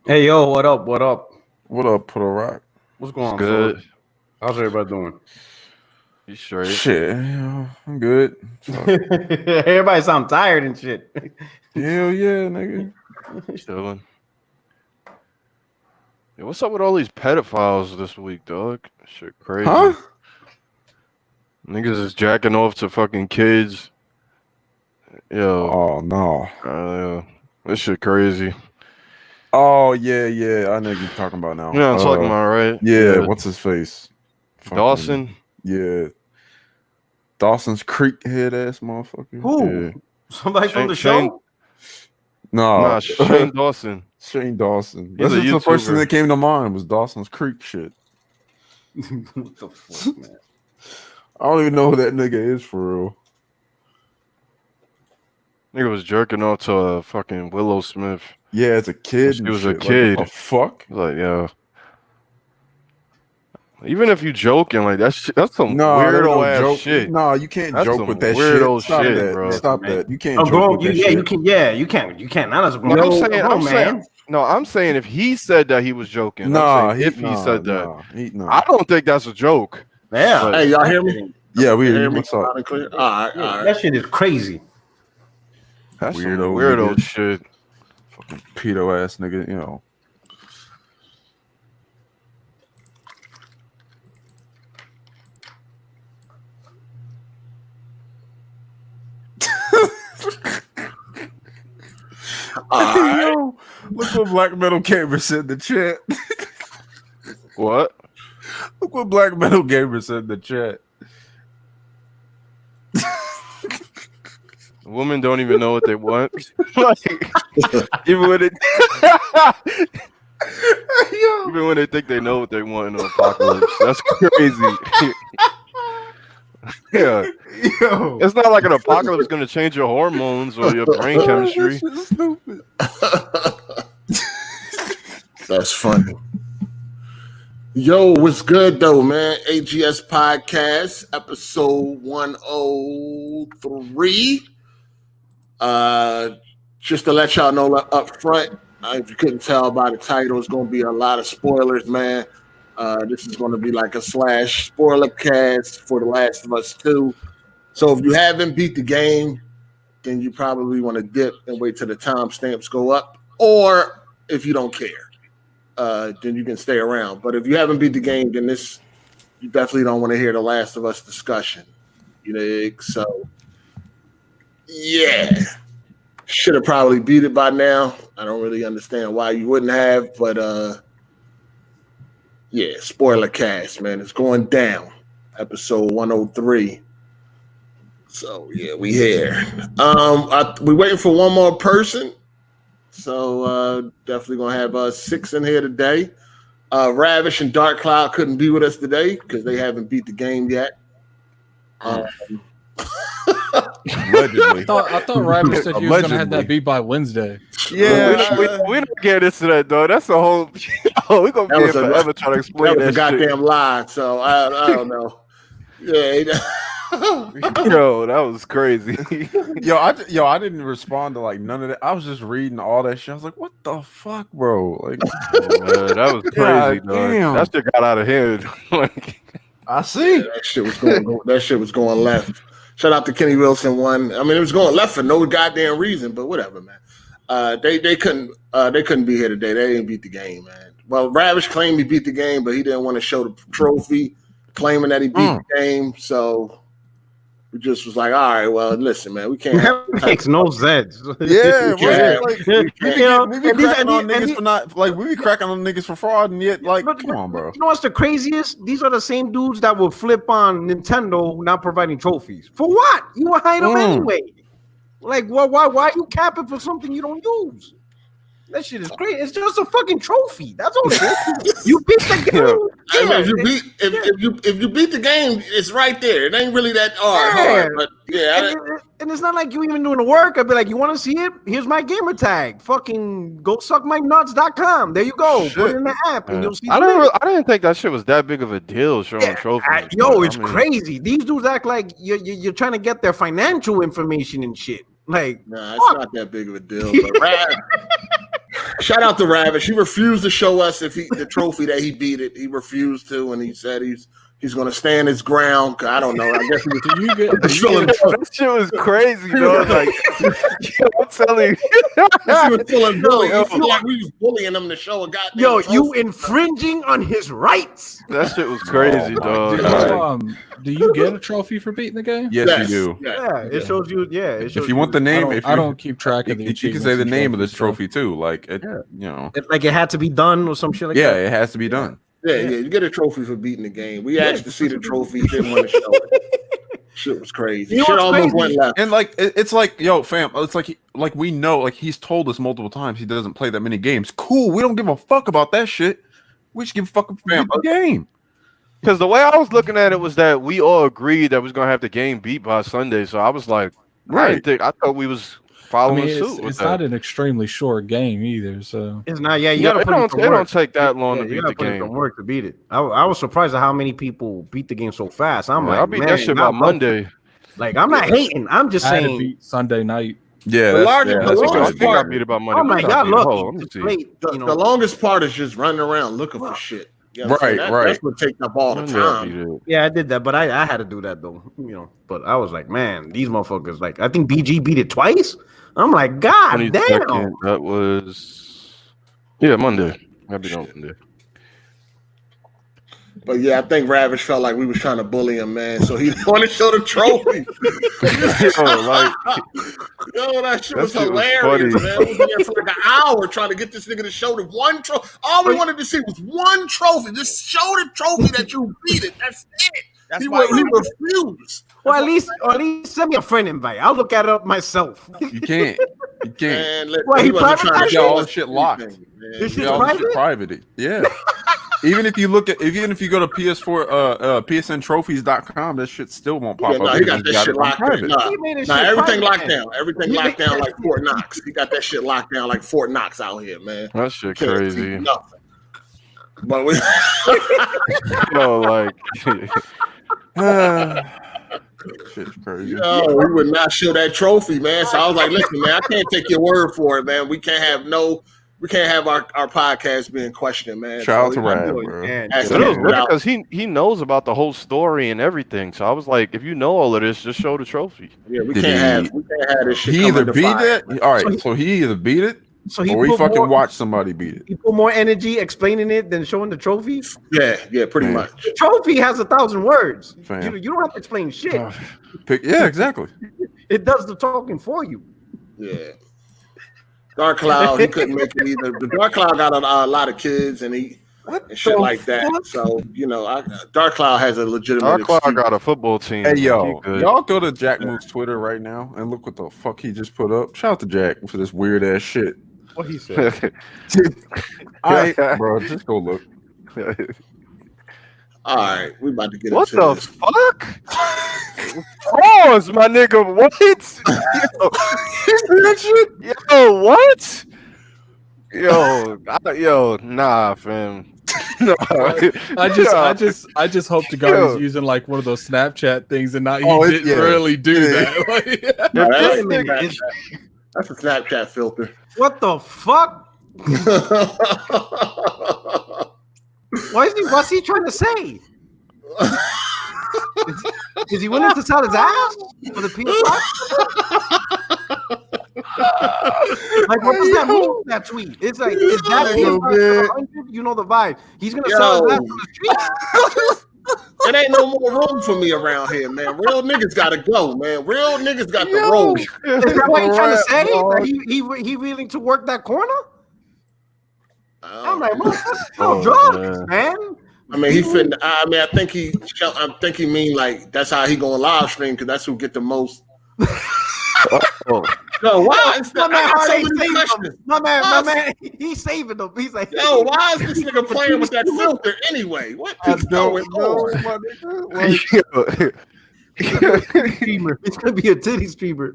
Hey yo, what up? What up? What up, Put a Rock? What's going on? Good. Fellas? How's everybody doing? You straight? Shit, I'm good. Everybody sound tired and shit. Hell yeah, nigga. Chilling. Yeah, what's up with all these pedophiles this week, dog? Shit crazy. Huh? Niggas is jacking off to fucking kids. Yo. Oh no. This shit crazy. Oh yeah. I know what you're talking about now. You know what I'm talking about, right? Yeah. What's his face? Dawson. Yeah. Dawson's Creek head ass motherfucker. Who? Yeah. Somebody from the show? Nah, Shane Dawson. Shane Dawson. He's That's a just the first thing YouTuber. that came to mind was Dawson's Creek shit. What the fuck, man? I don't even know who that nigga is for real. Nigga was jerking off to a fucking Willow Smith. Yeah, as a kid. She and was a shit. kid. Like, what the fuck? Like, yeah. Even if you joking, like that's some No, weirdo ass joke. shit. No, you can't That's joke some with that weirdo shit. Stop shit, that, bro. Stop Man. that. You can't Oh, joke bro, with that yeah, shit. you can. Yeah, you can't. You can't. Not as a grown. I'm saying if he said that he was joking. Nah, he said that. Nah. I don't think that's a joke. Yeah. But- Hey, y'all hear me? Yeah, we Hear me what's up? loud and clear? All right. That shit is crazy. That's some Weirdo weirdo nigga. shit. Fucking pedo ass nigga, you know. Yo, look what Black Metal Gamer said in the chat. What? Look what Black Metal Gamer said in the chat. Women don't even know what they want. Like, even when they think they know what they want in an apocalypse, that's crazy. Yeah, Yo, it's not like an apocalypse is gonna change your hormones or your brain chemistry. That shit's stupid. That's funny. Yo, what's good though, man? AGS Podcast, episode 103. Just to let y'all know up front, if you couldn't tell by the title, it's going to be a lot of spoilers, man. This is going to be like a / spoilercast for The Last of Us 2. So if you haven't beat the game, then you probably want to dip and wait till the timestamps go up. Or if you don't care, then you can stay around. But if you haven't beat the game, then you definitely don't want to hear The Last of Us discussion. You know, so yeah. Should have probably beat it by now. I don't really understand why you wouldn't have, but yeah, spoiler cast, man. It's going down. Episode 103. So yeah, we here. We're waiting for one more person. So definitely gonna have 6 in here today. Ravish and Dark Cloud couldn't be with us today because they haven't beat the game yet. Allegedly. I thought Rabbit said he was going to have that beat by Wednesday. Yeah, we don't get into that though. That's a whole. We're gonna be here forever trying to explain that was that a shit. goddamn lie. So I don't know. Yeah. Yo, that was crazy. Yo, I didn't respond to like none of that. I was just reading all that shit. I was like, what the fuck, bro? Like, That was crazy, God dog. damn. That shit got out of hand. Like, I see. That shit was going left. Shout out to Kenny Wilson one. I mean, it was going left for no goddamn reason, but whatever, man. They couldn't be here today. They didn't beat the game, man. Well, Ravish claimed he beat the game, but he didn't want to show the trophy, claiming that he beat the game. So we just was like, all right, well, listen, man, we can't. That makes no sense. Yeah, Yeah. we be and these- cracking on and niggas these- for not like we be cracking on niggas for fraud, and yet like, But- come on, bro. You know what's the craziest? These are the same dudes that will flip on Nintendo not providing trophies. For what? You will hide them anyway. Like, why you capping for something you don't use? That shit is crazy. It's just a fucking trophy. That's all it is. You beat the game. I mean, if you beat the game, it's right there. It ain't really that hard, but yeah. And it's not like you even doing the work. I'd be like, you want to see it? Here's my gamer tag. Fucking go suckmynuts.com. There you go. Put it in the app and you'll see. I didn't think that shit was that big of a deal showing trophies. It's crazy. These dudes act like you're trying to get their financial information and shit. Like, Nah, it's not that big of a deal. But Shout out to Ravish. He refused to show us the trophy that he beat it. He refused to, and he said he's going to stand his ground. I don't know. I guess he was, that shit was crazy, dog. Like, I'm telling you, he was feeling bullied. He feel like we was bullying him to show a goddamn. Yo, trophy. you infringing on his rights. that shit was crazy, dog. Do you get a trophy for beating the game? Yes, you do. Yeah, it shows you. Yeah, it shows If you want the name, I don't keep track of the. You can say the name of this trophy too. Like, you know, like it had to be done or some shit like that. Yeah, it has to be done. Yeah, you get a trophy for beating the game. We asked to see the trophy. He didn't want to show it. Shit was crazy. Shit almost went left. And like, it's like, yo, fam, it's like we know, like he's told us multiple times he doesn't play that many games. Cool, we don't give a fuck about that shit. We should give a fuck about a game. Because the way I was looking at it was that we all agreed that we was gonna have the game beat by Sunday. So I was like, I thought we was following suit. It's not an extremely short game either. So it's not. Yeah, you gotta it don't take that long to beat the game. Some work to beat it. I was surprised at how many people beat the game so fast. I'm like, I beat that shit by Monday. Like, I'm not hating. I'm just saying. I had to beat Sunday night. Yeah, the longest part. I beat it by Monday. Oh my god, look! The longest part is just running around looking for shit. You know right. That's what takes up all the time. Yeah, I did that, but I had to do that though. You know, but I was like, man, these motherfuckers. Like, I think BG beat it twice. I'm like, god damn. That was Monday. I beat on Monday. But yeah, I think Ravish felt like we was trying to bully him, man. So he didn't want to show the trophy. Yo, that shit was hilarious, man. We was there for like an hour trying to get this nigga to show the one trophy. All we wanted to see was one trophy. Just show the trophy that you beat it. That's it. He refused. Well, at least send me a friend invite. I'll look at it up myself. You can't. Man, he trying to get all the shit locked. This shit's private. Yeah. Even if you go to PS4 PSNtrophies.com, that shit still won't pop up. He got that shit locked down. Everything locked down. Everything locked down like Fort Knox. He got that shit locked down like Fort Knox out here, man. That shit crazy. Nothing. But we shit's crazy. Yo, we would not show that trophy, man. So I was like, listen, man, I can't take your word for it, man. We can't have our podcast being questioned, man. Shout out to Rad, bro. Because he knows about the whole story and everything. So I was like, if you know all of this, just show the trophy. Yeah, we can't have this shit. He either beat it. All right, so he either beat it. So he fucking watched somebody beat it. He put more energy explaining it than showing the trophy. Yeah, pretty much. The trophy has 1,000 words. You don't have to explain shit. Yeah, exactly. It does the talking for you. Yeah. Dark Cloud, he couldn't make it either. The Dark Cloud got a lot of kids and shit like that. So, Dark Cloud has a legitimate. Dark Cloud got a football team. Hey, yo, y'all go to Jack Mook's Twitter right now and look what the fuck he just put up. Shout out to Jack for this weird ass shit. What he said. Bro, just go look. All right, we about to get what into the this. fuck? Pause, my nigga. What? Yo, what? Yo, nah, fam. No. I just hope to God he's using like one of those Snapchat things and not didn't really do that. That's a Snapchat filter. What the fuck? What's he trying to say? Is he willing to sell his ass for the PS5? Like, what does that mean? That tweet? It's like, is that you know the vibe? He's gonna sell his ass on the street. It ain't no more room for me around here, man. Real niggas gotta go, man. Real niggas got the road. Is that what he's trying to say? That he willing to work that corner? I'm like, motherfucker, drugs, man. I mean, I think he mean like that's how he gonna live stream because that's who get the most. No, why? My man, he's saving them. He's like, yo, why is this nigga playing with that filter anyway? What is going on? It's gonna be a titty streamer.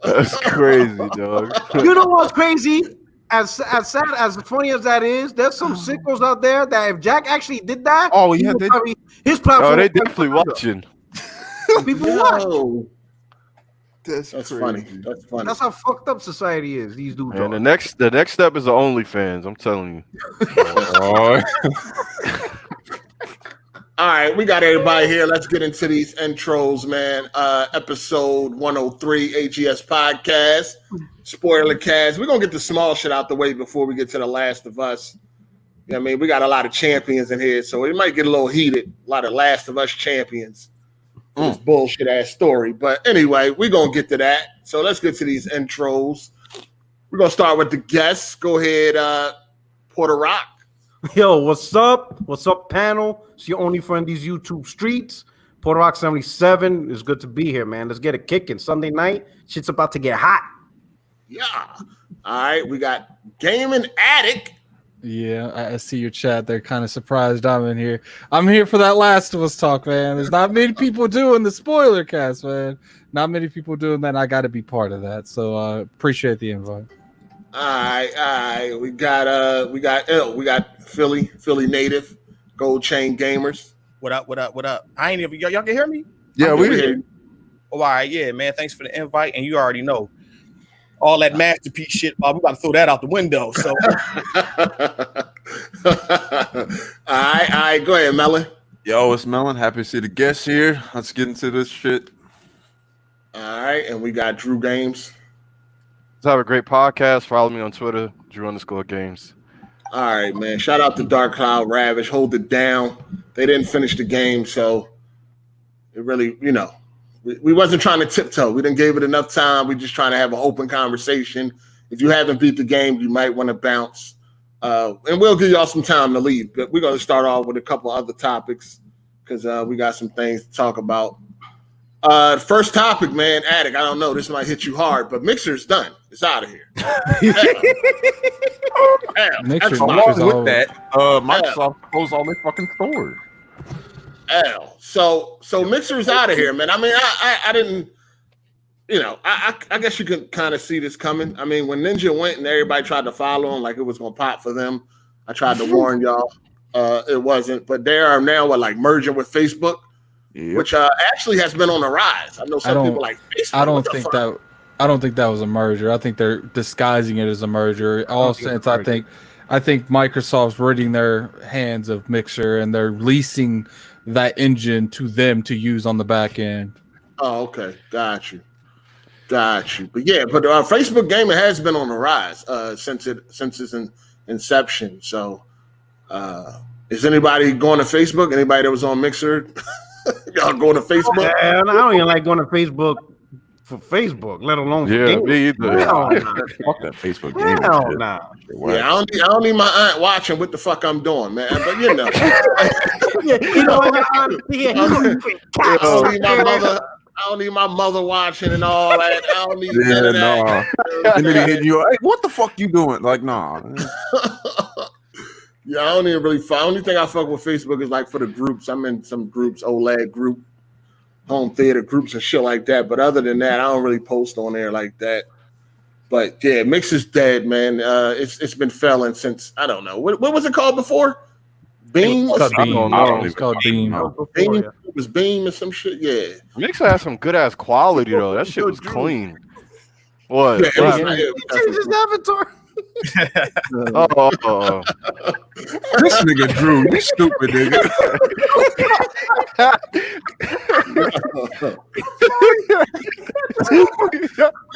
That's crazy, dog. You know what's crazy? As sad, as funny as that is, there's some sickos out there that if Jack actually did that, his platform. Oh, they definitely watching. People watch. That's funny. That's funny. That's how fucked up society is. These dudes. And the next step is the OnlyFans. I'm telling you. All right, we got everybody here. Let's get into these intros, man. Episode 103, AGS Podcast, Spoilercast. We're going to get the small shit out the way before we get to The Last of Us. You know what I mean? We got a lot of champions in here, so it might get a little heated. A lot of Last of Us champions. This bullshit-ass story. But anyway, we're going to get to that. So let's get to these intros. We're going to start with the guests. Go ahead, Porter Rock. Yo, what's up? What's up, panel? It's your only friend, these YouTube streets. Porter Rock 77. It's good to be here, man. Let's get it kicking. Sunday night, shit's about to get hot. Yeah. All right, we got Gaming Addict. Yeah, I see your chat. They're kind of surprised I'm in here. I'm here for that Last of Us talk, man. There's not many people doing the spoiler cast, man. Not many people doing that. I got to be part of that. So appreciate the invite. All right. We got Philly native, Gold Chain Gamers. What up? I ain't even y'all can hear me? Yeah, we hear you. Oh, all right, yeah, man. Thanks for the invite. And you already know all that masterpiece shit. We about to throw that out the window. So all right, go ahead, Melon. Yo, it's Melon. Happy to see the guests here. Let's get into this shit. All right, and we got Drew Games. Let's have a great podcast. Follow me on Twitter, Drew_Games. All right, man. Shout out to Dark Cloud Ravish. Hold it down. They didn't finish the game, so it really, we wasn't trying to tiptoe. We didn't give it enough time. We just trying to have an open conversation. If you haven't beat the game, you might want to bounce. And we'll give y'all some time to leave. But we're going to start off with a couple other topics because we got some things to talk about. First topic, man, Attic. I don't know. This might hit you hard, but Mixer's done. It's out of here. Mixer's Along with that, Microsoft closed all their fucking stores. So Mixer's out of here, man. I mean, I didn't, I guess you can kind of see this coming. I mean, when Ninja went and everybody tried to follow him like it was gonna pop for them, I tried to warn y'all. It wasn't, but they are now merging with Facebook, which actually has been on the rise. I know some people like Facebook. I don't think that was a merger. I think they're disguising it as a merger. I think Microsoft's ridding their hands of Mixer and they're leasing that engine to them to use on the back end. Oh, okay. Got you. But Facebook gaming has been on the rise since its inception. So is anybody going to Facebook? Anybody that was on Mixer? Y'all going to Facebook? Yeah, I don't even like going to Facebook for Facebook, let alone for gaming. Me either. Fuck that Facebook game. Hell nah. Yeah, I don't need my aunt watching what the fuck I'm doing, man. But I don't need my mother watching and all that. I don't need none of that. And then he hit you. Hey, what the fuck you doing? Like, nah. Yeah, I don't even really. Only thing I fuck with Facebook is for the groups. I'm in some groups, OLED group, home theater groups and shit like that. But other than that, I don't really post on there like that. But yeah, Mix is dead, man. It's been failing since I don't know what was it called before? Beam? It's called Beam. Beam? It was Beam or some shit. Yeah. Mix has some good ass quality though. That shit was clean. What? Yeah, Change his avatar. This nigga Drew, you stupid nigga.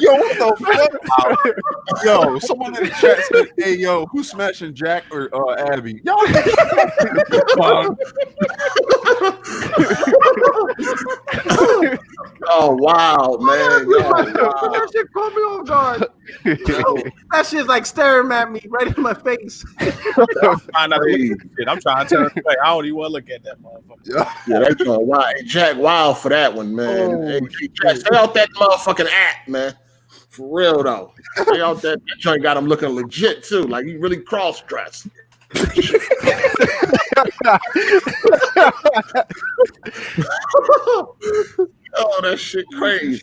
Yo, what the fuck? Yo, someone in the chat said, "Hey, yo, who's smashing Jack or Abby?" Y'all. Oh wow, man! That shit caught me off guard. That shit's like staring at me right in my face. I'm trying to turn away. I don't even want to look at that motherfucker. Yeah, that's wild. Jack wild for that one, man. Oh, hey, Jack, stay out that motherfucking act, man. For real though. Stay out that joint got him looking legit too. Like he really cross-dressed. Oh, that shit crazy.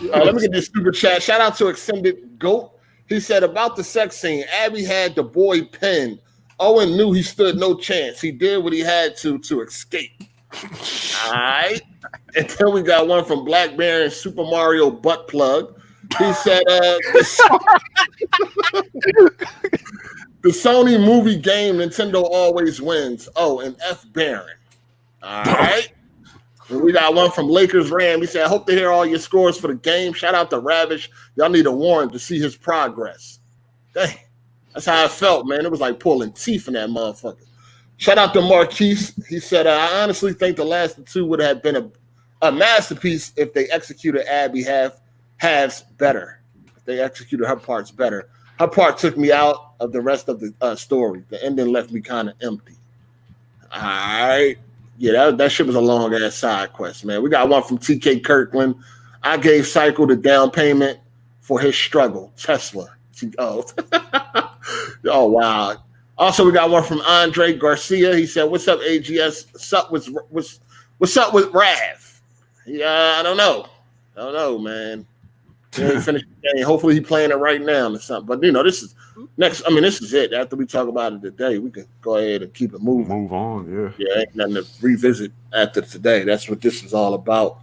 Let me get this super chat. Shout out to Extended Goat. He said about the sex scene, Abby had the boy pinned. Owen knew he stood no chance. He did what he had to escape. All right. And then we got one from Black Bear and Super Mario Butt Plug. He said, the Sony movie game, Nintendo always wins. Oh, and F. Baron. All right. And we got one from Lakers Ram. He said, I hope to hear all your scores for the game. Shout out to Ravish. Y'all need a warrant to see his progress. Dang. That's how I felt, man. It was like pulling teeth in that motherfucker. Shout out to Marquise. He said, I honestly think the last two would have been a masterpiece if they executed Abby halves better. If they executed her parts better. Her part took me out of the rest of the story. The ending left me kind of empty. All right. Yeah, that shit was a long-ass side quest, man. We got one from TK Kirkland. I gave Cycle the down payment for his struggle. Tesla. Oh, oh wow. Also, we got one from Andre Garcia. He said, what's up, AGS? What's up with Rav? Yeah, I don't know, man. He ain't finished the game. Hopefully he's playing it right now or something. But, this is next. I mean, this is it. After we talk about it today, we can go ahead and keep it moving. Move on, yeah. Yeah, ain't nothing to revisit after today. That's what this is all about.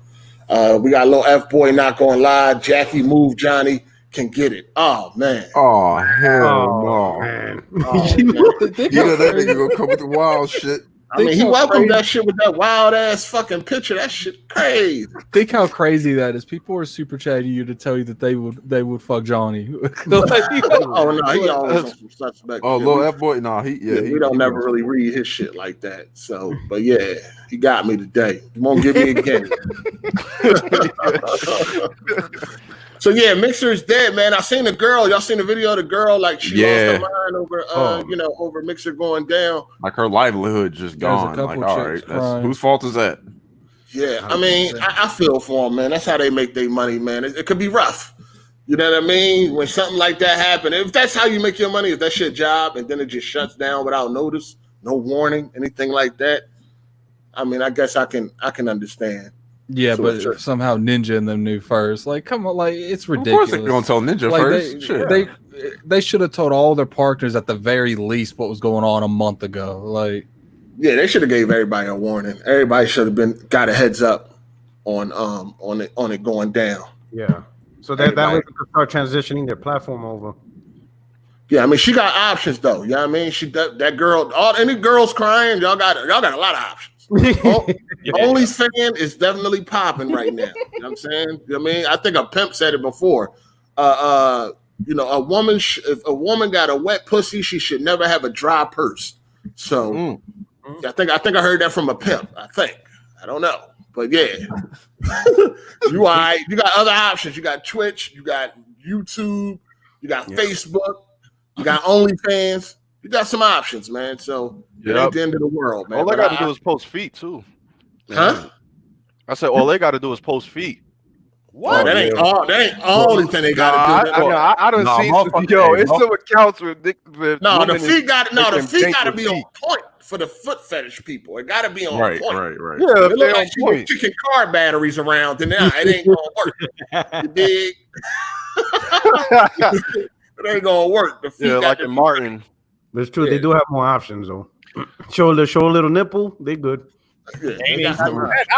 We got a little F-boy not going live. Jackie Move Johnny can get it. Oh, man. Oh, hell no. Man. Oh, man. That nigga gonna come with the wild shit. I mean, he welcomed that shit with that wild ass fucking picture. That shit crazy. Think how crazy that is. People are super chatting you to tell you that they would fuck Johnny. Oh no, he always on some suspect. Oh, little F boy, nah, we don't never really read his shit like that. So, but yeah, he got me today. He won't give me again. So yeah, Mixer is dead, man. I seen the girl. Y'all seen the video of the girl? Like she lost her mind over, over Mixer going down. Like her livelihood just gone. Like, all right, whose fault is that? Yeah, I mean, I feel for them, man. That's how they make their money, man. It could be rough. You know what I mean? When something like that happens, if that's how you make your money, if that's your job, and then it just shuts down without notice, no warning, anything like that. I mean, I guess I can understand. Yeah, so but somehow Ninja and them knew first. Like, come on, like it's ridiculous. Of course they're gonna tell Ninja first. They should have told all their partners at the very least what was going on a month ago. Like, yeah, they should have gave everybody a warning. Everybody should have got a heads up on it going down. Yeah, so that way they could start transitioning their platform over. Yeah, I mean she got options though. You know what I mean? That girl, any girls crying, y'all got a lot of options. OnlyFans is definitely popping right now. You know what I'm saying? I mean, I think a pimp said it before. A woman, if a woman got a wet pussy, she should never have a dry purse. So I think I heard that from a pimp. I don't know, but yeah, you all right? You got other options. You got Twitch, you got YouTube, you got Facebook, you got OnlyFans. You got some options, man. So it ain't the end of the world, man. All they got to do is post feet too. Huh? I said all they got to do is post feet. What? That ain't all the thing they got to do. I don't see. Yo, it's some accounts with the feet got to be on point for the foot fetish people. It got to be on point. Right. Yeah, if they're like on point. Kicking car batteries around, then it ain't gonna work. You dig? It ain't gonna work. The feet like in Martin. But it's true. Yeah. They do have more options though. Show a little nipple. They good. Yeah,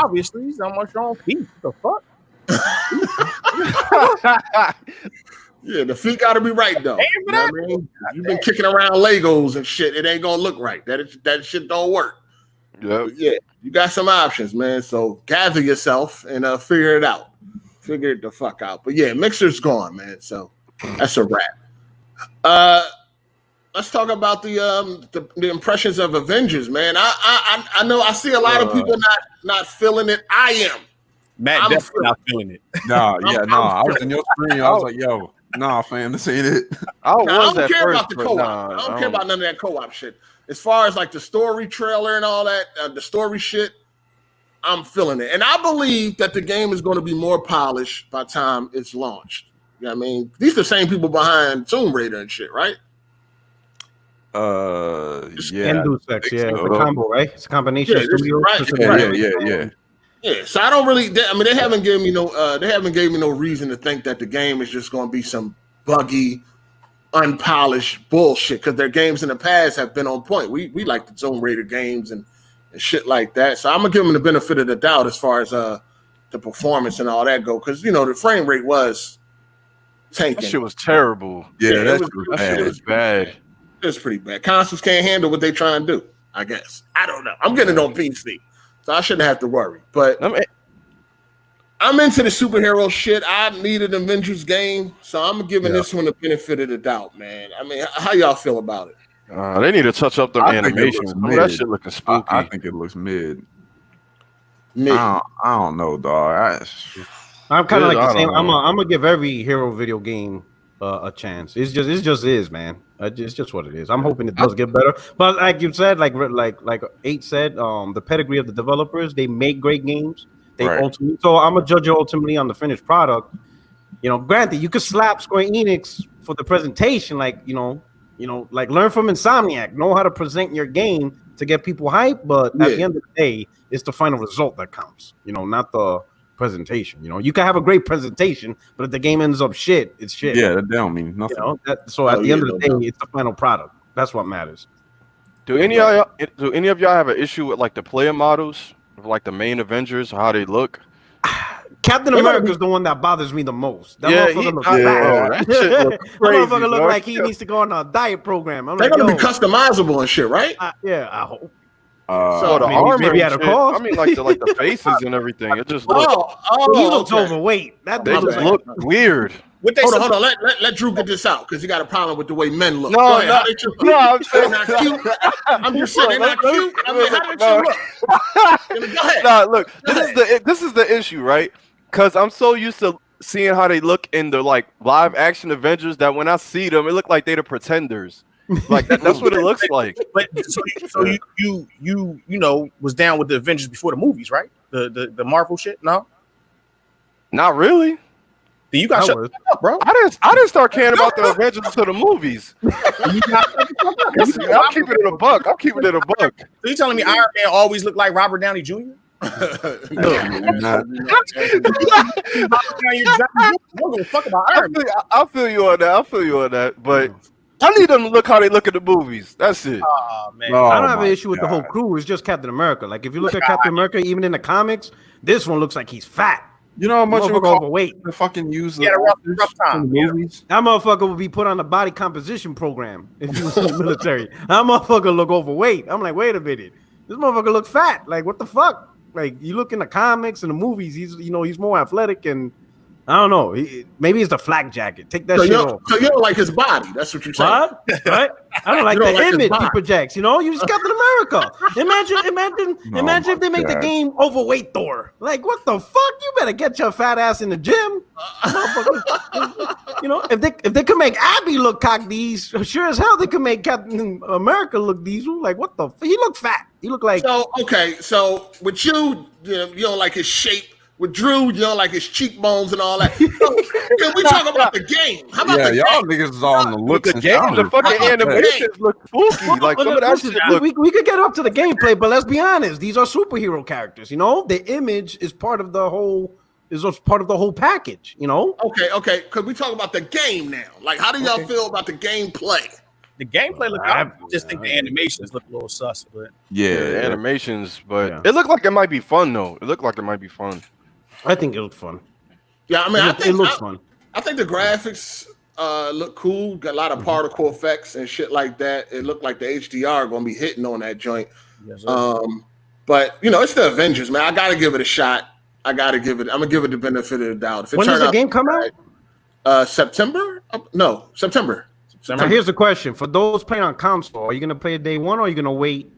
obviously, he's not much on feet. The fuck? Yeah, the feet got to be right though. You know what I mean? You've been kicking around Legos and shit. It ain't gonna look right. That shit don't work. Yeah, you got some options, man. So gather yourself and figure it out. Figure it the fuck out. But yeah, Mixer's gone, man. So that's a wrap. Let's talk about the impressions of Avengers, man. I know I see a lot of people not feeling it. I am. Matt definitely not feeling it. I was in your screen. I was like, yo, nah, fam, this ain't it. I don't care about the co-op. I don't care about none of that co-op shit. As far as like the story trailer and all that, the story shit, I'm feeling it. And I believe that the game is going to be more polished by the time it's launched. You know what I mean? These are the same people behind Tomb Raider and shit, right? It's a combo, right? It's a combination of studios. Right. Yeah. So I don't really. They haven't given me no reason to think that the game is just going to be some buggy, unpolished bullshit. Because their games in the past have been on point. We like the Tomb Raider games and and shit like that. So I'm gonna give them the benefit of the doubt as far as the performance and all that go, because the frame rate was tanking. That shit was terrible. Yeah, that shit was bad. It was pretty bad. Consoles can't handle what they trying to do, I guess. I don't know. I'm getting it on PC, so I shouldn't have to worry. But I'm into the superhero shit. I need an Avengers game, so I'm giving this one the benefit of the doubt, man. I mean, how y'all feel about it? They need to touch up the animations. That shit looking spooky. I think it looks mid. Mid. I don't know, dog. I'm kind of like the same. I'm gonna give every hero video game a chance. It's just is, man. It's just what it is. I'm hoping it does get better. But like you said, like 8 said, the pedigree of the developers, they make great games. They ultimately, so I'm gonna judge it ultimately on the finished product. Granted, you could slap Square Enix for the presentation, like like learn from Insomniac, know how to present your game to get people hyped. But at the end of the day, it's the final result that counts. Not the presentation. You can have a great presentation, but if the game ends up shit, it's shit. Yeah, that don't mean nothing. So at the end of the day, it's the final product. That's what matters. Do any of y'all have an issue with like the player models of like the main Avengers, how they look? Captain America is the one that bothers me the most. That motherfucker looks fat. That shit look crazy, that motherfucker look like he needs to go on a diet program. I'm They're like, gonna be customizable and shit, right? I hope. So the armor, maybe at a cost. I mean, like the faces and everything. It just looks. He looks overweight. They just look weird. Hold on. Let Drew get this out because he got a problem with the way men look. No, I'm saying not cute. I'm just saying they're not cute. I mean, how did you look? Go ahead. Nah, look. This is the issue, right? Because I'm so used to seeing how they look in the like live action Avengers that when I see them, it look like they're the pretenders. Like that's what it looks like. But so you was down with the Avengers before the movies, right? The Marvel shit? No, not really. You got shut up, bro. I didn't start caring about the Avengers until the movies. I'm keeping it a buck. So you telling me Iron Man always looked like Robert Downey Jr.? I feel you on that. But I need them to look how they look at the movies. That's it. Oh, man. I don't have an issue with the whole crew. It's just Captain America. Like if you look at Captain America, even in the comics, this one looks like he's fat. You know how much of overweight. To fucking use a rough time. Movies. That motherfucker would be put on the body composition program if he was in the military. That motherfucker look overweight. I'm like, wait a minute, this motherfucker look fat. Like what the fuck? Like you look in the comics and the movies, he's more athletic and I don't know. Maybe it's the flak jacket. Take that shit off. So you don't like his body? That's what you're saying. What? Right? I don't like the image he projects. You just Captain America. Imagine if they make the game overweight Thor. Like what the fuck? You better get your fat ass in the gym. If they could make Abby look cocky, sure as hell they could make Captain America look diesel. Like what the? He look fat. He look like. So okay. So with you don't like his shape. With Drew, you don't like his cheekbones and all that. So, we talk about the game. How about the y'all game? niggas is on the looks. The game, the fucking animations look spooky. Like some of that shit look. We could get up to the gameplay, but let's be honest. These are superhero characters. The image is part of the whole. Is part of the whole package. Okay. Could we talk about the game now? Like, how do y'all feel about the gameplay? The gameplay look. I just think the animations look a little sus, but the animations. But it looked like it might be fun though. I think it looks fun. Yeah, I mean, I think it looks fun. I think the graphics look cool. Got a lot of particle effects and shit like that. It looked like the HDR going to be hitting on that joint. Yes, but it's the Avengers, man. I got to give it a shot. I'm gonna give it the benefit of the doubt. When does the game come out? September? No, September. Now here's the question: for those playing on console, are you gonna play it day one, or are you gonna wait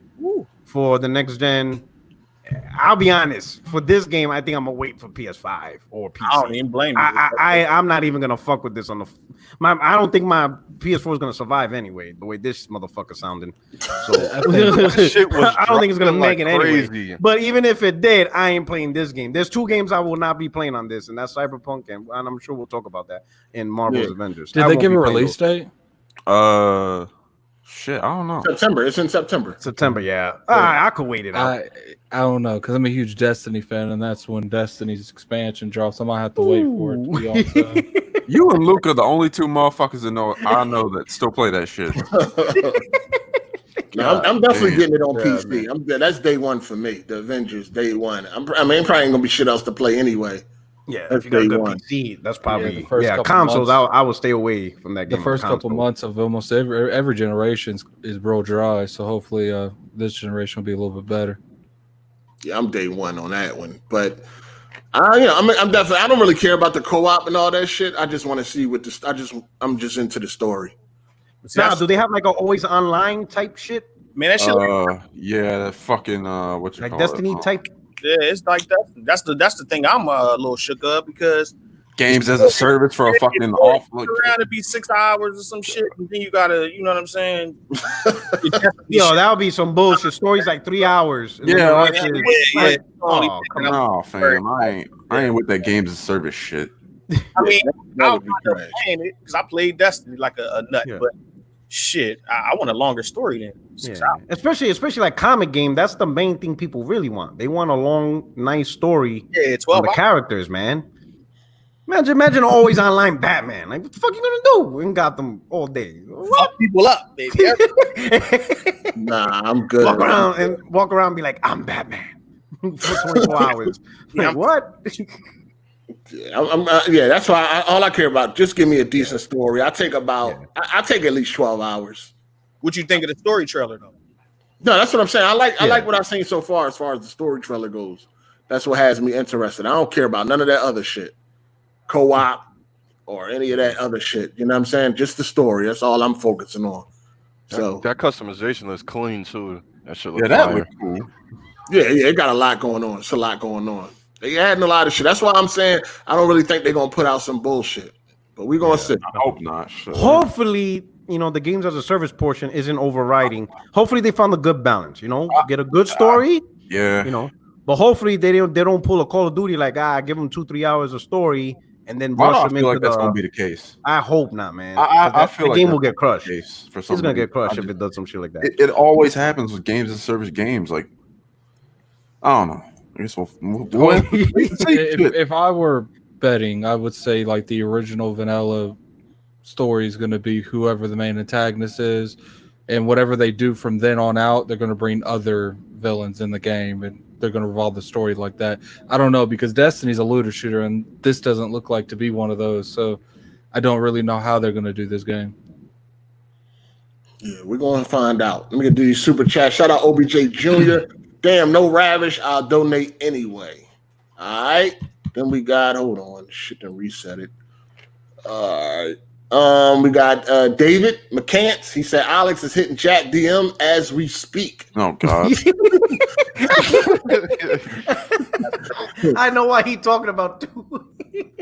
for the next gen? I'll be honest. For this game, I think I'm gonna wait for PS5 or PC. I don't even blame you. I'm not even gonna fuck with this on the. I don't think my PS4 is gonna survive anyway. The way this motherfucker sounding. So I don't think it's gonna make it anyway. But even if it did, I ain't playing this game. There's 2 games I will not be playing on this, and that's Cyberpunk, and I'm sure we'll talk about that in Marvel's Avengers. Did they give a release date? Shit, I don't know. September. It's in September. Yeah. I could wait it out. I don't know because I'm a huge Destiny fan, and that's when Destiny's expansion drops. I might have to wait for it to be on sale. You and Luca, the only 2 motherfuckers I know that still play that shit. No, I'm definitely damn. getting it on Yeah, PC. That's day one for me. The Avengers, day one. Probably ain't gonna be shit else to play anyway. Yeah, That's if you got a day good one. PC, that's probably the first couple consoles. months. I would stay away from that The game. first on couple console. months of almost every generation is real dry. So hopefully, this generation will be a little bit better. Yeah, I'm day one on that one. But I'm definitely. I don't really care about the co-op and all that shit. I just want to see what this. I'm just into the story. Now, do they have like a always online type shit, Man, that shit. Yeah, that fucking what you like call Destiny it? type? Yeah, it's like that. That's the thing. I'm a little shook up because Games as a service for a fucking off. Like, around to be 6 hours or some shit, and then you gotta, you know what I'm saying? Yo, that would be some bullshit. Stories like 3 hours. and Yeah, then the like- rest is- Yeah, like, only oh, picking come up- on. no, fam, I ain't with that games as a service shit. I mean, That I would be don't trash. playing it because I played Destiny like a nut, Yeah. but shit, I want a longer story than 6 Yeah. hours. Especially like comic game. That's the main thing people really want. They want a long, nice story Yeah, on 12 the hours. characters, man. Imagine always online Batman. Like, what the fuck you gonna do in Gotham all day? Fuck people up, baby. Nah, I'm good. walk around and be like, I'm Batman for 24 hours. Yeah, Like, what? Yeah, that's why all I care about. Just give me a decent story. I take at least 12 hours. What you think of the story trailer though? No, that's what I'm saying. I like Yeah. what I've seen so far as the story trailer goes. That's what has me interested. I don't care about none of that other shit, co-op or any of that other shit. You know what I'm saying? Just the story. That's all I'm focusing on. So That customization looks clean too. That shit Yeah, looks that fire. look cool. yeah, it got a lot going on. It's a lot going on. They adding a lot of shit. That's why I'm saying I don't really think they're gonna put out some bullshit. But we're gonna see. I hope not. Shit. Hopefully, the games as a service portion isn't overriding. Hopefully, they found a good balance. Get a good story. Yeah. But hopefully they don't pull a Call of Duty like give them 2-3 hours of story and then Why do rush I them feel into like that's gonna be the case? I hope not, man. I feel the like game that's will get crushed. the case for It's gonna some get reason. crushed I if it does some shit like that. It always happens with games as a service games. Like, I don't know. I guess we'll If I were betting, I would say like the original vanilla story is going to be whoever the main antagonist is, and whatever they do from then on out, they're going to bring other villains in the game, and they're going to revolve the story like that. I don't know, because Destiny's a looter shooter, and this doesn't look like to be one of those. So I don't really know how they're going to do this game. Yeah, we're gonna find out. Let me do these super chat. Shout out OBJ Jr. Damn, no Ravish. I'll donate anyway. All right. Then we got, hold on, shit, done reset it. All right. We got David McCants. He said Alex is hitting Jack DM as we speak. Oh God. I know why he talking about too.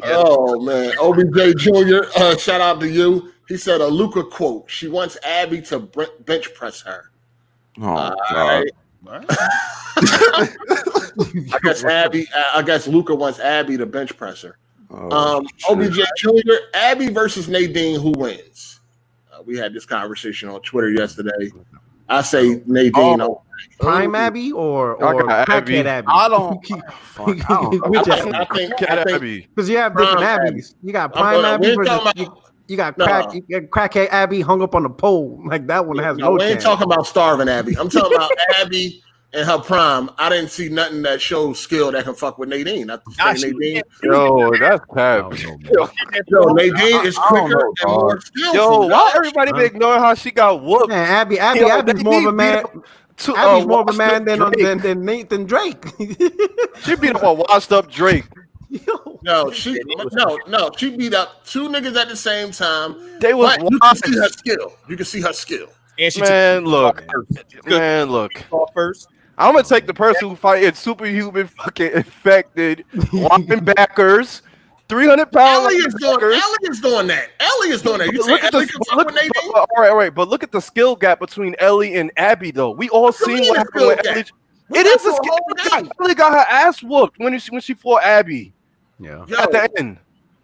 Oh man, OBJ Jr. Shout out to you. He said a Luca quote. She wants Abby to bench press her. Oh God. Right. I guess Luca wants Abby to bench press her. OBJ Jr. Abby versus Nadine, who wins? We had this conversation on Twitter yesterday. I say Nadine. Prime Abby or Abby. Crackhead Abby? I don't. Fuck, I don't. Which I think Abby. because you have different Prime Abbies. You got Prime Abby versus you got Crackhead Abby hung up on the pole. Like that one has no we ain't chance. talking about starving Abby. I'm talking about Abby and her prime. I didn't see nothing that shows skill that can fuck with Nadine. Nadine. Yo, that's bad. Yo, Nadine is quicker and more skillful. Yo, why everybody be ignoring how she got whooped? Man, Abby's more of a man. Abby's more of a man than Nathan Drake. She beat up a washed up Drake. No, she beat up two niggas at the same time. They was you can see her skill. You can see her skill. And she Man, look. first. I'm gonna take the person who fighting superhuman fucking infected linebackers, 300-pound Ellie is doing that. Ellie is doing that. You say Ellie can fuck with Nadine? All right. But look at the skill gap between Ellie and Abby, though. We all seen what happened with Ellie. It is a skill gap. Ellie got her ass whooped when she fought Abby. Yeah. At the end.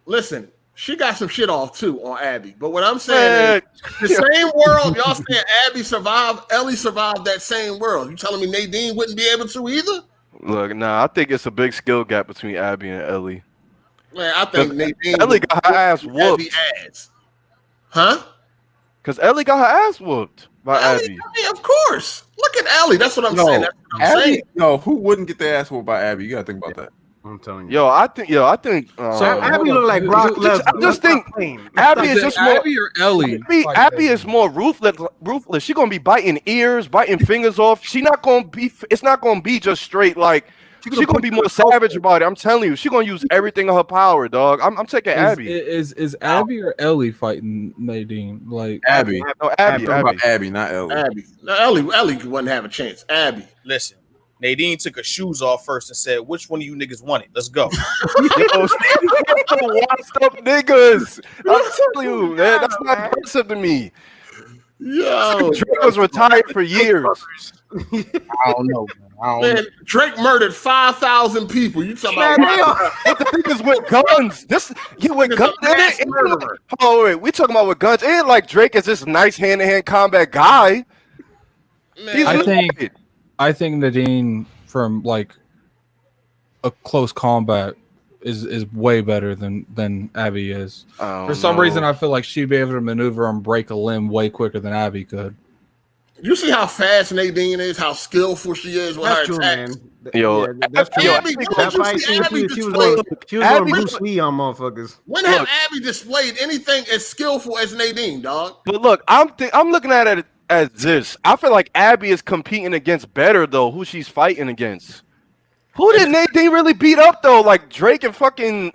Listen, she got some shit off too on Abby. But what I'm saying is the same world y'all saying Abby survived, Ellie survived that same world. You telling me Nadine wouldn't be able to either? Look, nah, I think it's a big skill gap between Abby and Ellie. Man, I think Nadine Ellie got her ass whooped. Huh? Because Ellie got her ass whooped. by Ellie, Abby. I mean, of course. Look at Ellie. That's what I'm saying. That's what I'm saying. No, who wouldn't get their ass whooped by Abby? You gotta think about that. I'm telling you. Yo, I think. So, Abby look like Brock Lesnar. I just think Abby is just more. Abby or Ellie? Abby is more ruthless. She gonna be biting ears, biting fingers off. She not gonna be. It's not gonna be just straight like. She gonna be more savage about it. I'm telling you, she gonna use everything of her power, dog. I'm taking Abby. Is Abby or Ellie fighting Nadine? Like Abby. No, Abby. About Abby, not Ellie. Abby. No, Ellie wouldn't have a chance. Abby. Listen, Nadine took her shoes off first and said, "Which one of you niggas want it? Let's go." Yo, washed up niggas. I'm telling you, man, that's not impressive to me. Yo, Drake was retired for years. I don't know, man, Drake murdered 5,000 people. You talking about But the niggas with guns. With guns. Oh wait, we talking about with guns. It ain't like Drake is this nice hand-to-hand combat guy. Man, I think Nadine from like a close combat is way better than Abby is. For some reason, I feel like she'd be able to maneuver and break a limb way quicker than Abby could. You see how fast Nadine is, how skillful she is with That's her true, attacks. man. Yo, That's true. Abby, That fight scene, she was going Abby- Bruce Lee on motherfuckers. When have Abby displayed anything as skillful as Nadine, dog? But look, I'm looking at it as this. I feel like Abby is competing against better though. Who she's fighting against? Who did Nadine really beat up though? Like Drake and fucking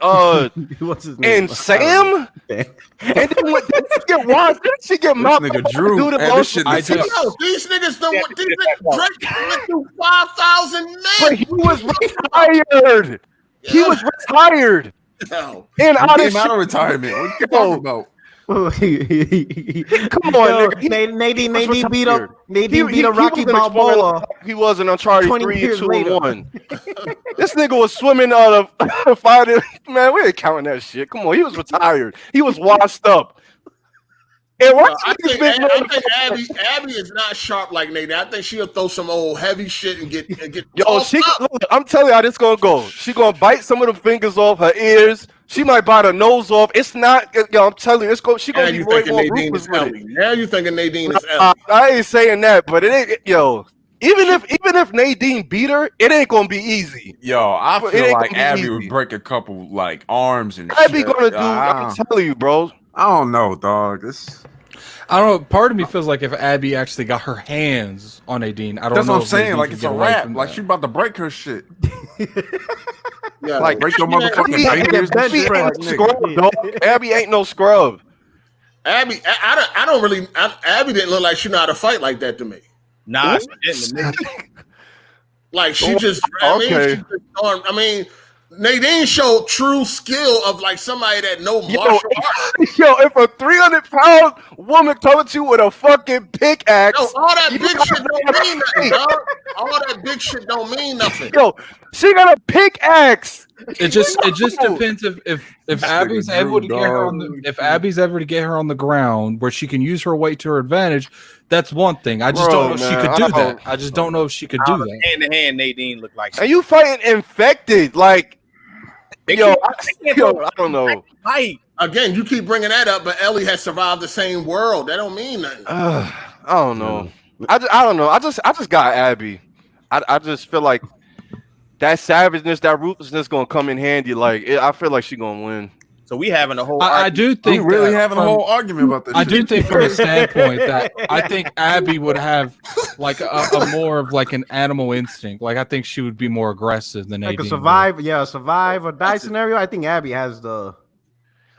What's his name? and Sam. And then did she get washed? Didn't she get mopped? Nigga Drew. Dude, Man, this shit I is- Yo, these niggas don't want these niggas. Drake went through 5,000 men. But he was retired. He was retired. Yo. And out He of came out of shit. retirement. What you talking about? Come on, Yo, nigga. Nadine was beat retired. up Nadine beat up Rocky wasn't exploding Balboa. like he was in Uncharted 20 3, years 2, later. and 1. This nigga was swimming out of fire. Man, we ain't counting that shit. Come on, he was retired. He was washed up. And Yo, what's I think Abby is not sharp like Nadine. I think she'll throw some old heavy shit and get Yo, tossed up. look, I'm telling you how this gonna go. She gonna bite some of the fingers off her ears. She might bite her nose off. It's not. Yo, I'm telling you, she Now gonna be you way thinking more Nadine ruthless is with Ellie. it. Now you thinking Nadine is Ellie. I ain't saying that, but it ain't. Yo, even if Nadine beat her, it ain't gonna be easy. Yo, I It feel ain't like gonna be Abby easy. would break a couple like arms and Abby shit. gonna do. I'm telling you, bro. I don't know, dog. I don't know. Part of me feels like if Abby actually got her hands on Nadine, I don't That's know. what I'm if saying. Nadine Like could it's get a away wrap. from Like that. she about to break her shit. Yeah, Like Break your Abby- motherfucking Abby- fingers. Abby and shit. ain't no scrub, dog. Abby ain't no scrub. Abby, I don't really. Abby didn't look like she know how to fight like that to me. Nah, she didn't. Nigga. Like she Oh, just. okay. I mean, Nadine showed true skill of like somebody that know martial arts. Yo, if a 300-pound woman coming to you with a fucking pickaxe, No, all that you big gotta shit know don't how to mean nothing, fight. dog. All that big shit don't mean nothing. Yo, she got a pickaxe. It just depends if Abby's nigga able Drew, to get her on dog. if Abby's ever to get her on the ground where she can use her weight to her advantage. That's one thing. I just Bro, don't know if she man, could do I that. don't- I just don't know if she could do that. Hand to hand, Nadine looked like And you fighting infected, like They yo, can't I don't know. fight. Again, you keep bringing that up, but Ellie has survived the same world. That don't mean nothing. I don't know. I don't know. I just got Abby. I just feel like that savageness, that ruthlessness, gonna come in handy. Like I feel like she gonna win. So we having a whole. I do We think really that having a from- whole argument about this. I shit. do think from a standpoint that I think Abby would have like a more of like an animal instinct. Like I think she would be more aggressive than Like Nadine a survive or die scenario. I think Abby has the.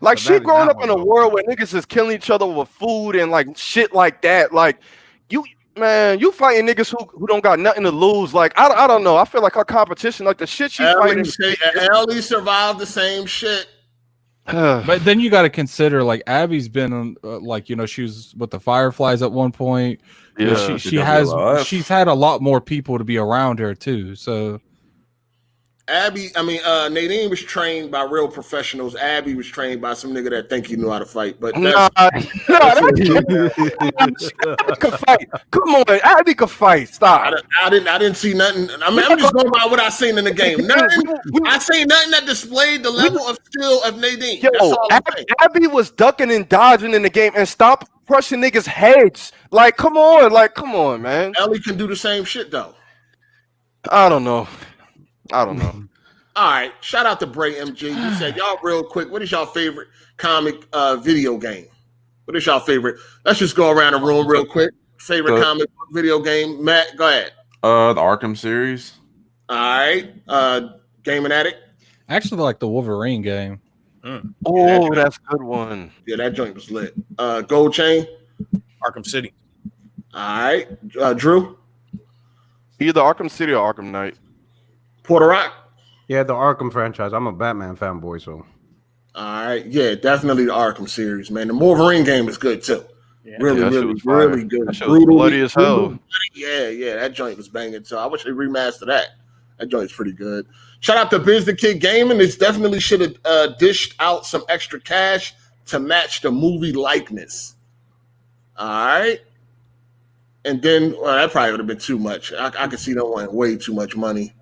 Like she Advantage growing that up in a one, world where niggas is killing each other with food and like shit like that. Like you fighting niggas who don't got nothing to lose. Like I don't know. I feel like her competition, like the shit she fighting. Ellie survived the same shit. But then you got to consider like Abby's been on like she was with the Fireflies at one point. Yeah, She's had a lot more people to be around her too. So Nadine was trained by real professionals. Abby was trained by some nigga that think he knew how to fight. But Nah, Abby could fight. Come on, Abby could fight. Stop. I didn't see nothing. I mean, I'm just going by what I seen in the game. I seen nothing that displayed the level of skill of Nadine. Yo, That's all I'm saying. Abby was ducking and dodging in the game and stop crushing niggas' heads. Like, come on, man. Ellie can do the same shit though. I don't know. All right, shout out to Bray MG. He said, y'all real quick, what is y'all favorite comic video game? What is y'all favorite? Let's just go around the room real quick. Favorite comic book video game? Matt, go ahead. The Arkham series. All right. Gaming Addict. I actually like the Wolverine game. Oh, that's a good one. Yeah, that joint was lit. Gold Chain. Arkham City. All right. Drew. Either Arkham City or Arkham Knight. Porter Rock. Yeah, the Arkham franchise. I'm a Batman fanboy, so. All right. Yeah, definitely the Arkham series, man. The Wolverine game is good too. Yeah. Really good. That shit was bloody as hell. Yeah, that joint was banging. So I wish they remastered that. That joint's pretty good. Shout out to Biz the Kid Gaming. This definitely should have dished out some extra cash to match the movie likeness. All right. And then, well, that probably would have been too much. I could see them wanting way too much money.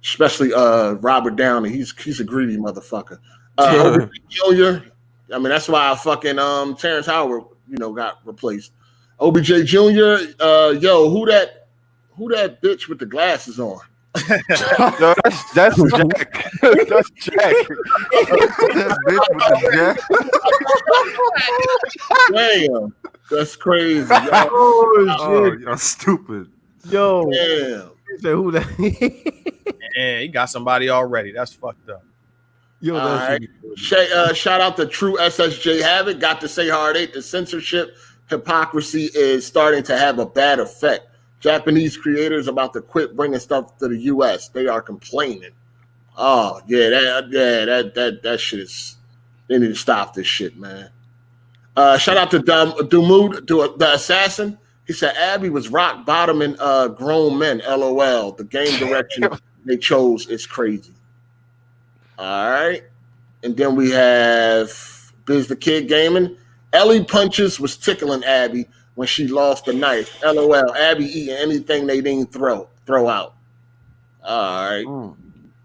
Especially Robert Downey. He's a greedy motherfucker. Jr. I mean, that's why Terrence Howard, got replaced. OBJ Jr. Yo, who that bitch with the glasses on? No, that's Jack. That's Jack. That bitch with the jack. Damn, that's crazy. Oh, you're stupid. Yo. Damn. He said, who that? Yeah, he got somebody already. That's fucked up. Yo, All right. Shout out to True SSJ Havoc. Got to say hard 8. The censorship hypocrisy is starting to have a bad effect. Japanese creators about to quit bringing stuff to the U.S. They are complaining. Oh yeah, that shit is. They need to stop this shit, man. Shout out to Dumud, the assassin. He said Abby was rock bottoming grown men. LOL. The game direction they chose is crazy. All right, and then we have Biz the Kid Gaming. Ellie punches was tickling Abby when she lost the knife. LOL. Abby eating anything they didn't throw out. All right.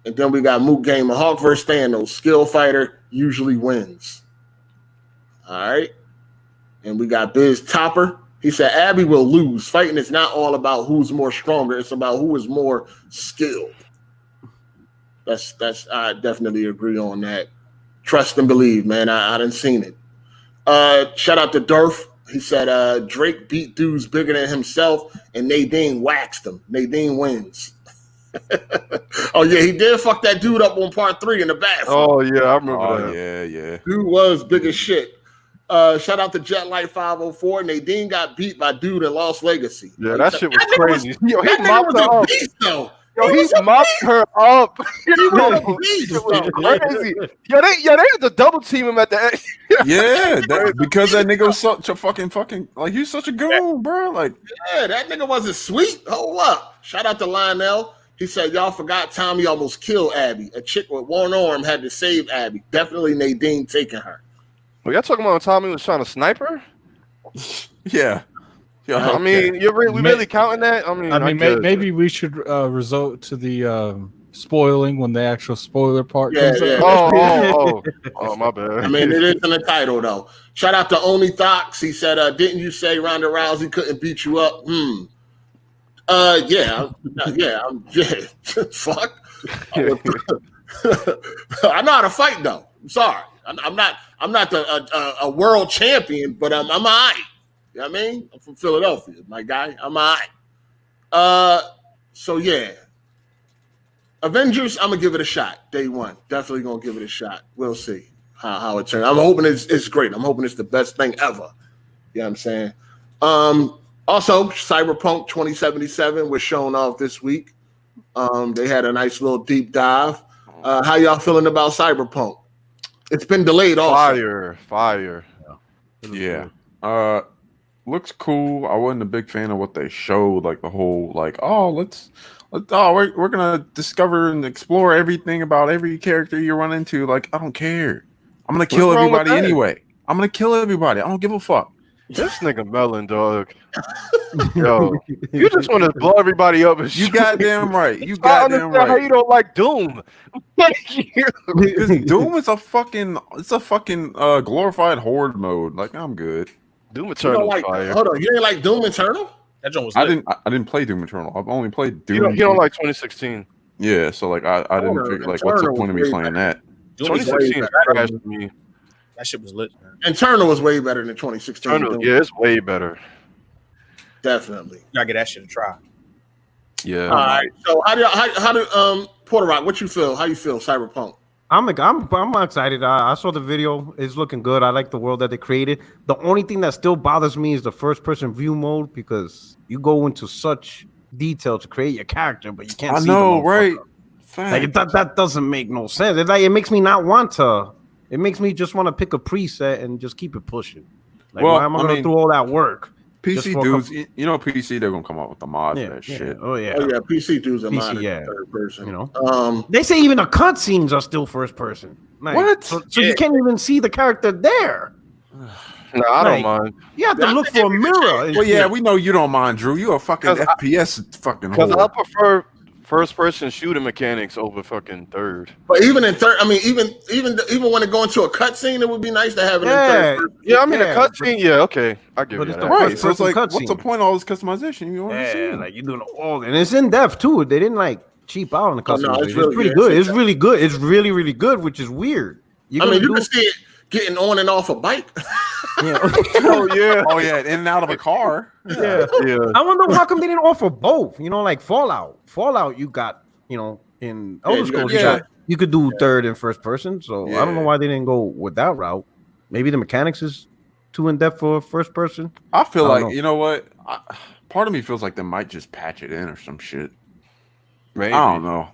And then we got Moot Gamer. Hawk vs. Thanos. Skill fighter usually wins. All right. And we got Biz Topper. He said Abby will lose. Fighting is not all about who's more stronger. It's about who is more skilled. That's I definitely agree on that. Trust and believe, man. I done seen it. Shout out to Durf. He said Drake beat dudes bigger than himself, and Nadine waxed him. Nadine wins. Oh, yeah, he did fuck that dude up on part 3 in the bathroom. Oh, yeah, I remember that. Yeah. Dude was big as shit. Shout out to Jetlight 504. Nadine got beat by dude in Lost Legacy. Yeah, that shit was crazy. Yo, he That nigga mopped was her a up. beast, though. Yo, he mopped her up. He was a beast, It was though. crazy. Yo, they had to double team him at the end. Yeah, because that nigga was such a fucking like he's such a goon, bro. Like, Yeah, that nigga wasn't sweet. Hold up. Shout out to Lionel. He said, y'all forgot Tommy almost killed Abby. A chick with one arm had to save Abby. Definitely Nadine taking her. Well, y'all talking about when Tommy was trying to snipe her? yeah. I mean, we really counting that? I mean, maybe we should resort to the spoiling when the actual spoiler part comes Yeah. Oh, my bad. I mean, it is in the title, though. Shout out to Only Thox. He said, didn't you say Ronda Rousey couldn't beat you up? Yeah. Fuck. I know how to fight, though. I'm sorry. I'm not a world champion, but I'm all right. You know what I mean? I'm from Philadelphia, my guy. I'm all right. So, yeah. Avengers, I'm going to give it a shot. Day one. Definitely going to give it a shot. We'll see how it turns. I'm hoping it's great. I'm hoping it's the best thing ever. You know what I'm saying? Also, Cyberpunk 2077 was shown off this week. They had a nice little deep dive. How y'all feeling about Cyberpunk? It's been delayed also. Fire. Yeah. Looks cool. I wasn't a big fan of what they showed, like the whole we're gonna discover and explore everything about every character you run into. Like, I don't care. I'm gonna kill everybody anyway. I'm gonna kill everybody. I don't give a fuck. This nigga melon, dog. Yo, you just want to blow everybody up. And You goddamn right. You I goddamn understand how right. you don't like Doom. Because Doom is a fucking glorified horde mode. Like, I'm good. Doom You Eternal don't like? fire. Hold on, you didn't like Doom Eternal? That joint was I lit. didn't play Doom Eternal. I've only played Doom. You don't like 2016. Yeah, so like I didn't Eternal- figure like what's the Eternal point of me was way playing that? Doom was 2016 way is better. trash to me. That shit was lit, man. Eternal was way better than 2016. Eternal, Doom. yeah, it's way better. Definitely. Gotta get that shit a try. Yeah. All right. So how do Porter Rock? What you feel? How you feel? Cyberpunk. I'm excited. I saw the video. It's looking good. I like the world that they created. The only thing that still bothers me is the first person view mode because you go into such detail to create your character, but you can't. I see know, the right? Like that doesn't make no sense. It makes me not want to. It makes me just want to pick a preset and just keep it pushing. Like, Well, why am I going to do all that work? PC for a dudes, you know, PC they're gonna come out with the mods Yeah, and that yeah. shit. Oh yeah. Oh yeah, PC dudes are PC, mine. yeah. Third person. You know. They say even the cutscenes are still first person. Like, What? So you can't even see the character there. No, I don't Like, mind. You have to look for a mirror. and Well, yeah, shit. we know you don't mind, Drew. You a fucking 'Cause I- FPS fucking Because I whore. prefer first person shooting mechanics over fucking third. But even in third, I mean, even when it go into a cutscene, it would be nice to have it in third person. Yeah, I mean Yeah, the cutscene. Yeah, okay, I give but you it's that. the Right, first so it's like, person what's the cutscene. point of all this customization? You already Yeah, seen. like you're doing all, and it's in depth too. They didn't like cheap out on the Oh, no, customization. it's It's, really pretty good. good. It's It's really good. It's really, really good, which is weird. I mean, you can see it getting on and off a bike. Yeah. Oh yeah, Oh yeah, in and out of a car. yeah. yeah. I wonder how come they didn't offer both. You know, like Fallout. Fallout, you got, you know, in Elder you Scrolls, got- you could do third and first person. So I don't know Yeah. why they didn't go with that route. Maybe the mechanics is too in depth for first person. I feel I don't like know. you know what. Part of me feels like they might just patch it in or some shit. Maybe. I don't know.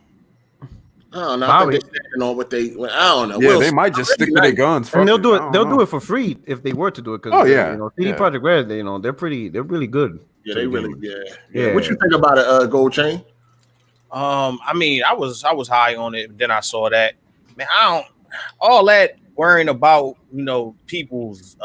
I don't know. I Probably. think they're sticking on what they. I don't know. Yeah, We'll they see. might just That'd stick be to their nice. guns. And they'll Fuck do I it. don't They'll know. do it for free if they were to do it. Because Oh, yeah. you know, CD Yeah. Projekt Red, you know, they're really good. Yeah, they really. gamers. Yeah. Yeah. What you think about it, Gold Chain? I mean, I was high on it, then I saw that. Man, I don't all that worrying about, you know, people's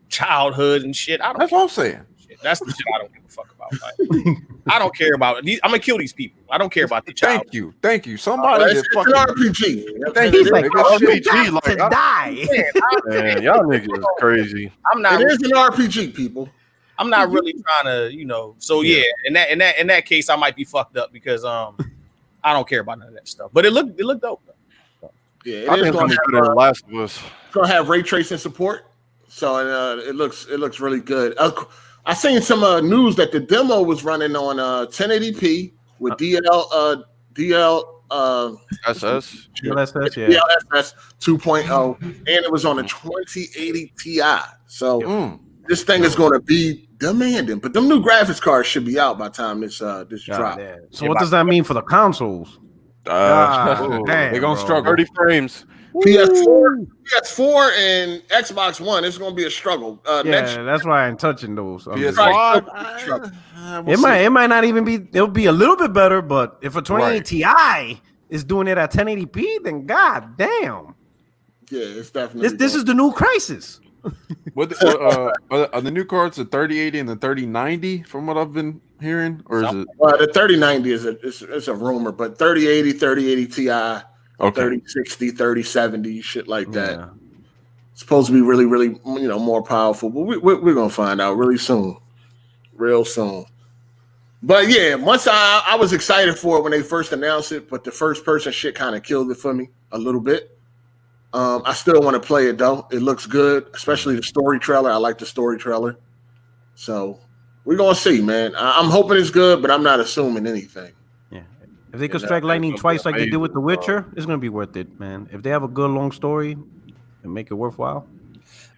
childhood and shit. I don't. That's what I'm saying. Shit. That's the shit I don't give a fuck about. Like, I don't care about it. I'm gonna kill these people. I don't care about the child. Thank you. Somebody It's just an fucking. RPG. Thank He's you. like, nigga. oh, Shit. you got like, to die. Man, y'all niggas is crazy. I'm not. It is an RPG, people. I'm not really trying to, you know. So yeah, in that case, I might be fucked up because I don't care about none of that stuff. But it looked dope. Yeah, it I is think it's going gonna be to better than Last of Us. have ray tracing support, so it looks really good. I seen some news that the demo was running on 1080p with DLSS, SS. DLSS, yeah. DLSS 2.0, and it was on a 2080 Ti. So this thing is going to be demanding. But them new graphics cards should be out by the time this drop. Yeah. So what does that mean for the consoles? They're damn, gonna bro. struggle. 30 frames. PS4 and Xbox One. It's going to be a struggle. Next, That's why I ain't touching those. PS5. It might not even be. It'll be a little bit better, but if a 2080 Ti is doing it at 1080p, then god damn, yeah, it's definitely this is the new crisis. What are the new cards the 3080 and the 3090 from what I've been hearing, or is it the 3090 is a rumor, but 3080, 3080 Ti, okay? 3060, 3070, shit like that. Yeah. It's supposed to be really, really, more powerful. But we're gonna find out real soon. But yeah, once I was excited for it when they first announced it, but the first person shit kind of killed it for me a little bit. I still want to play it though. It looks good, especially the story trailer. I like the story trailer. So we're gonna see, man. I'm hoping it's good, but I'm not assuming anything. Yeah. If they could strike lightning twice like they did with The Witcher, it's gonna be worth it, man. If they have a good long story and make it worthwhile.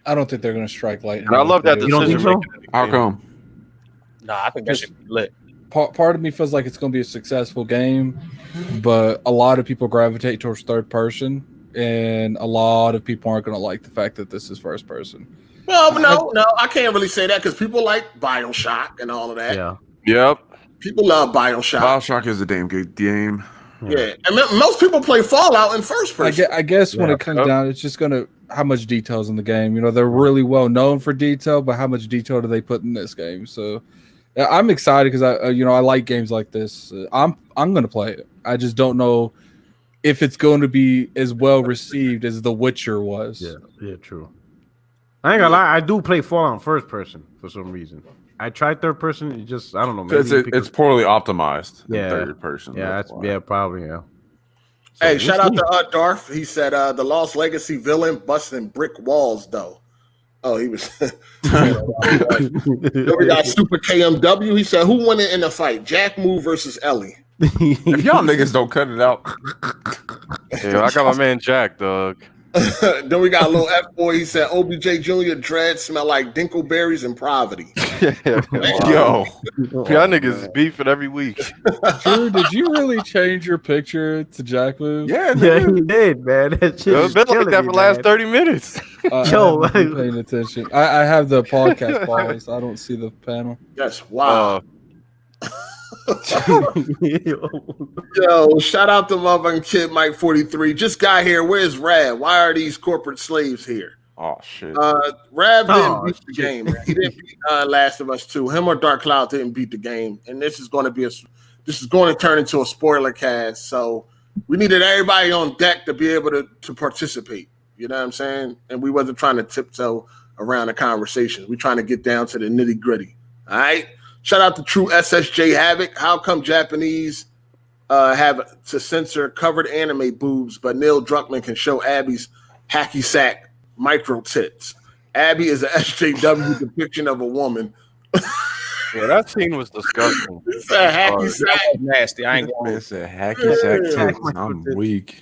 I don't think they're going to strike lightning. And I love that You don't think decision. so? How come? Nah, I think that should be lit. Part of me feels like it's going to be a successful game, but a lot of people gravitate towards third person, and a lot of people aren't going to like the fact that this is first person. Well, no, I can't really say that because people like BioShock and all of that. Yeah. Yep. People love BioShock. BioShock is a damn good game. Yeah, and most people play Fallout in first person. I guess when it comes down, it's just going to how much details in the game. You know, they're really well known for detail, but how much detail do they put in this game? So I'm excited because I like games like this. I'm going to play it. I just don't know if it's going to be as well received as The Witcher was. Yeah, true. I ain't gonna lie. I do play Fallout first person for some reason. I tried third person. It just I don't know. Maybe It's poorly optimized. Yeah. In third person. Yeah, probably. Yeah. Hey, So, shout out to Darth. He said the Lost Legacy villain busting brick walls though. Oh, he was. Then we got Super KMW. He said, "Who won it in the fight? Jack Moo versus Ellie." If y'all niggas don't cut it out, Yeah, I got my man Jack, dog. Then we got a little F boy. He said, "OBJ Jr. dreads smell like dinkleberries and poverty." yo, Y'all niggas is beefing every week. Drew, did you really change your picture to Jack Moo? yeah, Yeah, he did, man. That shit It's been like that for the last 30 minutes. Yo, I haven't been paying attention. I have the podcast paused. I don't see the panel. Yes, wow. Yo, shout out to motherfucking Kid Mike 43. Just got here. Where's Rab? Why are these corporate slaves here? Oh shit. Rab didn't beat the game. He didn't beat Last of Us 2. Him or Dark Cloud didn't beat the game. And this is going to turn into a spoiler cast. So we needed everybody on deck to be able to participate. You know what I'm saying? And we wasn't trying to tiptoe around the conversation. We're trying to get down to the nitty gritty. All right. Shout out to True SSJ Havoc. How come Japanese have to censor covered anime boobs, but Neil Druckmann can show Abby's hacky sack micro tits? Abby is an SJW depiction of a woman. Yeah, that scene was disgusting. It's a hacky sack. That was nasty. I ain't going. It's a hacky sack tits. I'm weak.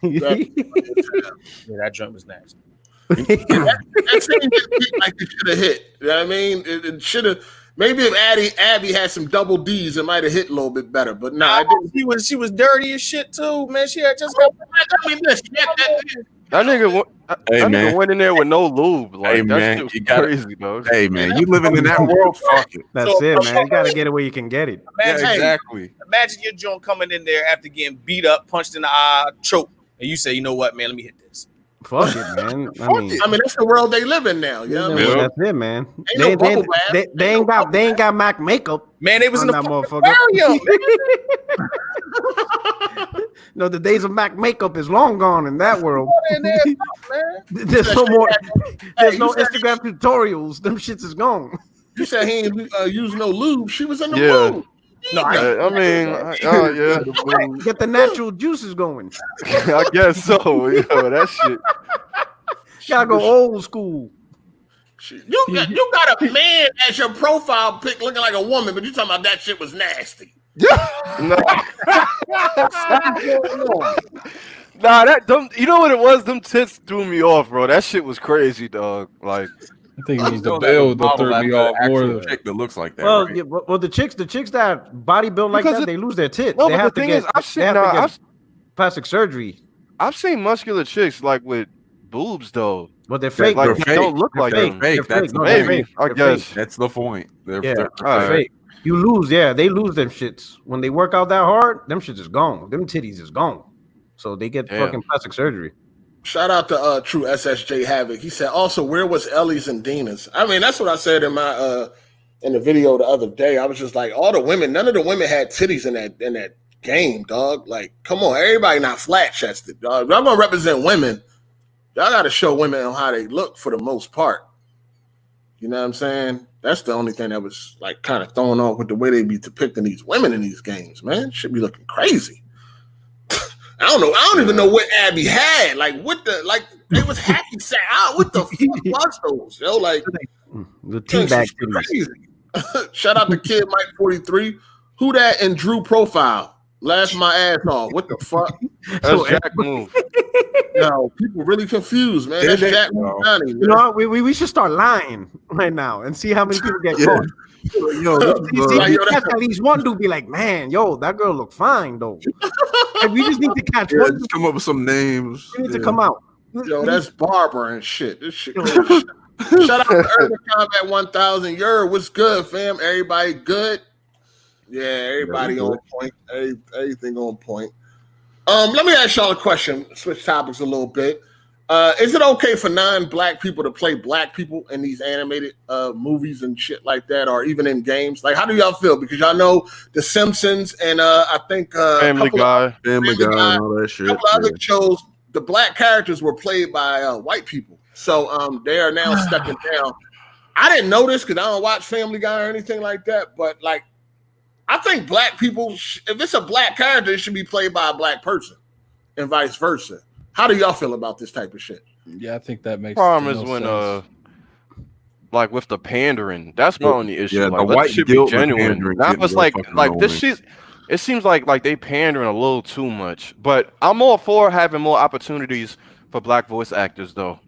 Yeah, that joint was nasty. That scene didn't hit like it should have hit. You know what I mean? It should have. Maybe if Abby had some double D's, it might have hit a little bit better. But no, I didn't. She was dirty as shit too, man. She had just got. That nigga went in there with no lube. Like, Hey, that man, shit was you gotta- crazy, dog. Hey man, you living in that world? Fuck it. That's it, man. You gotta get it where you can get it. Yeah, Imagine, exactly. imagine your joint coming in there after getting beat up, punched in the eye, choked, and you say, "You know what, man? Let me hit this." Fuck it, man. I mean, that's the world they live in now. You know what I mean? that's it, man. Ain't no bubble bath. They ain't got Mac makeup. Man, they was On in the that fucking motherfucker. aquarium. No, the days of Mac makeup is long gone in that world. In there, man. There's no more. There's no you said- Instagram tutorials. Them shits is gone. You said he ain't used no lube. She was in the Yeah. lube. No, I, I mean, yeah, Get the natural juices going. I guess so. Yeah, that shit. Gotta go old school. You got a man as your profile pic looking like a woman, but you talking about that shit was nasty. No. You know what it was? Them tits threw me off, bro. That shit was crazy, dog. Like, I think it was the build that threw me off more than chick that looks like that. Well, right? yeah, well, the chicks that body build like Because that, they lose their tits. No, they but have the to thing get, is, I've they have to seen get plastic surgery. I've seen muscular chicks like with boobs though. But they're fake. Like They're they don't look They're like fake. them. Fake. They're That's fake. No, the they're maybe. fake. I They're guess. fake. That's the point. Yeah, They're they're Alright. fake. You lose, they lose them shits. When they work out that hard, them shits is gone. Them titties is gone. So they get Damn. fucking plastic surgery. Shout out to True SSJ Havoc. He said, also, where was Ellie's and Dina's? I mean, that's what I said in my in the video the other day. I was just like, all the women, none of the women had titties in that game, dog. Like, come on, everybody not flat chested, dog. Y'all gonna represent women. Y'all gotta show women on how they look for the most part. You know what I'm saying? That's the only thing that was like kind of thrown off with the way they be depicting these women in these games, man. Should be looking crazy. I don't know. I don't even know what Abby had. Like, what the, like, they was hacky sack out. What the fuck was those? Yo, like, The teabag this is crazy. Shout out to Kid Mike 43. Who that in Drew profile? Laugh my ass off. What the fuck? That's Jack move. Yo, people really confused, man. That's Jack Johnny. You know what? We should start lying right now and see how many people get caught. Yo, See, at least one dude be like, man, yo, that girl look fine though. Like, we just need to catch one. just come up with some names. We need to come out. Yo, that's Barbara and shit. This shit. Shout out to Urban Combat 1000. What's good, fam? Everybody good? Yeah, everybody on point. Everything on point. Let me ask y'all a question. Switch topics a little bit. Is it okay for non-black people to play black people in these animated movies and shit like that, or even in games? Like, how do y'all feel? Because y'all know The Simpsons and I think Family Guy. Family Guy and all that shit. a couple of other shows, the black characters were played by white people. So they are now stepping down. I didn't know this because I don't watch Family Guy or anything like that. But like, I think black people, if it's a black character, it should be played by a black person, and vice versa. How do y'all feel about this type of shit? Yeah, I think that makes Problem is no when sense. like with the pandering, that's my only issue. Yeah, like, the let white shit be guilt with genuine. pandering Not getting just real like fucking this annoying. shit. It seems like they pandering a little too much. But I'm all for having more opportunities for black voice actors, though.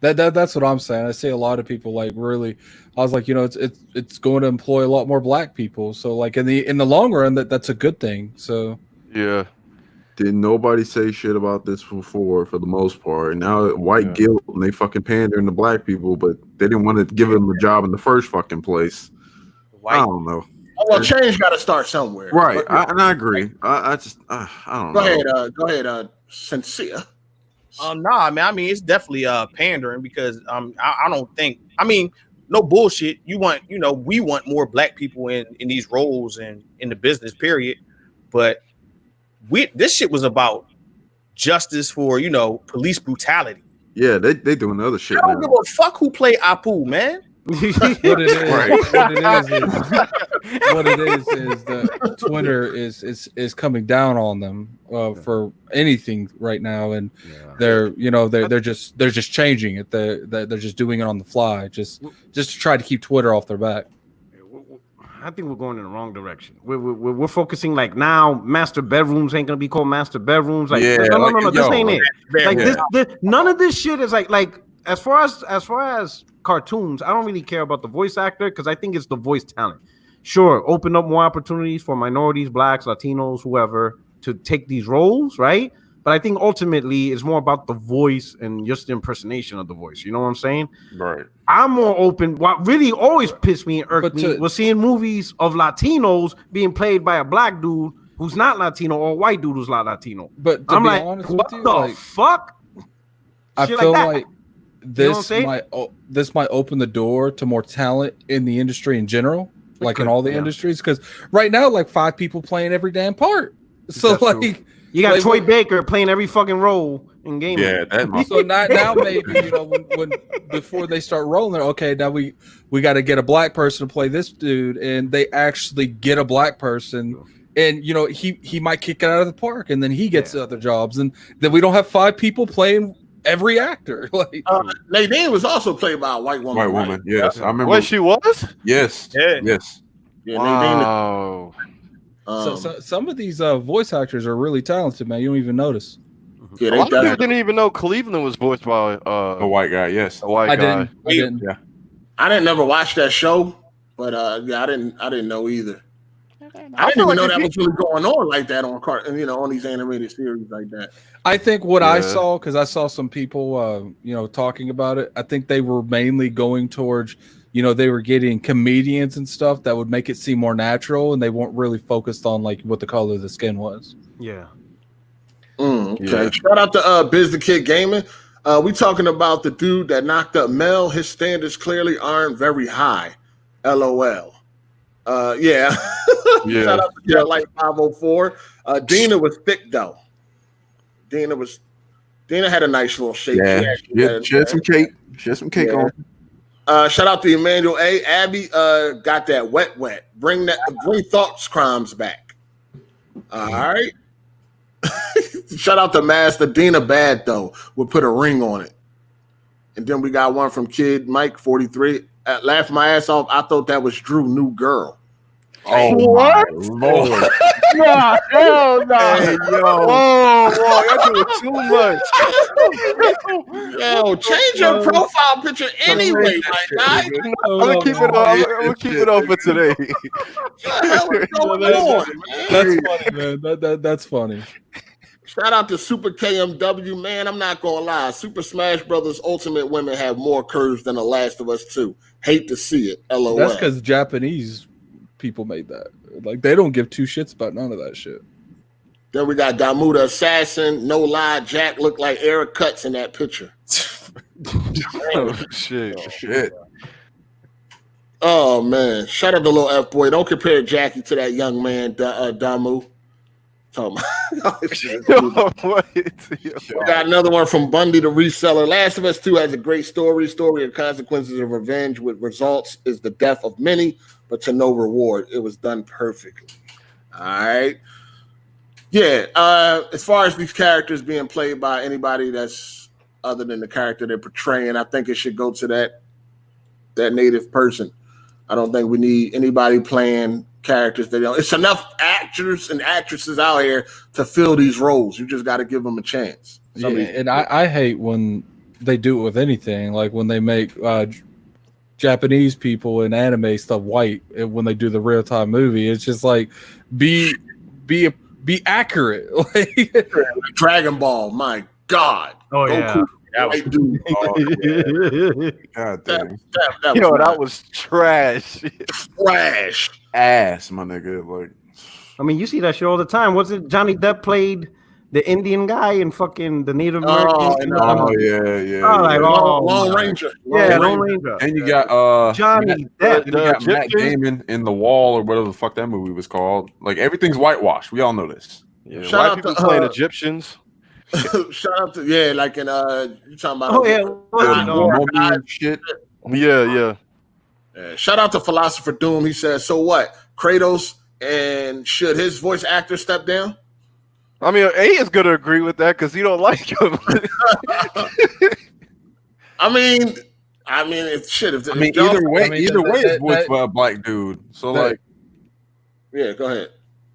That's what I'm saying. I see a lot of people like really. I was like, it's going to employ a lot more black people. So like in the long run, that's a good thing. So Yeah. Didn't nobody say shit about this before for the most part. And now white guilt and they fucking pandering to black people, but they didn't want to give them a job in the first fucking place. I don't know. Oh, well, change got to start somewhere, Right? But, I agree. I don't know. Go ahead, Sincere. Nah, man. I mean, it's definitely pandering because I don't think. I mean, no bullshit. We want more black people in these roles and in the business period. But this shit was about justice for police brutality. Yeah, they doing other shit. I don't give a fuck who played Apu, man. what it is, Right. what it is that Twitter is coming down on them for anything right now, and they're just changing it. They're just doing it on the fly, just to try to keep Twitter off their back. I think we're going in the wrong direction. We're focusing like now. Master bedrooms ain't gonna be called master bedrooms. Like no. This ain't it. Like this, none of this shit is like as far as cartoons. I don't really care about the voice actor because I think it's the voice talent. Sure, open up more opportunities for minorities, blacks, Latinos, whoever to take these roles, right? But I think ultimately it's more about the voice and just the impersonation of the voice. You know what I'm saying? Right. I'm more open. What really always pissed me and irked me was seeing movies of Latinos being played by a black dude who's not Latino or a white dude who's not Latino. But to I'm be like, honest what with you, the fuck? I Shit feel like that. This might open the door to more talent in the industry in general, like in all the industries. Because right now, like 5 people playing every damn part. So That's like. True. You got Troy Baker playing every fucking role in gaming. Yeah, that so now maybe when before they start rolling, okay, now we got to get a black person to play this dude, and they actually get a black person, and he might kick it out of the park, and then he gets other jobs, and then we don't have 5 people playing every actor. Like Nadine was also played by a white woman. White woman, yes, I remember. What she was? Yes, yes. Yeah, wow. Nadine. So some of these voice actors are really talented, man. You don't even notice. Yeah, A lot of people didn't even know Cleveland was voiced by a white guy. Yes, a white guy. I didn't. Yeah, I didn't never watch that show, but I didn't know either. I didn't even know that was really going on like that on on these animated series like that. I think what I saw, because I saw some people, talking about it. I think they were mainly going towards. They were getting comedians and stuff that would make it seem more natural, and they weren't really focused on like what the color of the skin was. Yeah. Okay. Yeah. Shout out to Biz the Kid Gaming. We talking about the dude that knocked up Mel. His standards clearly aren't very high. LOL. Yeah. Shout out to Light 504. Dina was thick though. Dina had a nice little shape. Yeah. She had some cake. She had some cake on. Shout out to Emmanuel A. Abby got that wet. Bring thoughts crimes back. All right. Shout out to Master Dina bad though. We'll put a ring on it. And then we got one from Kid Mike 43. Laughed my ass off. I thought that was Drew new girl. Oh what? Lord. Yeah, hell no. Hey, yo. Whoa, you're doing too much. Yo, change your profile picture anyway, my guy. I'm gonna keep it up. I'm gonna keep it up for today. That's funny, man. That's funny. Shout out to Super KMW, man. I'm not gonna lie. Super Smash Brothers Ultimate Women have more curves than The Last of Us 2. Hate to see it. LOL. That's because Japanese people made that. Like they don't give 2 shits about none of that shit. Then we got Damuda Assassin. No lie, Jack looked like Eric Cutts in that picture. Oh, shit. Oh man. Shout out to little F boy. Don't compare Jackie to that young man, Damu. Talking about- What? We got another one from Bundy the Reseller. Last of Us 2 has a great story of consequences of revenge with results is the death of many, but to no reward. It was done perfectly. All right. Yeah. As far as these characters being played by anybody that's other than the character they're portraying, I think it should go to that native person. I don't think we need anybody playing characters that don't. It's enough actors and actresses out here to fill these roles. You just got to give them a chance. Yeah, and I hate when they do it with anything, like when they make Japanese people in anime stuff white, and when they do the real time movie, it's just like be accurate. Like Dragon Ball, my God. Oh yeah. Goku, white dude. God damn. That was trash. Trash. Ass, my nigga. Like, I mean, you see that shit all the time. Wasn't Johnny Depp played the Indian guy and fucking the Native American? Lone Ranger. Lone Ranger. And you got Johnny Depp. You got Matt Damon in The Wall or whatever the fuck that movie was called. Like everything's whitewashed. We all know this. Yeah, Shout white out people to, playing Egyptians. Shout out to like in you talking about Mormon shit. Yeah. Shout out to Philosopher Doom. He says, so what? Kratos, and should his voice actor step down? I mean, A is going to agree with that because he don't like him. I mean, it's shit. If either way, it's voiced by a black dude. So yeah, go ahead.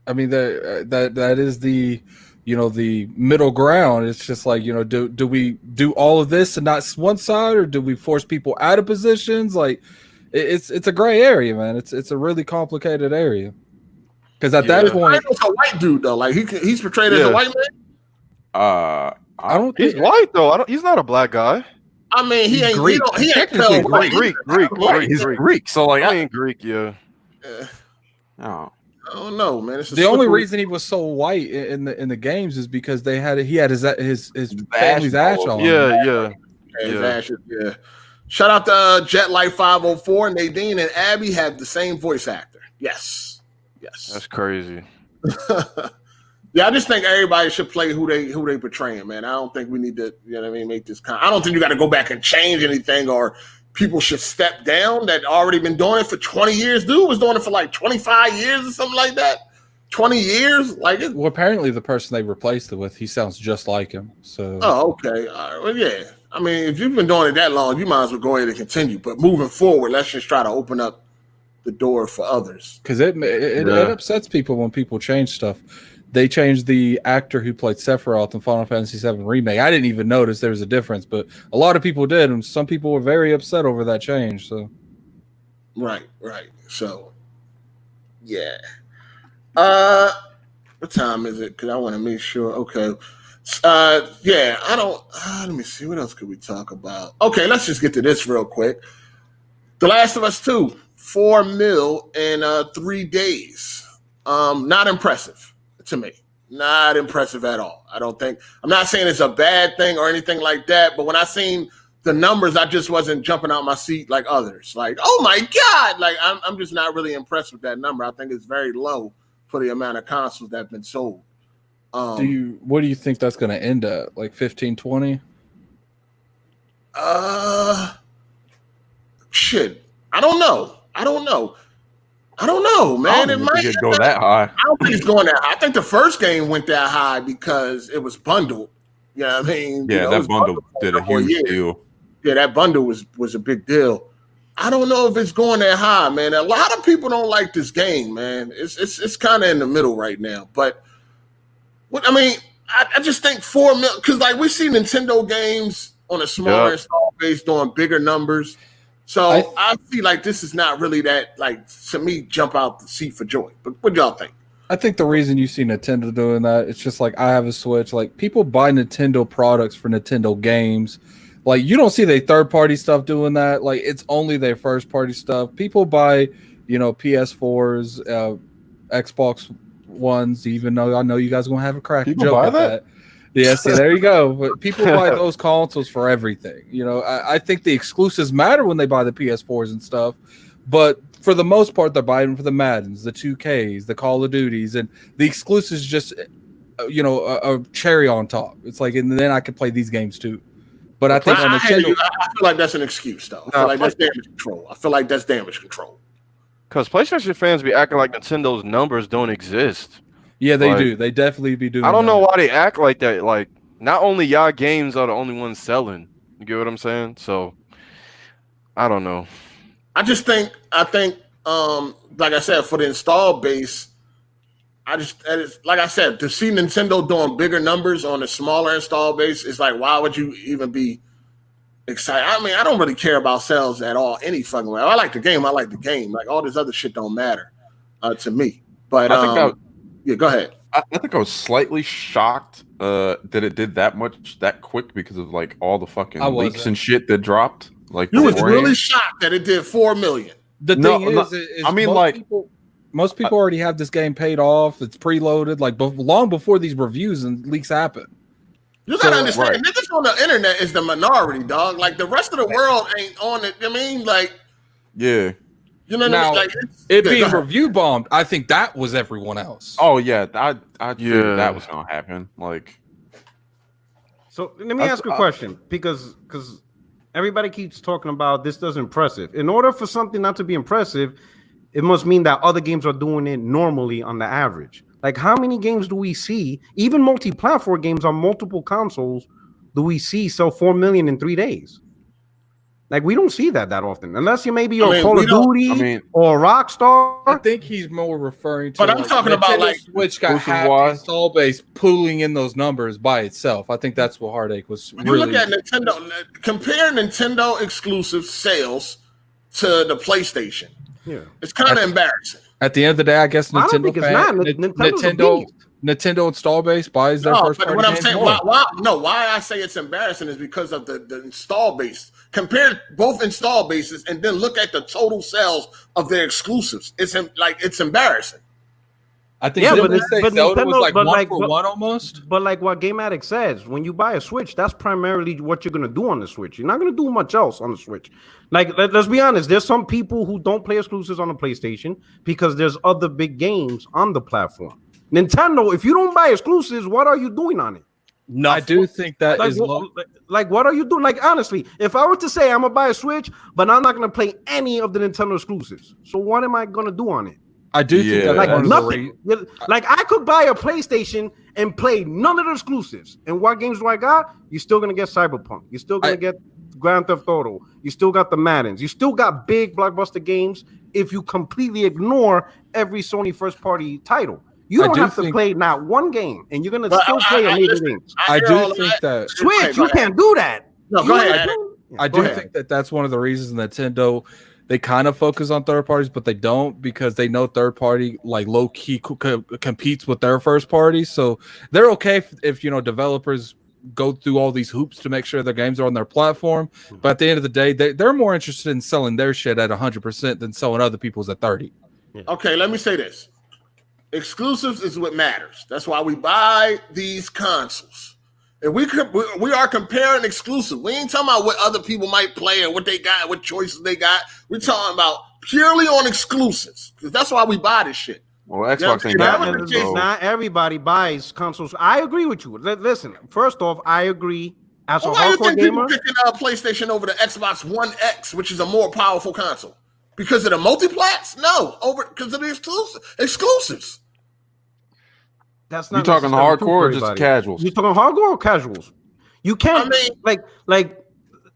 I mean, that is the the middle ground. It's just like, do we do all of this and not one side, or do we force people out of positions? Like it's a gray area, man. It's a really complicated area. Because at that point, he's a white dude though. Like he's portrayed as a white man. I don't. He's white though. He's not a black guy. I mean, he ain't Greek. He ain't Greek. he's Greek. So like, I ain't Greek. Yeah. Oh. I don't know, man. The only reason he was so white in the games is because he had his family's ash on. Yeah. His ashes, yeah. Shout out to Jet Light 504. Nadine and Abby have the same voice actor. Yes. That's crazy. Yeah, I just think everybody should play who they portraying, man. I don't think we need to, make this I don't think you got to go back and change anything, or people should step down that already been doing it for 20 years. Dude was doing it for like 25 years or something like that. 20 years? Well, apparently the person they replaced it with, he sounds just like him. So. Oh, okay. Well, yeah. I mean, if you've been doing it that long, you might as well go ahead and continue. But moving forward, let's just try to open up the door for others. Because it upsets people when people change stuff. They changed the actor who played Sephiroth in Final Fantasy VII Remake. I didn't even notice there was a difference, but a lot of people did, and some people were very upset over that change. So, right. So, yeah. What time is it? Because I want to make sure. Okay. Yeah. I don't. Let me see. What else could we talk about? Okay, let's just get to this real quick. The Last of Us 2, $4 million in 3 days. Not impressive. To me, not impressive at all. I don't think. I'm not saying it's a bad thing or anything like that, but when I seen the numbers, I just wasn't jumping out my seat like others. Like, oh my God! Like, I'm just not really impressed with that number. I think it's very low for the amount of consoles that have been sold. What do you think that's going to end at? Like 15, 20? Shit. I don't know, man. It might go that high. I don't think it's going that high. I think the first game went that high because it was bundled. You know what I mean? Yeah, that bundle did a huge deal. Yeah, that bundle was a big deal. I don't know if it's going that high, man. A lot of people don't like this game, man. It's kind of in the middle right now. But I just think 4 million, because like we see Nintendo games on a smaller install base doing bigger numbers. So I feel like this is not really that, like, to me, jump out the seat for joy. But what y'all think? I think the reason you see Nintendo doing that, it's just like I have a Switch. Like, people buy Nintendo products for Nintendo games. Like, you don't see their third-party stuff doing that. Like, it's only their first-party stuff. People buy, PS4s, Xbox Ones, even though I know you guys are going to have a crack joke at that. Yeah, see, there you go. But people buy those consoles for everything. I think the exclusives matter when they buy the PS4s and stuff, but for the most part, they're buying for the Maddens, the 2Ks, the Call of Duties, and the exclusives just a cherry on top. It's like, and then I could play these games too. But I think on Nintendo, I feel like that's an excuse, though. I feel like that's damage control. Because PlayStation fans be acting like Nintendo's numbers don't exist. Yeah, they do. They definitely be doing. I don't know why they act like that. Like, not only y'all games are the only ones selling. You get what I'm saying? So, I don't know. I think, like I said, for the install base, like I said, to see Nintendo doing bigger numbers on a smaller install base, it's like, why would you even be excited? I mean, I don't really care about sales at all, any fucking way. I like the game. Like, all this other shit don't matter to me. But yeah, go ahead. I think I was slightly shocked that it did that much that quick because of like all the fucking leaks and shit that dropped. Like, you was really shocked that it did 4 million. The thing is I mean, most people already have this game paid off. It's preloaded, like long before these reviews and leaks happen. You gotta understand, niggas on the internet is the minority, dog. Like, the rest of the world ain't on it. I mean, like, yeah. You know what I mean? Like, it being review bombed, I think that was everyone else. Oh yeah, I figured that was gonna happen. Like, so let me ask a question because everybody keeps talking about this does impressive. In order for something not to be impressive, it must mean that other games are doing it normally on the average. Like, how many games do we see, even multi-platform games on multiple consoles, do we see sell 4 million in 3 days? Like, we don't see that often, unless you maybe are Call of Duty or Rockstar. I think he's more referring to. But I'm talking about like Switch got half the install base pooling in those numbers by itself. I think that's what Heartache was. When you look at Nintendo, compare Nintendo exclusive sales to the PlayStation. Yeah, it's kind of embarrassing. At the end of the day, I guess Nintendo. I don't think it's not. Nintendo install base buys their first party. What I'm saying, why I say it's embarrassing is because of the install base. Compare both install bases and then look at the total sales of their exclusives. It's embarrassing. I think Zelda was like one for one almost. But like what Game Addict says, when you buy a Switch, that's primarily what you're gonna do on the Switch. You're not gonna do much else on the Switch. Like, let's be honest, there's some people who don't play exclusives on the PlayStation because there's other big games on the platform. Nintendo, if you don't buy exclusives, what are you doing on it? No, I do think that is low. Like, what are you doing? Like, honestly, if I were to say I'm gonna buy a Switch, but I'm not gonna play any of the Nintendo exclusives, so what am I gonna do on it? I do think that like nothing. Like, I could buy a PlayStation and play none of the exclusives. And what games do I got? You're still gonna get Cyberpunk. You're still gonna get Grand Theft Auto. You still got the Maddens. You still got big blockbuster games. If you completely ignore every Sony first party title. You don't have to play not one game, and you're gonna still play amazing games. I do think that Switch, you can't do that. No, go ahead. I do think that that's one of the reasons Nintendo, they kind of focus on third parties, but they don't, because they know third party like low key competes with their first party. So they're okay if developers go through all these hoops to make sure their games are on their platform. But at the end of the day, they're more interested in selling their shit at 100% than selling other people's at 30. Okay, let me say this. Exclusives is what matters. That's why we buy these consoles. And we are comparing exclusive. We ain't talking about what other people might play and what they got, what choices they got. We're talking about purely on exclusives, because that's why we buy this shit. Well, Xbox ain't got one. Not everybody buys consoles. I agree with you. Listen, first off, I agree. As a hardcore gamer, people picking up PlayStation over the Xbox One X, which is a more powerful console. Because of the multiplats? No, because of the exclusives. That's not. You talking hardcore or just casuals? You talking hardcore or casuals? You can't.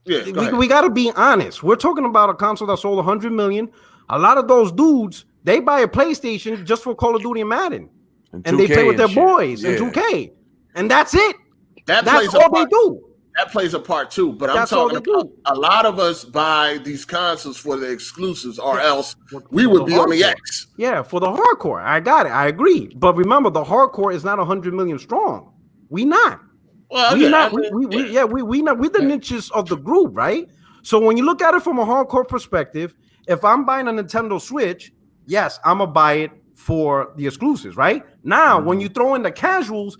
We got to be honest. We're talking about a console that sold 100 million. A lot of those dudes, they buy a PlayStation just for Call of Duty and Madden, and they play with their boys in 2K, and that's it. That's all they do. That plays a part too, but I'm talking about a lot of us buy these consoles for the exclusives, or else we would be on the X. Yeah, for the hardcore. I got it. I agree. But remember, the hardcore is not 100 million strong. We not. Well, we not. We not. We're the niches of the group, right? So when you look at it from a hardcore perspective, if I'm buying a Nintendo Switch, yes, I'm gonna buy it for the exclusives, right? Now, when you throw in the casuals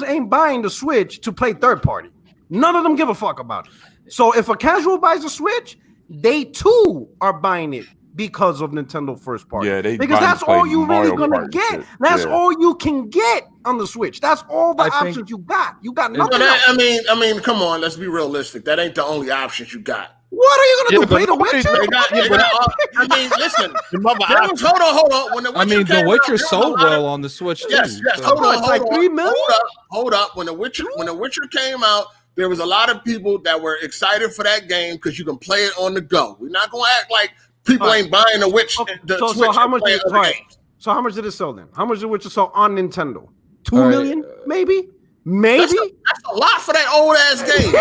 ain't buying the Switch to play third party. None of them give a fuck about it. So if a casual buys a Switch, they too are buying it because of Nintendo first party. Yeah, they because that's play all you really Mario gonna Kart and get. shit. That's Yeah. all you can get on the Switch. That's all the I think- options you got. You got No, nothing But else. I mean, come on, let's be realistic. That ain't the only options you got. What are you gonna Yeah, do? Play but The Witcher? They got I mean, listen. Hold on. When the Witcher I mean, The came out, Witcher there was a sold lot of- well on the Switch too. Yes. so- Hold on. like 3 million? Hold up. When the Witcher came out, there was a lot of people that were excited for that game because you can play it on the go. We're not gonna act like people Right. ain't buying the Switch. So how much? Is, So how much did it sell then? How much did Witcher sell on Nintendo? 2 All right, million, maybe. That's a lot for that old ass game.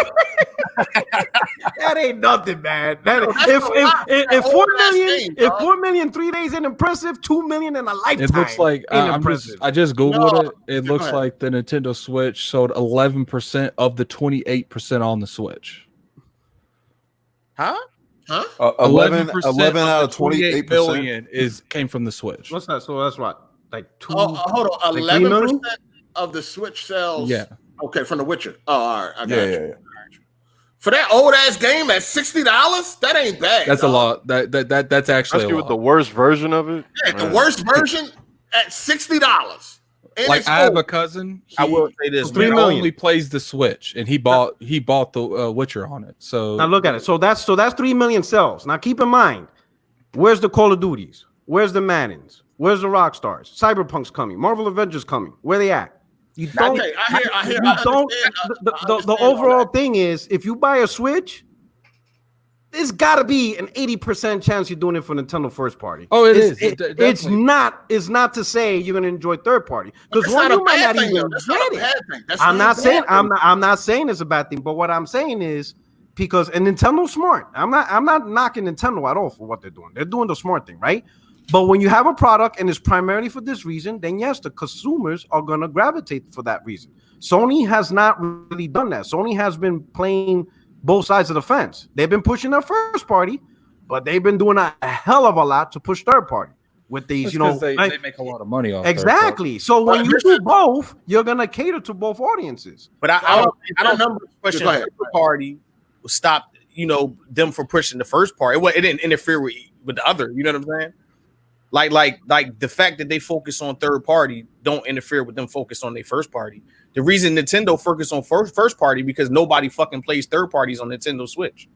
That ain't nothing, man. That That's a lot for if that 4 old-ass million, game, if dog. 4 million 3 days ain't impressive, 2 million in a lifetime. It looks like ain't I just googled No, it. It go looks ahead. like the Nintendo Switch sold 11% of the 28% on the Switch. Huh? 11 out of the 28%. million came from the Switch. What's that? So that's what, like two. Hold on. like 3 million? 11% of the Switch sales. Yeah. Okay, from The Witcher. Oh, all right. I got you. Yeah. For that old ass game at $60, that ain't bad. That's a dog. lot. That's actually Especially a with lot. the worst version of it. Yeah, the Man. worst version at $60. And Like it's I have old. a cousin. I will say this, $3 man. million. Only plays the Switch, and he bought the Witcher on it. So Now look at it. So that's 3 million sales. Now keep in mind, where's the Call of Duties? Where's the Maddens? Where's the Rockstars? Cyberpunk's coming. Marvel Avengers coming. Where they at? You don't. Okay, I hear. You I don't. understand. The I understand overall all that. thing is, if you buy a Switch, there's got to be an 80% chance you're doing it for Nintendo first party. Oh, it It's- is. It's not. It's not to say you're gonna enjoy third party because That's one not a you might bad not thing, even though. That's not get a it. bad thing. That's I'm not a saying bad thing. I'm not saying it's a bad thing, but what I'm saying is because and Nintendo's smart. I'm not knocking Nintendo at all for what they're doing. They're doing the smart thing, right? But when you have a product and it's primarily for this reason, then yes, the consumers are gonna gravitate for that reason. Sony has not really done that. Sony has been playing both sides of the fence. They've been pushing their first party, but they've been doing a hell of a lot to push third party with these, That's you know. 'cause they make a lot of money off. Exactly. So when you do both, you're gonna cater to both audiences. But I don't know. question Go ahead. the party stop, them from pushing the first part. It didn't interfere with the other. You know what I'm saying? Like the fact that they focus on third party don't interfere with them focus on their first party. The reason Nintendo focus on first party because nobody fucking plays third parties on Nintendo Switch.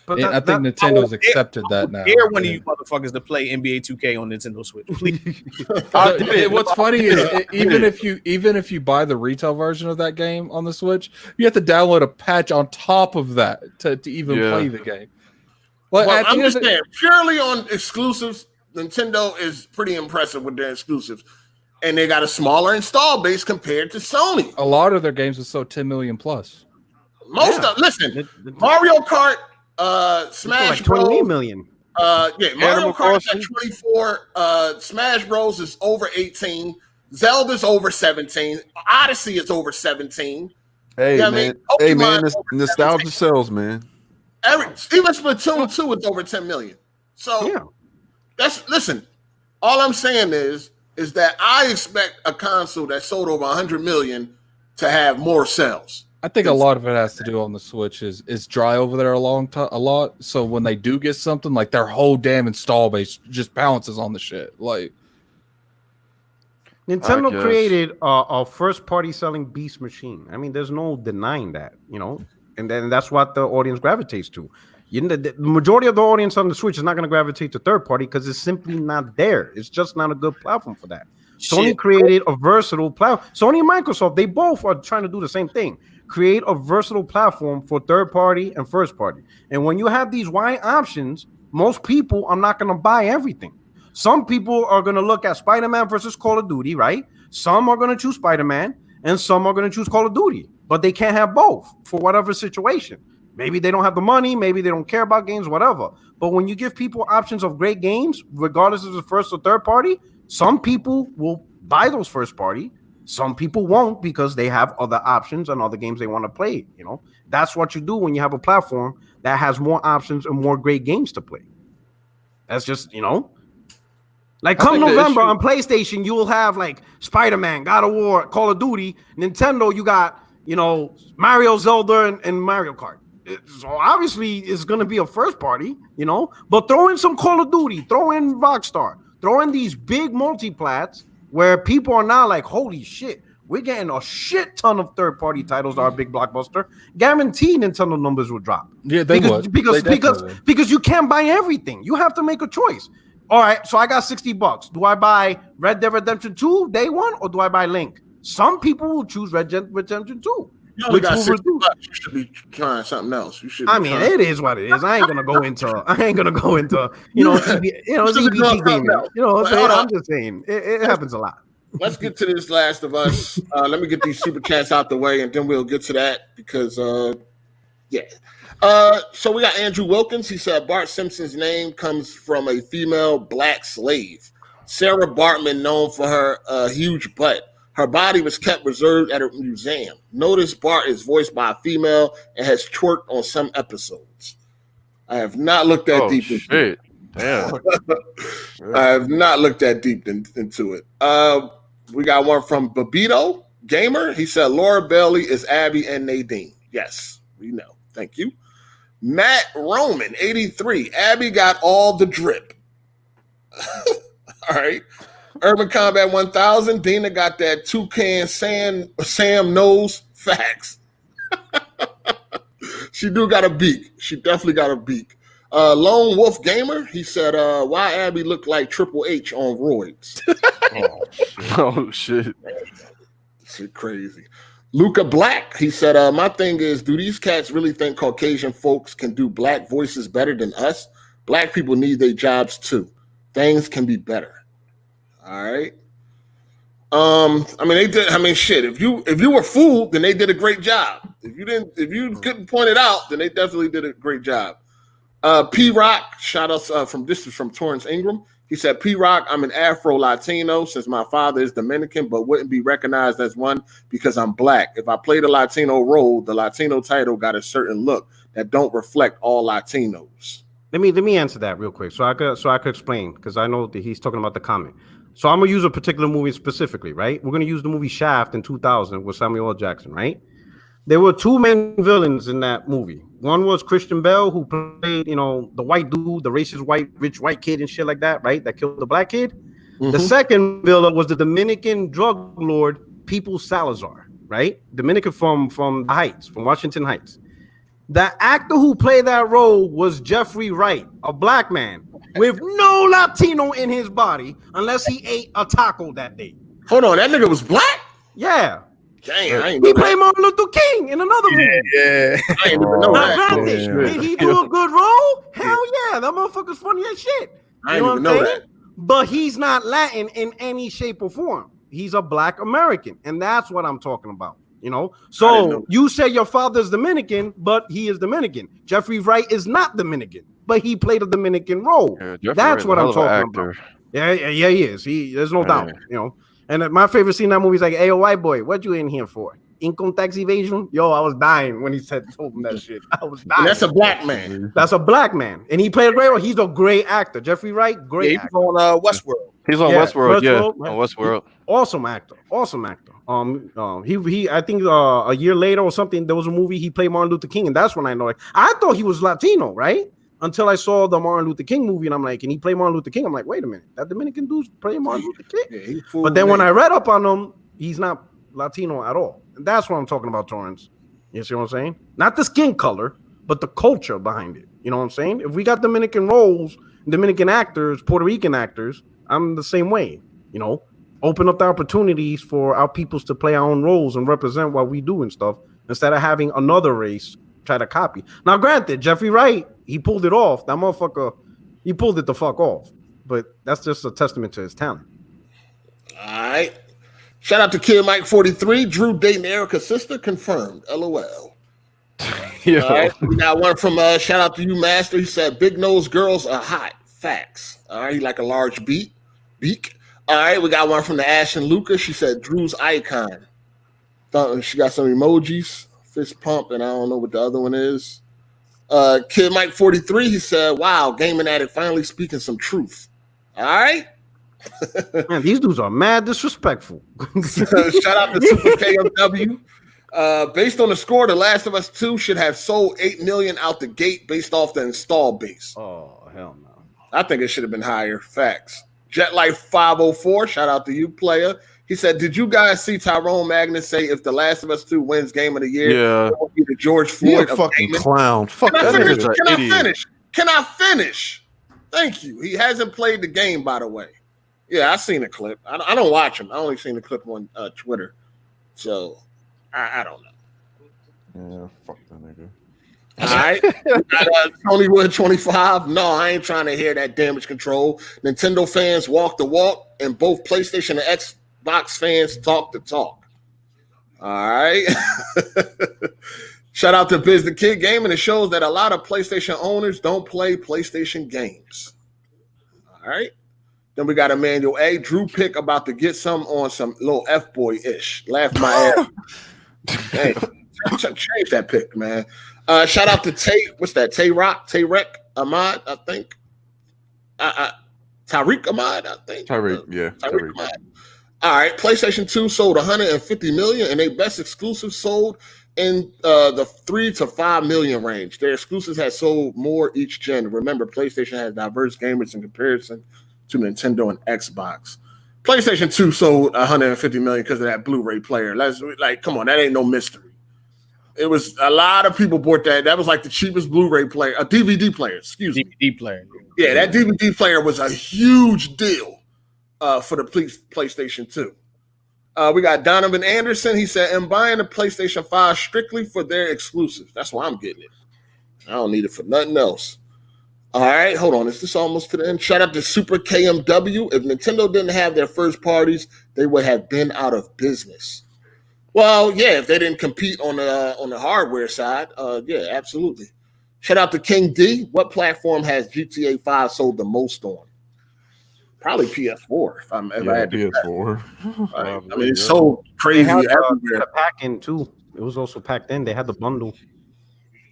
But I think Nintendo's accepted that now. Dare one of you motherfuckers to play NBA 2K on Nintendo Switch, please. What's funny is even if you buy the retail version of that game on the Switch, you have to download a patch on top of that to even play the game. Well, at the I'm end just of the- saying, purely on exclusives, Nintendo is pretty impressive with their exclusives. And they got a smaller install base compared to Sony. a lot of their games are so 10 million plus. Listen, Mario Kart, Smash like 28 Bros. million. Mario Animal Kart Crossing. at 24. Smash Bros is over 18. Zelda's over 17. Odyssey is over 17. Hey, Yeah, I man. mean, Hey, Pokemon man. over Nostalgia sells, man. Even Splatoon 2 is over 10 million. So Yeah. listen. All I'm saying is that I expect a console that sold over 100 million to have more sales. I think a lot of it has to do on the Switch is dry over there a lot. So when they do get something, like their whole damn install base just bounces on the shit. Like Nintendo guess. created a first party selling beast machine. I mean, there's no denying that, and then that's what the audience gravitates to. The majority of the audience on the Switch is not going to gravitate to third party because it's simply not there. It's just not a good platform for that. Sony created a versatile platform. Sony and Microsoft, they both are trying to do the same thing. Create a versatile platform for third party and first party. And when you have these wide options, most people are not going to buy everything. Some people are going to look at Spider-Man versus Call of Duty, right? Some are going to choose Spider-Man and some are going to choose Call of Duty, but they can't have both for whatever situation. Maybe they don't have the money, maybe they don't care about games, whatever. But when you give people options of great games, regardless of the first or third party, some people will buy those first party. Some people won't because they have other options and other games they want to play. That's what you do when you have a platform that has more options and more great games to play. That's just, like come November on PlayStation, you will have like Spider-Man, God of War, Call of Duty. Nintendo, you got, Mario, Zelda, and Mario Kart. So obviously it's gonna be a first party, you know. But throw in some Call of Duty, throw in Rockstar, throw in these big multi-plats where people are now like, holy shit, we're getting a shit ton of third-party titles that are big blockbuster. Guaranteed Nintendo numbers will drop. Yeah, they would. Because you can't buy everything. You have to make a choice. All right, so I got $60. Do I buy Red Dead Redemption 2 day one, or do I buy Link? Some people will choose Red Dead Redemption 2. You only got $60. You should be trying something else. You should. I mean, it is what it is. I ain't gonna go into you know, it's EBT gaming. You know, I'm just saying it happens a lot. Let's get to this Last of Us. Let me get these super chats out the way, and then we'll get to that because, yeah. So we got Andrew Wilkins. He said Bart Simpson's name comes from a female black slave. Sarah Bartman, known for her huge butt. Her body was kept reserved at a museum. Notice Bart is voiced by a female and has twerked on some episodes. I have not looked that deep into it. Damn. I have not looked that deep into it. We got one from Babito Gamer. He said Laura Bailey is Abby and Nadine. Yes, we know. Thank you. Matt Roman, 83. Abby got all the drip. All right. Urban Combat 1000. Dina got that toucan Sam knows facts. She do got a beak. She definitely got a beak. Lone Wolf Gamer. He said, why Abby looked like Triple H on roids. Oh, shit. Shit crazy. Luca Black. He said, my thing is, do these cats really think Caucasian folks can do black voices better than us? Black people need their jobs too. Things can be better. All right. I mean, they did. I mean, shit. If you were fooled, then they did a great job. If you couldn't point it out, then they definitely did a great job. P Rock, shout outs this is from Torrance Ingram. He said, P Rock, I'm an Afro Latino since my father is Dominican, but wouldn't be recognized as one because I'm black. If I played a Latino role, the Latino title got a certain look that don't reflect all Latinos. Let me answer that real quick, so I could explain, because I know that he's talking about the comment. So I'm gonna use a particular movie specifically, right? We're gonna use the movie Shaft in 2000 with Samuel L. Jackson, right? There were two main villains in that movie. One was Christian Bale, who played, the white dude, the racist rich white kid and shit like that, right? That killed the black kid. Mm-hmm. The second villain was the Dominican drug lord People Salazar, right? Dominican from the Heights, from Washington Heights. The actor who played that role was Jeffrey Wright, a black man with no Latino in his body unless he ate a taco that day. Hold on, that nigga was black? Yeah. Dang, he played Martin Luther King in another movie. Yeah. I ain't even know that. Did he do a good role? Hell yeah, that motherfucker's funny as shit. I didn't even know that. But he's not Latin in any shape or form. He's a black American, and that's what I'm talking about. So you say your father's Dominican, but he is Dominican. Jeffrey Wright is not Dominican, but he played a Dominican role. Yeah, that's what I'm talking about. Yeah, he is. There's no doubt. And my favorite scene in that movie is like, "Hey, white boy, what you in here for? Income tax evasion?" Yo, I was dying when he told him that shit. I was dying. And that's a black man. That's a black man, and he played a great role. He's a great actor. Jeffrey Wright, great. Yeah, he's on Westworld. He's on Westworld. Yeah, on Westworld. Awesome actor. He I think a year later or something, there was a movie he played Martin Luther King, and that's when I know. I thought he was Latino, right? Until I saw the Martin Luther King movie, and I'm like, and he played Martin Luther King. I'm like, wait a minute, that Dominican dude's playing Martin Luther King. Yeah, but then when I read up on him, he's not Latino at all. And that's what I'm talking about, Torrance. You see what I'm saying? Not the skin color, but the culture behind it. You know what I'm saying? If we got Dominican roles, Dominican actors, Puerto Rican actors, I'm the same way. Open up the opportunities for our peoples to play our own roles and represent what we do and stuff, instead of having another race try to copy. Now, granted, Jeffrey Wright, he pulled it off. That motherfucker, he pulled it the fuck off. But that's just a testament to his talent. All right. Shout out to Kid Mike 43. Drew dating Erica's sister confirmed. LOL. Yeah. All right. We got one from shout out to you, Master. He said big nose girls are hot. Facts. All right. He like a large beak. All right. We got one from the Ash and Luca. She said Drew's icon. She got some emojis. Fist pump, and I don't know what the other one is. Kid Mike 43, he said, wow, Gaming Addict finally speaking some truth. All right. Man, these dudes are mad disrespectful. Shout out to Super KMW. Based on the score, The Last of Us 2 should have sold 8 million out the gate based off the install base. Oh, hell no. I think it should have been higher. Facts. JetLife 504, shout out to you, player. He said, did you guys see Tyrone Magnus say if The Last of Us 2 wins Game of the Year, it will be the George Floyd a fucking clown. Fuck Can that I nigga's an idiot. Can I finish? Thank you. He hasn't played the game, by the way. Yeah, I seen the clip. I don't watch him. I only seen the clip on Twitter. So, I don't know. Yeah, fuck that nigga. All right. Tony Wood 25. No, I ain't trying to hear that damage control. Nintendo fans walk the walk, and both PlayStation and Xbox fans talk the talk. All right. Shout out to Biz the Kid Gaming. It shows that a lot of PlayStation owners don't play PlayStation games. All right. Then we got Emmanuel A. Drew Pick about to get some on some little F-boy-ish. Laugh my ass. Hey, change that pick, man. Shout out to Tay. What's that? Tariq Ahmad, I think. Tariq Ahmad, I think. Tariq. Ahmad. All right. PlayStation 2 sold 150 million, and their best exclusives sold in the 3 to 5 million range. Their exclusives have sold more each gen. Remember, PlayStation has diverse gamers in comparison to Nintendo and Xbox. PlayStation 2 sold 150 million because of that Blu-ray player. That's like, come on, that ain't no mystery. It was a lot of people bought that. That was like the cheapest Blu-ray player, a DVD player. Excuse me. DVD player. Yeah, that DVD player was a huge deal for the PlayStation 2. We got Donovan Anderson. He said, I'm buying the PlayStation 5 strictly for their exclusives. That's why I'm getting it. I don't need it for nothing else. All right, hold on. Is this almost to the end? Shout out to Super KMW. If Nintendo didn't have their first parties, they would have been out of business. Well, yeah, if they didn't compete on the hardware side, yeah, absolutely. Shout out to King D. What platform has GTA 5 sold the most on? Probably PS4. If I had to PS4. I mean, it's so crazy everywhere. They had a pack-in too. It was also packed in. They had the bundle.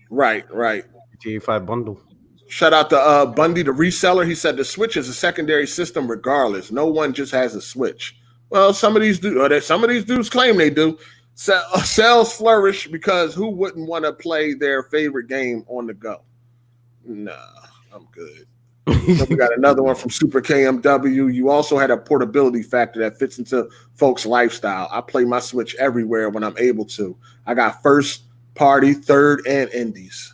Right. GTA 5 bundle. Shout out to Bundy, the reseller. He said the Switch is a secondary system regardless. No one just has a Switch. Well, some of these dudes claim they do. Sales flourish because who wouldn't want to play their favorite game on the go? Nah, I'm good. Then we got another one from Super KMW. You also had a portability factor that fits into folks' lifestyle. I play my Switch everywhere when I'm able to. I got first party, third, and indies.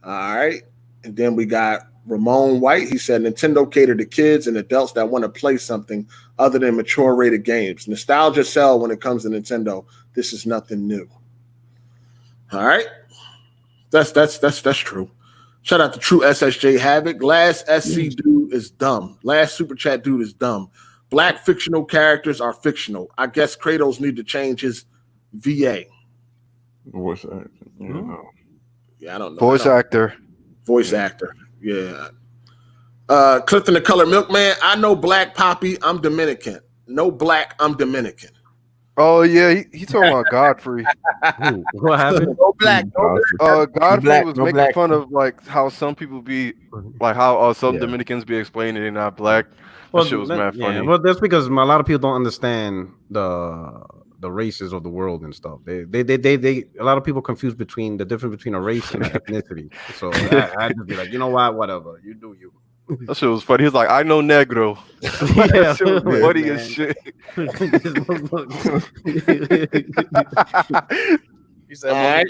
All right. And then we got Ramon White. He said Nintendo catered to kids and adults that want to play something other than mature rated games. Nostalgia sell when it comes to Nintendo. This is nothing new. All right. That's true. Shout out to True SSJ Havoc. Last SC dude is dumb. Last Super Chat dude is dumb. Black fictional characters are fictional. I guess Kratos need to change his VA. Voice actor. Yeah, I don't know. Voice actor. Voice actor. Yeah. Clifton the Color Milkman. I know Black Poppy. I'm Dominican. No black. I'm Dominican. Oh yeah, he talking about Godfrey. What happened? No black. Godfrey was making fun of like how some people be like how some Dominicans be explaining they're not black. That shit was mad funny. Well, that's because a lot of people don't understand the races of the world and stuff. They a lot of people confuse between the difference between a race and ethnicity. So I just be like, you know what, whatever, you do you. That shit was funny. He was like, I know negro. That shit was funny as shit. He said,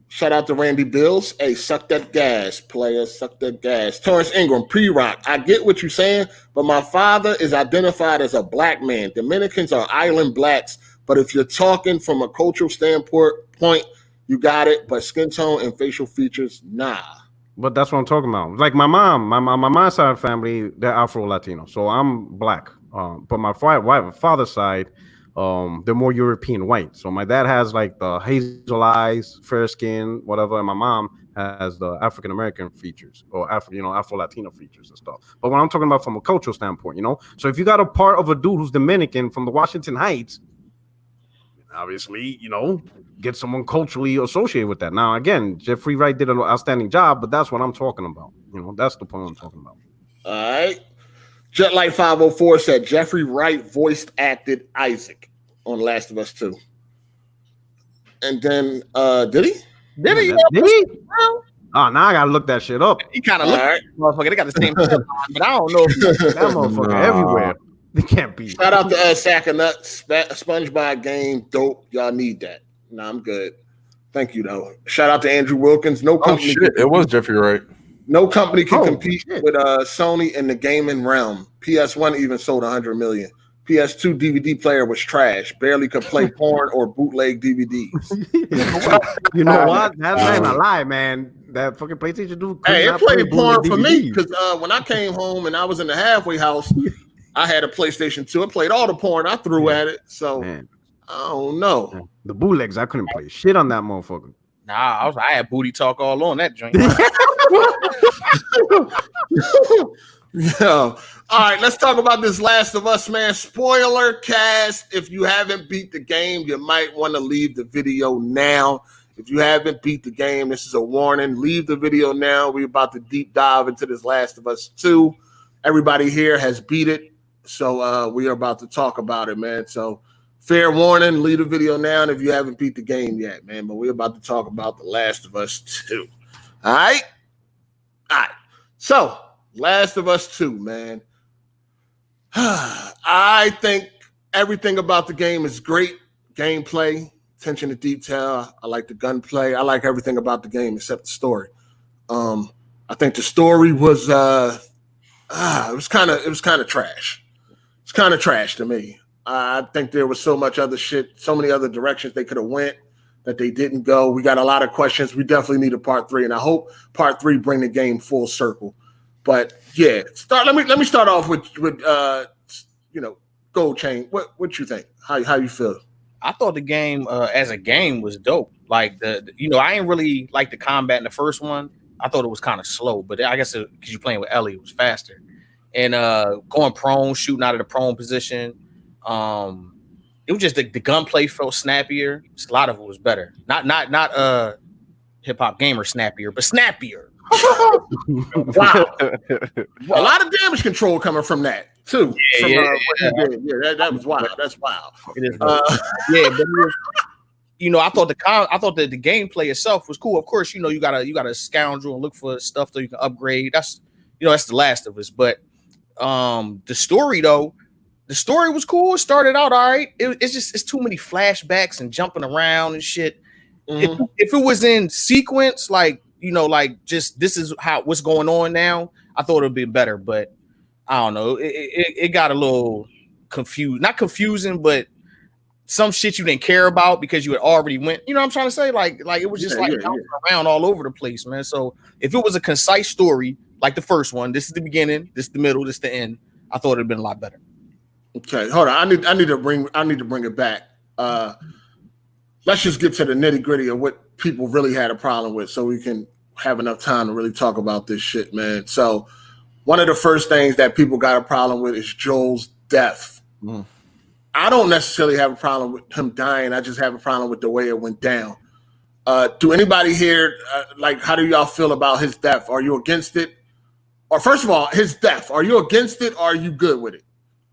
shout out to Randy Bills. Hey, suck that gas, players. Suck that gas. Torrance Ingram, pre-rock. I get what you're saying, but my father is identified as a black man. Dominicans are island blacks, but if you're talking from a cultural standpoint, you got it. But skin tone and facial features, nah. But that's what I'm talking about. Like my mom's side of the family, they're Afro-Latino. So I'm black. But my father's side, they're more European white. So my dad has like the hazel eyes, fair skin, whatever. And my mom has the African-American features or Afro-Latino features and stuff. But when I'm talking about from a cultural standpoint, so if you got a part of a dude who's Dominican from the Washington Heights, obviously, get someone culturally associated with that. Now, again, Jeffrey Wright did an outstanding job, but that's what I'm talking about. That's the point I'm talking about. All right. Jetlight 504 said Jeffrey Wright voiced acted Isaac. on Last of Us 2. And then did he? Did he? Did he? Oh, now I gotta look that shit up. He kind of looked like a motherfucker. They got the same headline, but I don't know. That motherfucker everywhere. They can't be. Shout out to Sack of Nuts, SpongeBob game, dope. Y'all need that. Nah, I'm good. Thank you though. Shout out to Andrew Wilkins. No company. Oh shit! It was Jeffrey Wright. No company can compete with Sony in the gaming realm. PS1 even sold 100 million. PS2 DVD player was trash. Barely could play porn or bootleg DVDs. You know what? That's not a lie, man. That fucking PlayStation dude. Hey, it played porn for me because when I came home and I was in the halfway house, I had a PlayStation 2. It played all the porn I threw at it. So man. I don't know. The bootlegs, I couldn't play shit on that motherfucker. Nah, I had booty talk all on that joint. Yo. All right, let's talk about this Last of Us, man. Spoiler cast. If you haven't beat the game, you might want to leave the video now. If you haven't beat the game, this is a warning. Leave the video now. We're about to deep dive into this Last of Us 2. Everybody here has beat it, so we are about to talk about it, man. So fair warning, leave the video now and if you haven't beat the game yet, man. But we're about to talk about the Last of Us 2. All right? All right. So, Last of Us 2, man. I think everything about the game is great. Gameplay, attention to detail. I like the gunplay. I like everything about the game except the story. I think the story was it was kind of trash. It's kind of trash to me. I think there was so much other shit, so many other directions they could have went that they didn't go. We got a lot of questions. We definitely need a part 3, and I hope part 3 bring the game full circle. But yeah, let me start off with Gold Chain. What you think? How you feel? I thought the game as a game was dope. Like I didn't really like the combat in the first one. I thought it was kind of slow, but I guess because you're playing with Ellie, it was faster. And going prone, shooting out of the prone position. It was just the gunplay felt snappier. A lot of it was better. Not hip hop gamer snappier, but snappier. Wow. A lot of damage control coming from that too. That was wild. That's wild. It is. But I thought that the gameplay itself was cool. Of course, you gotta scoundrel and look for stuff that you can upgrade. That's the Last of Us. But the story though. The story was cool. It started out all right. It's too many flashbacks and jumping around and shit. Mm-hmm. If it was in sequence, just this is what's going on now, I thought it would be better. But I don't know. It got a little confused. Not confusing, but some shit you didn't care about because you had already went. You know what I'm trying to say? Like it was just bouncing around all over the place, man. So if it was a concise story like the first one, this is the beginning, this is the middle, this is the end, I thought it'd have been a lot better. Okay, hold on. I need to bring it back. Let's just get to the nitty gritty of what people really had a problem with, so we can have enough time to really talk about this shit, man. So, one of the first things that people got a problem with is Joel's death. Mm. I don't necessarily have a problem with him dying. I just have a problem with the way it went down. Do anybody here how do y'all feel about his death? Are you against it? Or first of all, his death. Are you against it? Or are you good with it?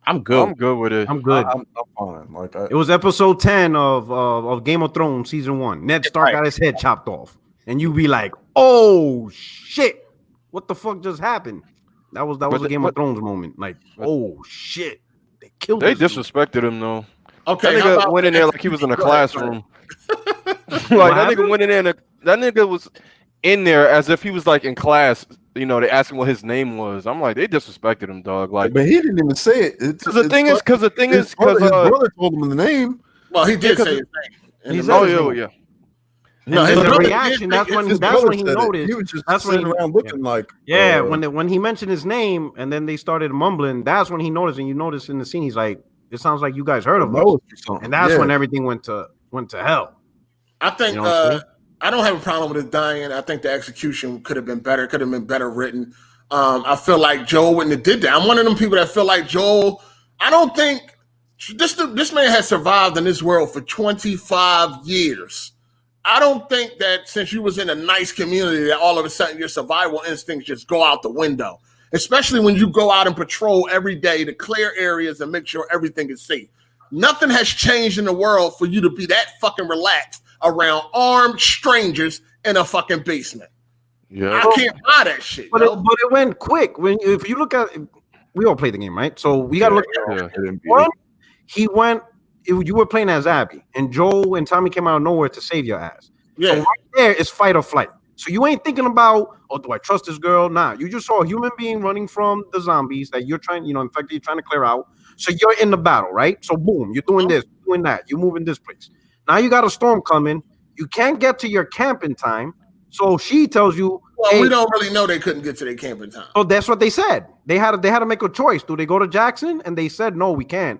I'm good. I'm good with it. I'm good. I'm fine. It was episode 10 of Game of Thrones season 1. Ned Stark got his head chopped off, and you be like, "Oh shit, what the fuck just happened?" That was a Game of Thrones moment. Like, oh shit, they killed. They disrespected him though. Okay, that nigga went in there like he was in a classroom. Like that nigga went in there. That nigga was in there as if he was like in class. They asked him what his name was. I'm like, they disrespected him, dog. Like, but he didn't even say it. His brother told him the name. Well, he did say his name. His No, his reaction. That's when he noticed. He was just sitting around looking like. When he mentioned his name and then they started mumbling, that's when he noticed. And you notice in the scene, he's like, "It sounds like you guys heard of us." And that's when everything went to hell. I think. I don't have a problem with his dying. I think the execution could have been better. Could have been better written. I feel like Joel wouldn't have did that. I'm one of them people that feel like Joel. I don't think this man has survived in this world for 25 years. I don't think that since you was in a nice community that all of a sudden your survival instincts just go out the window. Especially when you go out and patrol every day to clear areas and make sure everything is safe. nothing has changed in the world for you to be that fucking relaxed around armed strangers in a fucking basement. Yeah, I can't buy that shit. But it went quick. If you look at, we all play the game, right? So we gotta look at one. He went. You were playing as Abby, and Joel and Tommy came out of nowhere to save your ass. Yeah. So right there is fight or flight. So you ain't thinking about, oh, do I trust this girl? Nah, you just saw a human being running from the zombies that you're trying, in fact, you're trying to clear out. So you're in the battle, right? So boom, you're doing this, doing that. You're moving this place. Now you got a storm coming. You can't get to your camp in time. So she tells you, well, hey, we don't really know they couldn't get to their camp in time. So that's what they said. They had to make a choice. Do they go to Jackson? And they said, no, we can't.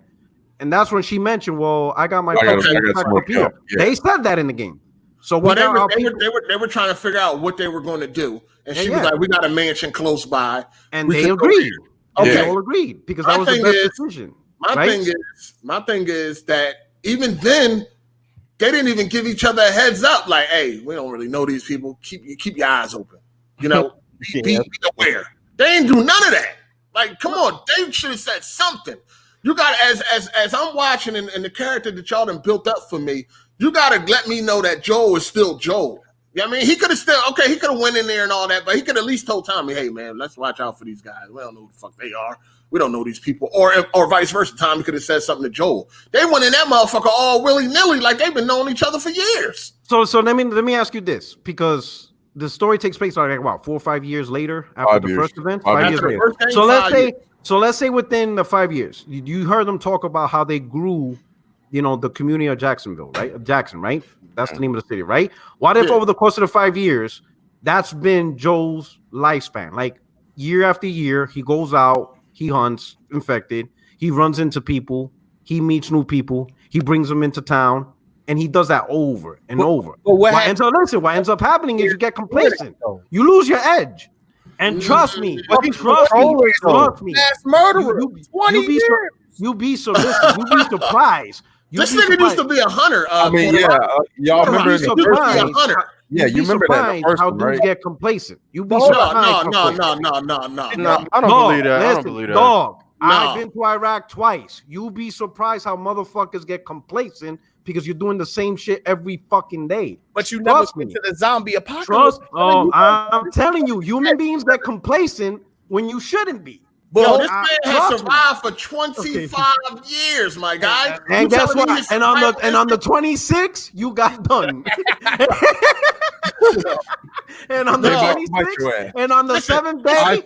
And that's when she mentioned, well, I got my up here. Yeah. They said that in the game. So they were trying to figure out what they were going to do. And she was like, we got a mansion close by. And they agreed. Okay. They all agreed because that was the best decision. My thing is that even then, they didn't even give each other a heads up. Like, hey, we don't really know these people. Keep your eyes open. Be aware. They ain't do none of that. Like, come on, they should have said something. You got as I'm watching and the character that y'all done built up for me, you gotta let me know that Joel is still Joel. I mean, he could have went in there and all that, but he could at least told Tommy, hey man, let's watch out for these guys. We don't know who the fuck they are. We don't know these people. Or vice versa. Tommy could have said something to Joel. They went in that motherfucker all willy-nilly like they've been knowing each other for years. So let me ask you this, because the story takes place like about 4 or 5 years later after the first event. 5 years later. So let's say within the 5 years, you heard them talk about how they grew, the community of Jacksonville, right? Jackson, right? That's the name of the city, right? What if over the course of the 5 years, that's been Joel's lifespan? Like year after year, he goes out, he hunts infected, he runs into people, he meets new people, he brings them into town, and he does that over and over. But what ends up happening is you get complacent. You lose your edge. And trust me. Trust me. That's murderer. You'll be surprised. This nigga used to be a hunter. Y'all remember the hunter. Yeah, you remember that first how one, right? dudes get complacent. You be surprised. No. I don't believe that. I don't believe that. Dog, I've been to Iraq twice. You'll be surprised how motherfuckers get complacent because you're doing the same shit every fucking day. But you never went to the zombie apocalypse. I'm telling you, human beings get complacent when you shouldn't be. But this man has survived for 25 years, my guy. And guess what? And on the 26th, you got done. And on the 26th, and on the 7th day,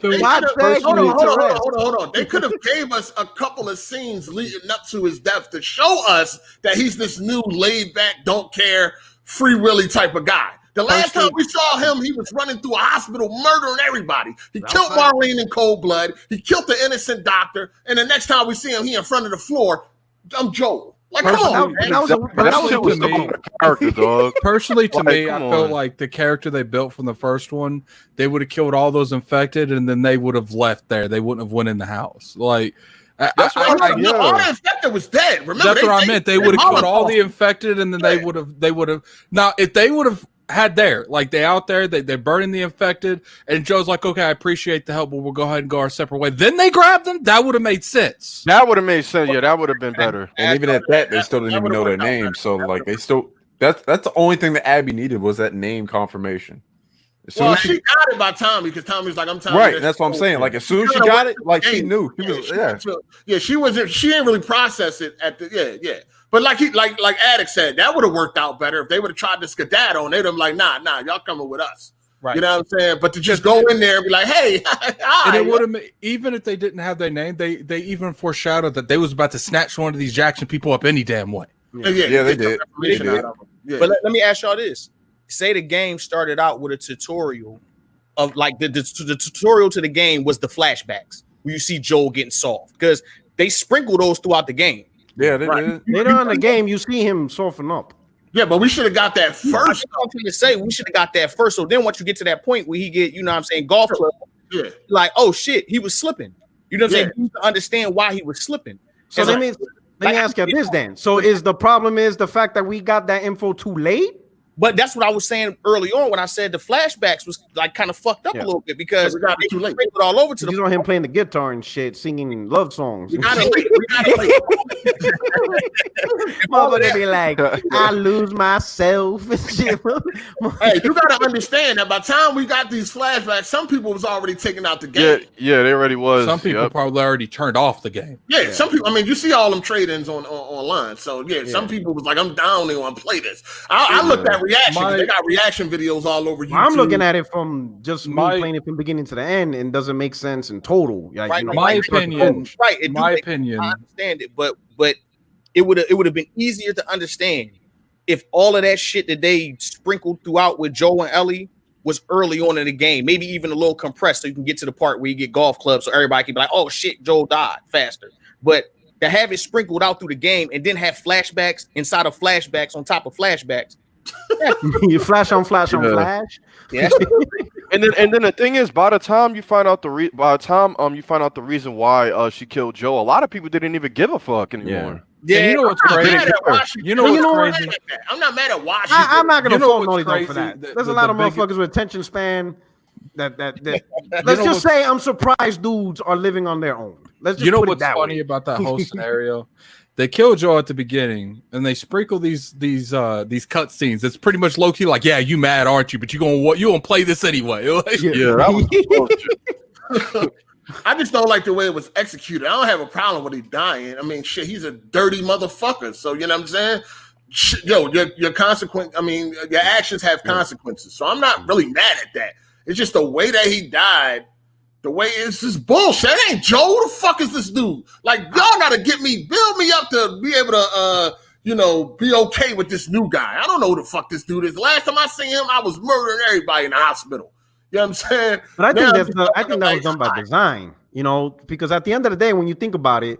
hold on. They could have gave us a couple of scenes leading up to his death to show us that he's this new laid back, don't care, free willy type of guy. The last time we saw him, he was running through a hospital, murdering everybody. He killed Marlene in cold blood. He killed the innocent doctor. And the next time we see him, he in front of the floor. I'm Joel. Like, come on, man. That was a character, dog. Personally, to me, I felt like the character they built from the first one, they would have killed all those infected, and then they would have left there. They wouldn't have went in the house. Like, all the infected was dead. Remember, that's what I meant. They would have killed all the infected, and then they would have. Now, if they would have had they out there, they're burning the infected, and Joe's like, okay, I appreciate the help, but we'll go ahead and go our separate way. Then they grabbed them. That would have made sense. That would have made sense. Yeah, that would have been better. And even at that, they still didn't even know their name. So like, they still that's the only thing that Abby needed was that name confirmation. She got it by Tommy because Tommy's like, I'm Tommy. Right, that's what I'm saying. Like, as soon as she got it, like, she knew. She didn't really process it at the But like Addict said, that would have worked out better if they would have tried to skedaddle and they'd have like, nah, y'all coming with us. Right. You know what I'm saying? But to just go in there and be like, hey, and it would have, even if they didn't have their name, they even foreshadowed that they was about to snatch one of these Jackson people up any damn way. Yeah, they did. But let me ask y'all this. Say the game started out with a tutorial of like the tutorial to the game was the flashbacks where you see Joel getting soft because they sprinkle those throughout the game. Yeah, they did. Later on in the game, you see him soften up. Yeah, but we should have got that first. I was going to say we should have got that first. So then once you get to that point where he get, golf club, like, oh shit, he was slipping. You know what I'm saying? You need to understand why he was slipping. So let me ask you this then. So is the problem is the fact that we got that info too late? But that's what I was saying early on when I said the flashbacks was like kind of fucked up a little bit because we got it too late. It all over to the You know him playing the guitar and shit, singing love songs. We got it late. Mother, they be like, I lose myself and shit. Hey, you gotta understand that by the time we got these flashbacks, some people was already taking out the game. Yeah, they already was. Some people probably already turned off the game. Yeah, some people. I mean, you see all them trade-ins online. So yeah, some people was like, I'm down. They want to play this. I looked at reaction. They got reaction videos all over YouTube. I'm looking at it from just me playing it from beginning to the end, and doesn't make sense in total. Like, right, you know, my opinion. Right. My opinion. I understand it, but it would have been easier to understand if all of that shit that they sprinkled throughout with Joe and Ellie was early on in the game, maybe even a little compressed, so you can get to the part where you get golf clubs, so everybody can be like, "Oh shit, Joe died faster." But to have it sprinkled out through the game and then have flashbacks inside of flashbacks on top of flashbacks. You flash on flash on flash. Yeah. And then the thing is, by the time you find out the reason why she killed Joe, a lot of people didn't even give a fuck anymore. Yeah, you know what's crazy? You know what's crazy? I'm not mad at Washington. I'm not gonna fault what's Naughty Dog for crazy? that. There's a lot of motherfuckers with attention span. That let's just say I'm surprised dudes are living on their own. Let's just what's funny about that whole scenario? They kill Joe at the beginning, and they sprinkle these cut scenes. It's pretty much low key, like, yeah, you mad, aren't you? But you gonna play this anyway. Like, Yeah, that was I just don't like the way it was executed. I don't have a problem with him dying. I mean, shit, he's a dirty motherfucker. So you know what I'm saying? Yo, your consequence. I mean, your actions have consequences. So I'm not really mad at that. It's just the way that he died. The way it's just bullshit. It ain't Joe. Who the fuck is this dude? Like, y'all gotta build me up to be able to, be okay with this new guy. I don't know who the fuck this dude is. The last time I seen him, I was murdering everybody in the hospital. You know what I'm saying? But I think that was done by design. Because at the end of the day, when you think about it,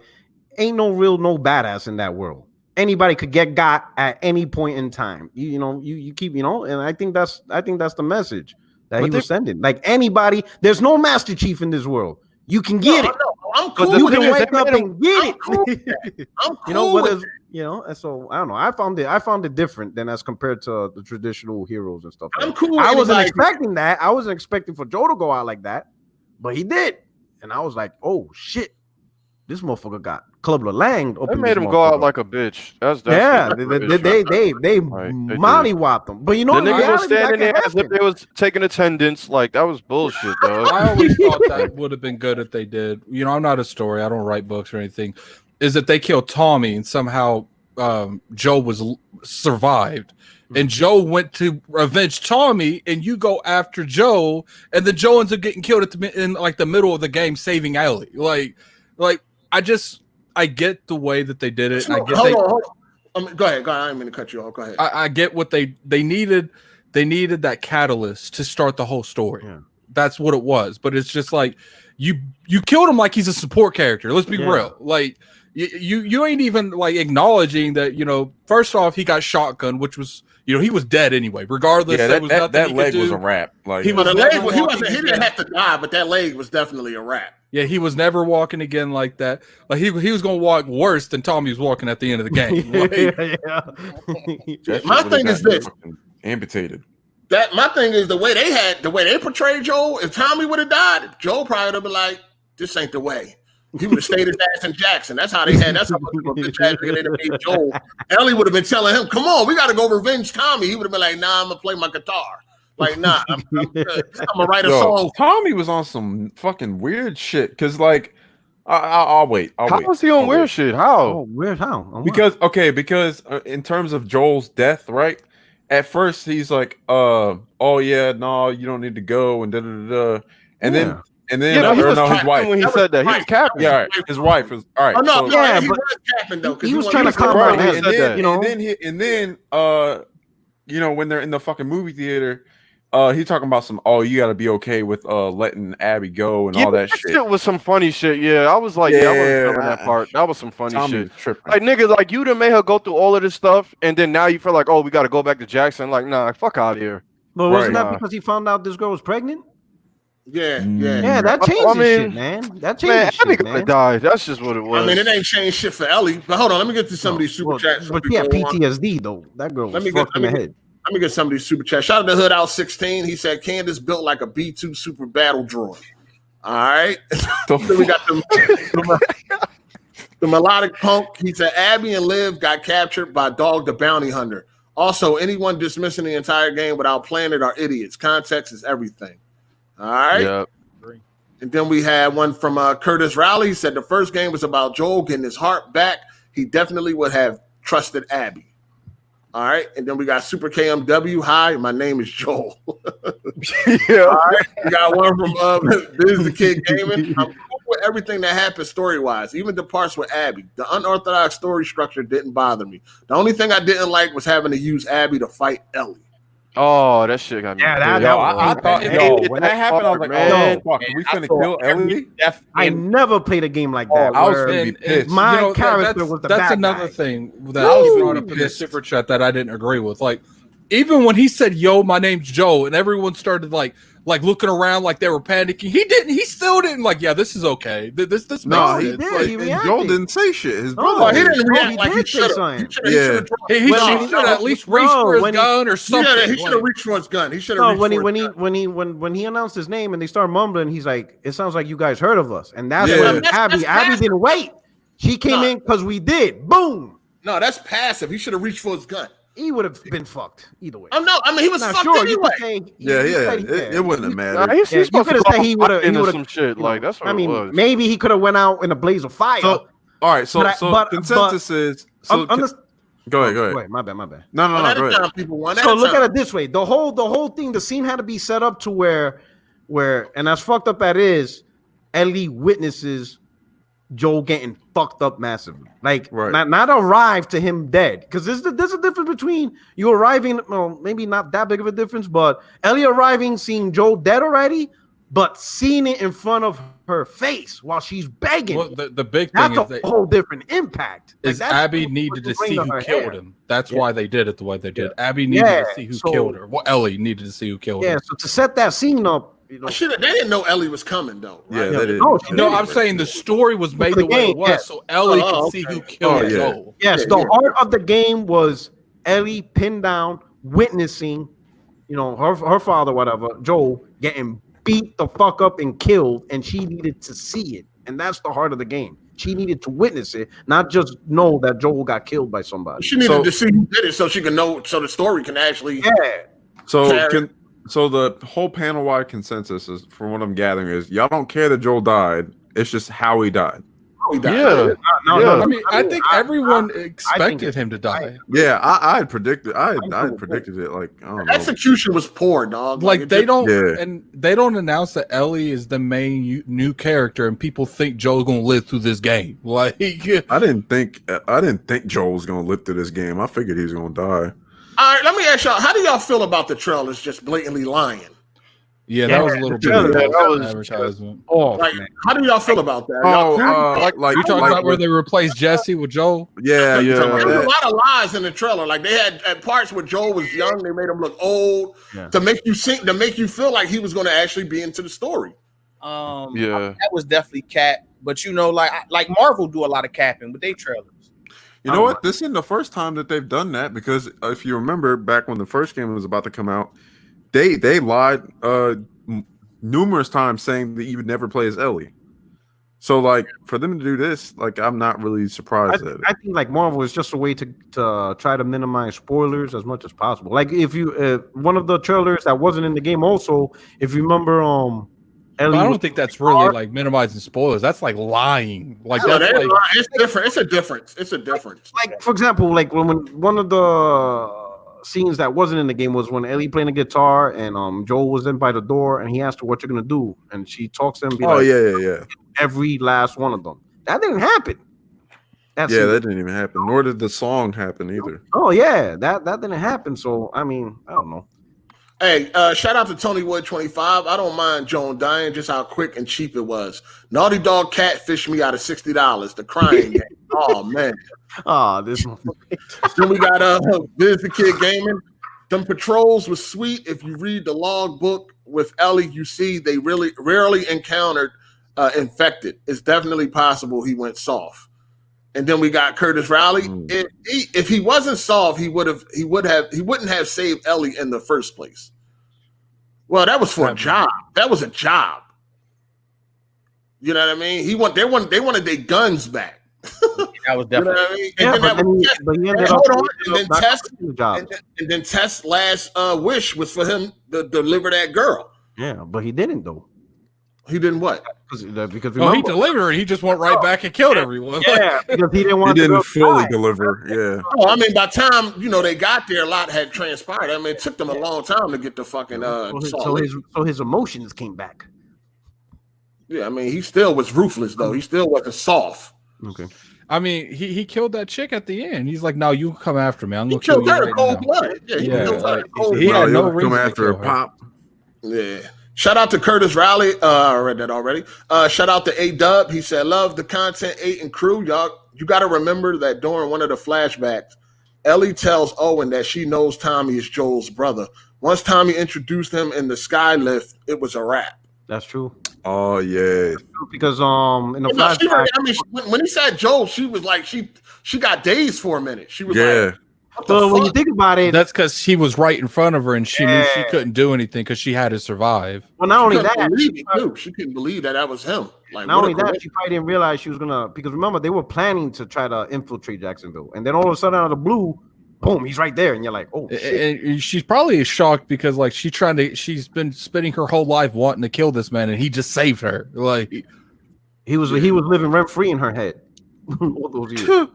ain't no badass in that world. Anybody could get got at any point in time. You keep, and I think that's the message that he was sending. Like anybody, there's no Master Chief in this world. You can get it. I'm cool. You can wake up and get it. I'm cool. And so I don't know. I found it different than as compared to the traditional heroes and stuff. I'm cool. I wasn't expecting that. I wasn't expecting for Joe to go out like that, but he did, and I was like, oh shit, this motherfucker got Club Lang. They made him go out like a bitch. That's they mollywopped him. But the niggas was standing there as if they was taking attendance. Like that was bullshit, though. I always thought that would have been good if they did. I'm not a story. I don't write books or anything. Is that they killed Tommy and somehow Joe survived. And Joe went to avenge Tommy, and you go after Joe, and the Joe ends up getting killed in the middle of the game, saving Ellie. Like I get the way that they did it. Hold on. Go ahead. I didn't mean to cut you off. Go ahead. I get what they needed. They needed that catalyst to start the whole story. Yeah. That's what it was. But it's just like you killed him like he's a support character. Let's be real. Like you ain't even like acknowledging that. First off, he got shotgun, which was he was dead anyway. Regardless, there was nothing that leg was a wrap. Like he didn't have to die, but that leg was definitely a wrap. Yeah, he was never walking again like that. Like he was going to walk worse than Tommy was walking at the end of the game. My thing is this: amputated. My thing is the way they portrayed Joel. If Tommy would have died, Joel probably would have been like, "This ain't the way." He would have stayed his ass in Jackson. That's how they had. That's how people made Joel. Ellie would have been telling him, "Come on, we got to go revenge Tommy." He would have been like, "Nah, I'm gonna play my guitar." Like, nah, I'm gonna write a song. Tommy was on some fucking weird shit. Cause like, I'll wait. How was he on weird shit? How? Oh, weird how? Because in terms of Joel's death, right? At first he's like, oh yeah, no, you don't need to go, and and then his wife. When he said that, he was capping. Yeah, right. His wife was all right. Oh no, so, yeah, he was capping though. He was trying to calm down. And then when they're in the fucking movie theater. He talking about some. Oh, you got to be okay with letting Abby go and all that shit. Shit was some funny shit. Yeah, I was like, I wasn't feeling that part. That was some funny shit. Tripping. Like nigga, like you done made her go through all of this stuff, and then now you feel like, oh, we got to go back to Jackson. Like, nah, fuck out of here. But wasn't that because he found out this girl was pregnant? Yeah. That changes shit, man. That changes shit, man. Died. That's just what it was. I mean, it ain't changed shit for Ellie. But hold on, let me get to some of these super chats. But yeah, PTSD though. That girl was fucked in the head. Let me get some of these super chats. Shout out to Hood Out 16. He said Candace built like a B2 super battle droid. All right. Then we got the melodic punk. He said Abby and Liv got captured by Dog the Bounty Hunter. Also, anyone dismissing the entire game without playing it are idiots. Context is everything. All right. Yep. And then we had one from Curtis Rowley. He said the first game was about Joel getting his heart back. He definitely would have trusted Abby. All right. And then we got Super KMW. Hi, my name is Joel. Yeah. All right. We got one from Biz the Kid Gaming. I'm cool with everything that happened story-wise, even the parts with Abby. The unorthodox story structure didn't bother me. The only thing I didn't like was having to use Abby to fight Ellie. Oh, that shit got me. Yeah, I thought, when that happened, I was like, man. oh, fuck, we finna kill Ellie? I never played a game like that. I was where finna be pissed. my character was the that's bad another guy. thing that I was brought up in the super chat that I didn't agree with. Like, even when he said, "Yo, my name's Joe," and everyone started like looking around like they were panicking, he still didn't like. Yeah, this is okay. This No, makes he sense. did. Like, He And reacted. Joel didn't say shit. His Oh, brother. He did. didn't react like he did say should something. have. he should at least reach No, for his when he- gun or something. He should have reached for his gun. He should have No, reached when for his gun. when he announced his name and they started mumbling, he's like, "It sounds like you guys heard of us," and that's Yeah. when That's Abby passive. didn't wait. She came in because we did. Boom. No, that's passive. He should have reached for his gun. He would have been fucked either way. Oh no, I mean he was Now, fucked sure, you anyway. could say, Yeah, you yeah. said he did. It wouldn't have Nah, mattered. he's Yeah, you supposed could to have said go he would have. into some shit. Like that's what I mean, it was. maybe he could have went out in a blaze of fire. So, all right. So, But consensus is. So, go ahead. Go ahead. My bad. No, One at go a ahead. time, people. One So at a look time. at it this way: the whole thing, the scene had to be set up to where, and as fucked up as it is, Ellie witnesses Joel getting fucked up massively. Like, Right. not arrive to him dead. Because there's a difference between you arriving, well, maybe not that big of a difference, but Ellie arriving, seeing Joel dead already, but seeing it in front of her face while she's begging. Well, the big thing That's is a whole different impact. Like, is that's Abby what needed to bring see to who her killed head. him. That's Yeah. why they did it the way they did. Abby needed to see who so- killed her. Well, Ellie needed to see who killed Yeah, her. so to set that scene up, you know, They didn't know Ellie was coming though. Yeah, Right? they did. No, she No, didn't. I'm saying the story was made the the way game, it was, yeah. so Ellie Oh, could see okay. who killed Oh, yeah. Joel. yes, the heart of the game was Ellie pinned down, witnessing, her father, whatever, Joel, getting beat the fuck up and killed, and she needed to see it. And that's the heart of the game. She needed to witness it, not just know that Joel got killed by somebody. She needed to see who did it so she can know, so the story can actually. Yeah. So the whole panel-wide consensus is, from what I'm gathering, is y'all don't care that Joel died. It's just how he died. Yeah. No, I mean, I think everyone expected him to die. Yeah, I had predicted. I had predicted it. Like, I don't know. Execution was poor, dog. Like it they just- don't, Yeah. and they don't announce that Ellie is the main new character, and people think Joel's gonna live through this game. Like, I didn't think Joel was gonna live through this game. I figured he was gonna die. All right, let me ask y'all: how do y'all feel about the trailers just blatantly lying? yeah, that was a little bit Yeah, of that was- advertisement. Oh, Like, man. how do y'all feel about that? Y'all cool? Like You talking about where they replaced Jesse with Joel? Yeah, you talking There about was a that? lot of lies in the trailer. Like they had at parts where Joel was young, they made him look old to make you feel like he was going to actually be into the story. Yeah. That was definitely cap. But like Marvel do a lot of capping with their trailers. You know what? This isn't the first time that they've done that, because if you remember back when the first game was about to come out, they lied numerous times saying that you would never play as Ellie. So like for them to do this, like I'm not really surprised at it. I think like Marvel is just a way to try to minimize spoilers as much as possible. Like if you one of the trailers that wasn't in the game also, if you remember Ellie I don't think that's really like minimizing spoilers. That's like lying. Like No, that's like it's different. It's a difference. It's a difference. like for example, like when one of the scenes that wasn't in the game was when Ellie playing a guitar and Joel was in by the door and he asked her what you're gonna do, and she talks to him. Oh yeah. Every last one of them. That didn't happen. That didn't even happen. Nor did the song happen either. Oh yeah, that didn't happen. So I mean, I don't know. Hey, shout out to Tony Wood 25. I don't mind Joan dying, just how quick and cheap it was. Naughty Dog catfished me out of $60. The crying game. Oh man. Oh, this one. Then we got Biz the Kid Gaming. Them patrols was sweet. If you read the log book with Ellie, you see they really rarely encountered infected. It's definitely possible he went soft. and then we got Curtis Rowley. If he wasn't soft, he wouldn't have saved Ellie in the first place. Well, that was for a job. That was a job. You know what I mean? They wanted their guns back. That was definitely. You know what I mean? And then Tess' last wish was for him to deliver that girl. Yeah, but he didn't though. He didn't what? Because he delivered. He just went right back and killed everyone. Yeah, because he didn't want. He didn't fully deliver. Yeah. Oh, I mean, by the time they got there, a lot had transpired. I mean, it took them a long time to get the fucking. So his emotions came back. Yeah, I mean, he still was ruthless though. He still wasn't soft. Okay. I mean, he killed that chick at the end. He's like, "No, you come after me. I'm gonna kill you right cold now." blood. Yeah, he killed her in cold blood. He had no reason come to after kill a her. pop. Yeah. Shout out to Curtis Rowley. I read that already. Shout out to A-Dub. He said, love the content, 8 and crew. Y'all, you got to remember that during one of the flashbacks, Ellie tells Owen that she knows Tommy is Joel's brother. Once Tommy introduced him in the skylift, it was a wrap. That's true. Oh yeah. Because in the flashback, when he said Joel, she was like she got dazed for a minute. She was like, so when you think about it, that's because he was right in front of her and she knew she couldn't do anything because she had to survive. Well, not only that, she couldn't believe that was him. Like, not only that, she probably didn't realize she was gonna. Because remember, they were planning to try to infiltrate Jacksonville, and then all of a sudden, out of the blue, boom, he's right there, and you're like, oh shit. And she's probably shocked because like she's been spending her whole life wanting to kill this man, and he just saved her. Like he was living rent free in her head all those years.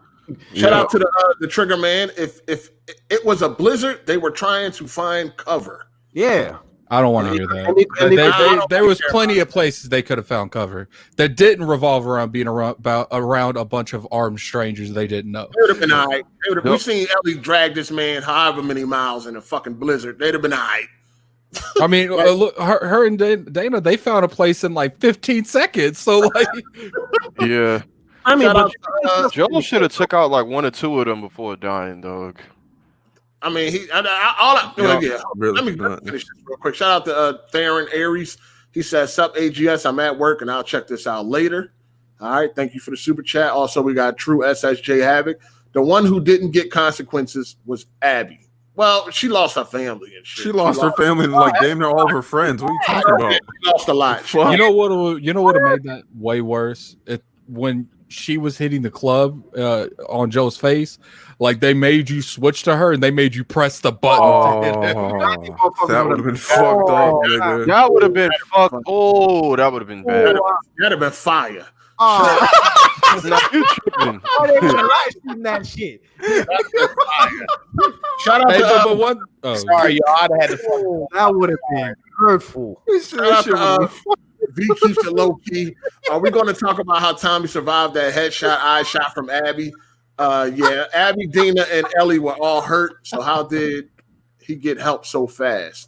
Shout out to the Trigger Man. If it was a blizzard, they were trying to find cover. Yeah. I don't want to hear that. There was plenty of places they could have found cover that didn't revolve around being around a bunch of armed strangers they didn't know. They would have been all right. We've seen Ellie drag this man however many miles in a fucking blizzard. They'd have been all right. I mean, look, her and Dana, they found a place in like 15 seconds. So like, yeah. I mean, Joel should have took out like 1 or 2 of them before dying, dog. I mean, let me finish this real quick. Shout out to Theron Aries. He says, "Sup AGS, I'm at work and I'll check this out later." All right, thank you for the super chat. Also, we got True SSJ Havoc. The one who didn't get consequences was Abby. Well, she lost her family and shit. She lost her family and like damn near all of her friends. What are you talking about? She lost a lot. You know what made that way worse? When she was hitting the club on Joe's face, like they made you switch to her and they made you press the button. That would have been fucked up, nigga. That would have been fucked. Oh, that would have been bad. That'd have been fire. No, you tripping. They would have live streamed that shit. Shout out to sorry, y'all. I'd have had to. That would have been hurtful. Shout out to V keeps it low key. Are we going to talk about how Tommy survived that headshot eye shot from Abby? Yeah, Abby, Dina, and Ellie were all hurt. So how did he get help so fast?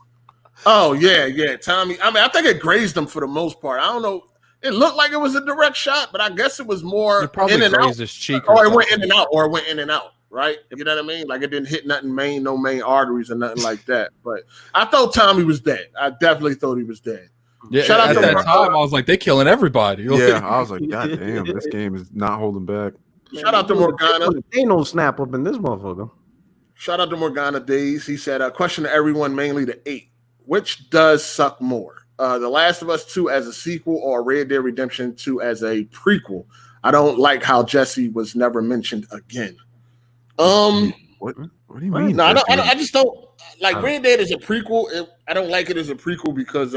Oh yeah, Tommy. I mean, I think it grazed him for the most part. I don't know. It looked like it was a direct shot, but I guess it was more in and out. His cheek or it went in and out, right? You know what I mean? Like it didn't hit nothing no main arteries or nothing like that. But I thought Tommy was dead. I definitely thought he was dead. Yeah, at that time, I was like, they killing everybody. Yeah, I was like, God damn, this game is not holding back. Shout out to Morgana. Ain't no snap up in this motherfucker. Shout out to Morgana Days. He said, question to everyone, mainly to 8. Which does suck more? The Last of Us 2 as a sequel or Red Dead Redemption 2 as a prequel? I don't like how Jesse was never mentioned again. What do you mean? No, I just don't like Red Dead as a prequel. I don't like it as a prequel because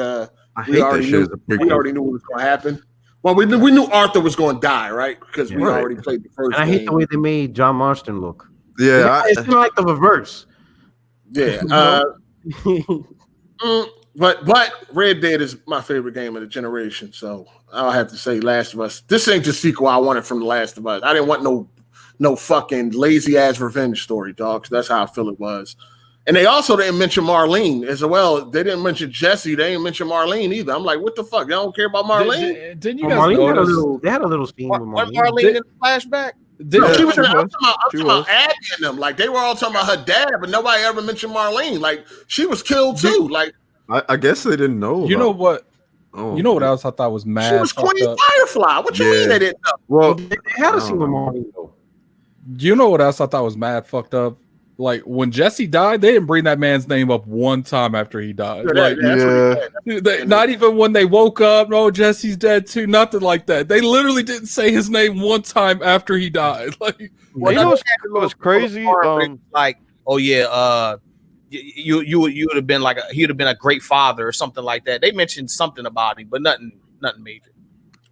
we already knew what was going to happen. Well, we knew Arthur was going to die, right? Because we already played the first. And I hate the way they made John Marston look. Yeah, it's kind of like the reverse. Yeah. But Red Dead is my favorite game of the generation, so I'll have to say Last of Us. This ain't the sequel I wanted from The Last of Us. I didn't want no fucking lazy ass revenge story, dog. That's how I feel it was. And they also didn't mention Marlene as well. They didn't mention Jesse. They didn't mention Marlene either. I'm like, what the fuck? Y'all don't care about Marlene? Didn't you guys notice? They had a little scene with Marlene. Marlene in the flashback? She was I'm talking about Abby and them. Like they were all talking about her dad, but nobody ever mentioned Marlene. Like she was killed too. Like I guess they didn't know. You know what? You know what else I thought was mad? She was Queen Firefly. What you mean they didn't know? Well, they had a scene with Marlene though. You know what else I thought was mad fucked up? Like when Jesse died, they didn't bring that man's name up one time after he died. Not even when they woke up. No, Jesse's dead too. Nothing like that. They literally didn't say his name one time after he died. Like, well, you know what's crazy? Like, oh yeah, you would have been like he would have been a great father or something like that. They mentioned something about him, but nothing major.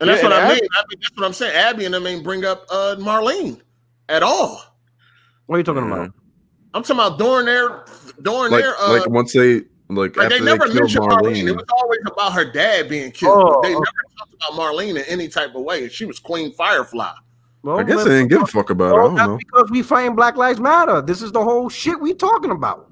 And that's what I mean. That's what I'm saying. Abby and them ain't bring up Marlene at all. What are you talking about? I'm talking about during their like once they after they never mentioned Marlene. It was always about her dad being killed. They never talked about Marlene in any type of way. She was Queen Firefly. Well, I guess they didn't give a fuck about it. I don't know. Because we fighting Black Lives Matter. This is the whole shit we talking about.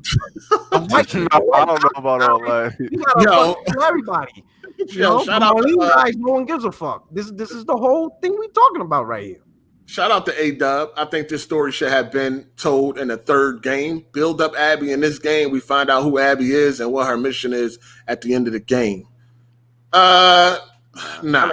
I don't know about all that. You gotta fuck everybody. Shout out to guys. No one gives a fuck. This is the whole thing we talking about right here. Shout out to A-Dub. I think this story should have been told in the third game. Build up Abby in this game. We find out who Abby is and what her mission is at the end of the game. Nah. I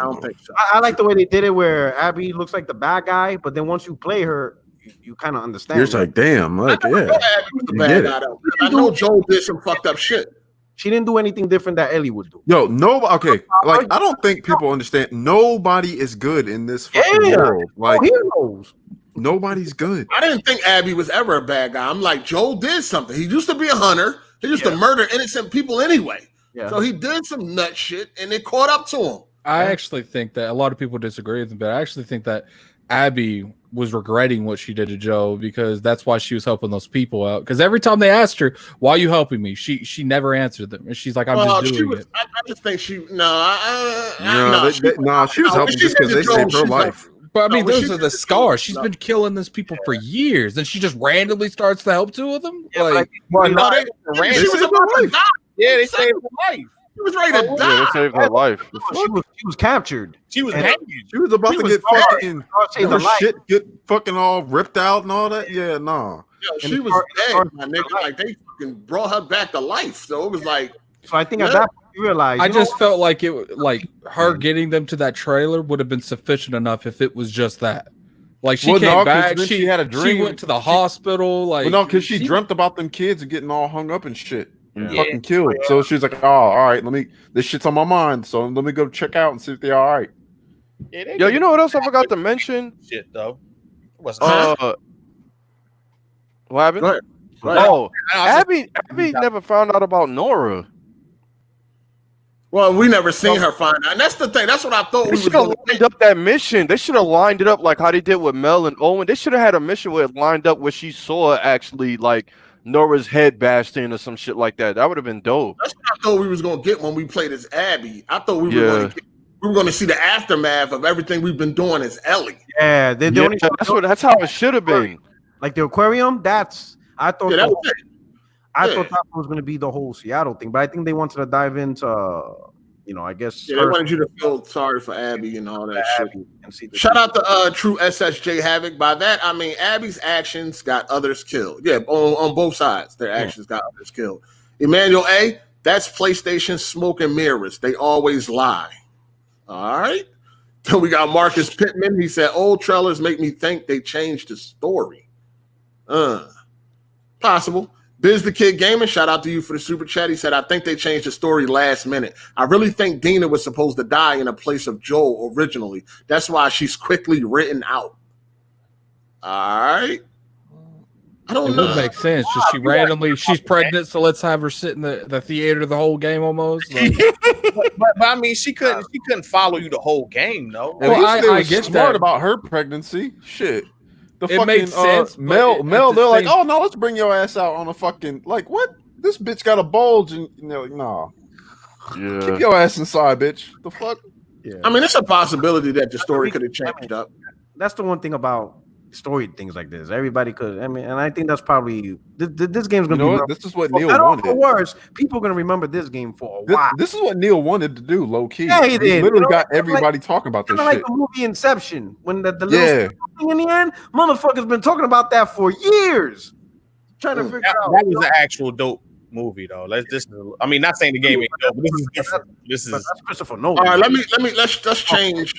don't think so. I like the way they did it where Abby looks like the bad guy, but then once you play her, you kind of understand. You're just like, damn, like, Abby was the bad guy, though. I know Joel did some fucked up shit. She didn't do anything different that Ellie would do. Yo, like I don't think people understand. Nobody is good in this fucking world. Like heroes. Nobody's good. I didn't think Abby was ever a bad guy. I'm like, Joel did something. He used to be a hunter. He used to murder innocent people anyway. Yeah. So he did some nut shit, and it caught up to him. I actually think that a lot of people disagree with him, but I actually think that Abby was regretting what she did to Joe because that's why she was helping those people out. Because every time they asked her, "Why are you helping me?" she never answered them, and she's like, "I'm just doing it." I just think she she was helping just because they saved her life. But I mean, those are the scars. She's been killing these people for years, and she just randomly starts to help two of them. She was about to die. Yeah, they saved her life. She was ready to die. Yeah, they saved her life. She was captured. She was hanging. She was about to get fucking her shit get fucking all ripped out and all that. Yeah, nah. Yo, she was dead, my nigga. Like they fucking brought her back to life. So it was like. So I think at that point you realize. I just felt like her getting them to that trailer would have been sufficient enough if it was just that. Like she came back, she had a dream. She went to the hospital. Like because she dreamt about them kids and getting all hung up and shit. Fucking killed. So she's like, "Oh, all right, this shit's on my mind, so let me go check out and see if they're all right." Yo, you know what else I forgot to mention? Shit though. What happened? Go ahead. Oh, Abby never found out about Nora. Well, we never seen her find out, and that's the thing. That's what I thought. They should have lined up that mission. They should have lined it up like how they did with Mel and Owen. They should have had a mission where it lined up where she saw actually like Nora's head bashed in or some shit like that. That would have been dope. That's what I thought we was gonna get when we played as Abby. I thought we were going to see the aftermath of everything we've been doing as Ellie. Yeah, that's how it should have been. Like the aquarium. I thought that was going to be the whole Seattle thing, but I think they wanted to dive into, I guess. Yeah, they wanted you to feel sorry for Abby and all that shit. Shout out to True SSJ Havoc. By that, I mean Abby's actions got others killed. Yeah, on both sides, their actions got others killed. Emmanuel A., that's PlayStation smoke and mirrors. They always lie. All right. Then we got Marcus Pittman. He said, old trailers make me think they changed the story. Possible. Biz the Kid Gamer, shout out to you for the super chat. He said, I think they changed the story last minute. I really think Dina was supposed to die in a place of Joel originally. That's why she's quickly written out. All right. I don't know. It would make sense. Just she's pregnant, so let's have her sit in the theater the whole game almost. Like. but I mean, she couldn't follow you the whole game, though. Well, I get smart about her pregnancy. Shit. It makes sense. Mel, they're like, oh no, let's bring your ass out on a fucking like what? This bitch got a bulge and nah. Yeah. Keep your ass inside, bitch. The fuck? Yeah. I mean, it's a possibility that the story could have changed up. That's the one thing about story things like this. Everybody could. I mean, and I think that's probably this game's gonna be. This is what Neil wanted. For worse, people are gonna remember this game for a while. This is what Neil wanted to do, low key. Yeah, he did. Literally got everybody talking about this shit. Like the movie Inception, when the little thing in the end, motherfuckers been talking about that for years, trying to figure out. That was an actual dope movie, though. I mean, not saying the game ain't dope, but this is different. This is Christopher Nolan. All right, let's change.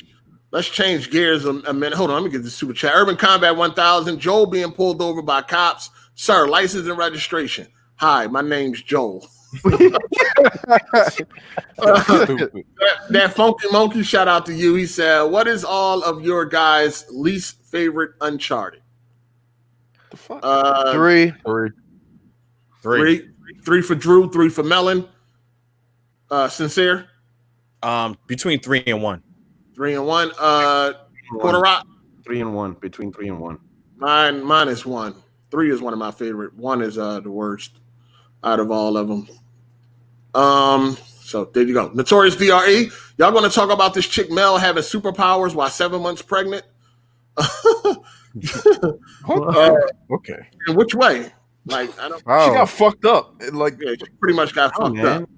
Let's change gears a minute. Hold on, let me get this super chat. Urban Combat 1000. Joel being pulled over by cops. Sir, license and registration. Hi, my name's Joel. That funky monkey, shout out to you. He said, "What is all of your guys' least favorite Uncharted?" The fuck? 3. 3 for Drew, 3 for Melon. Sincere? Between 3 and 1. 3 and 1. Quarter Rock? 3 and 1. Between 3 and 1. Mine is 1. 3 is one of my favorite. 1 is the worst out of all of them. So there you go. Notorious DRE. Y'all going to talk about this chick Mel having superpowers while 7 months pregnant? Okay. In which way? Like, I don't. She got fucked up. Like, yeah, she pretty much got fucked up.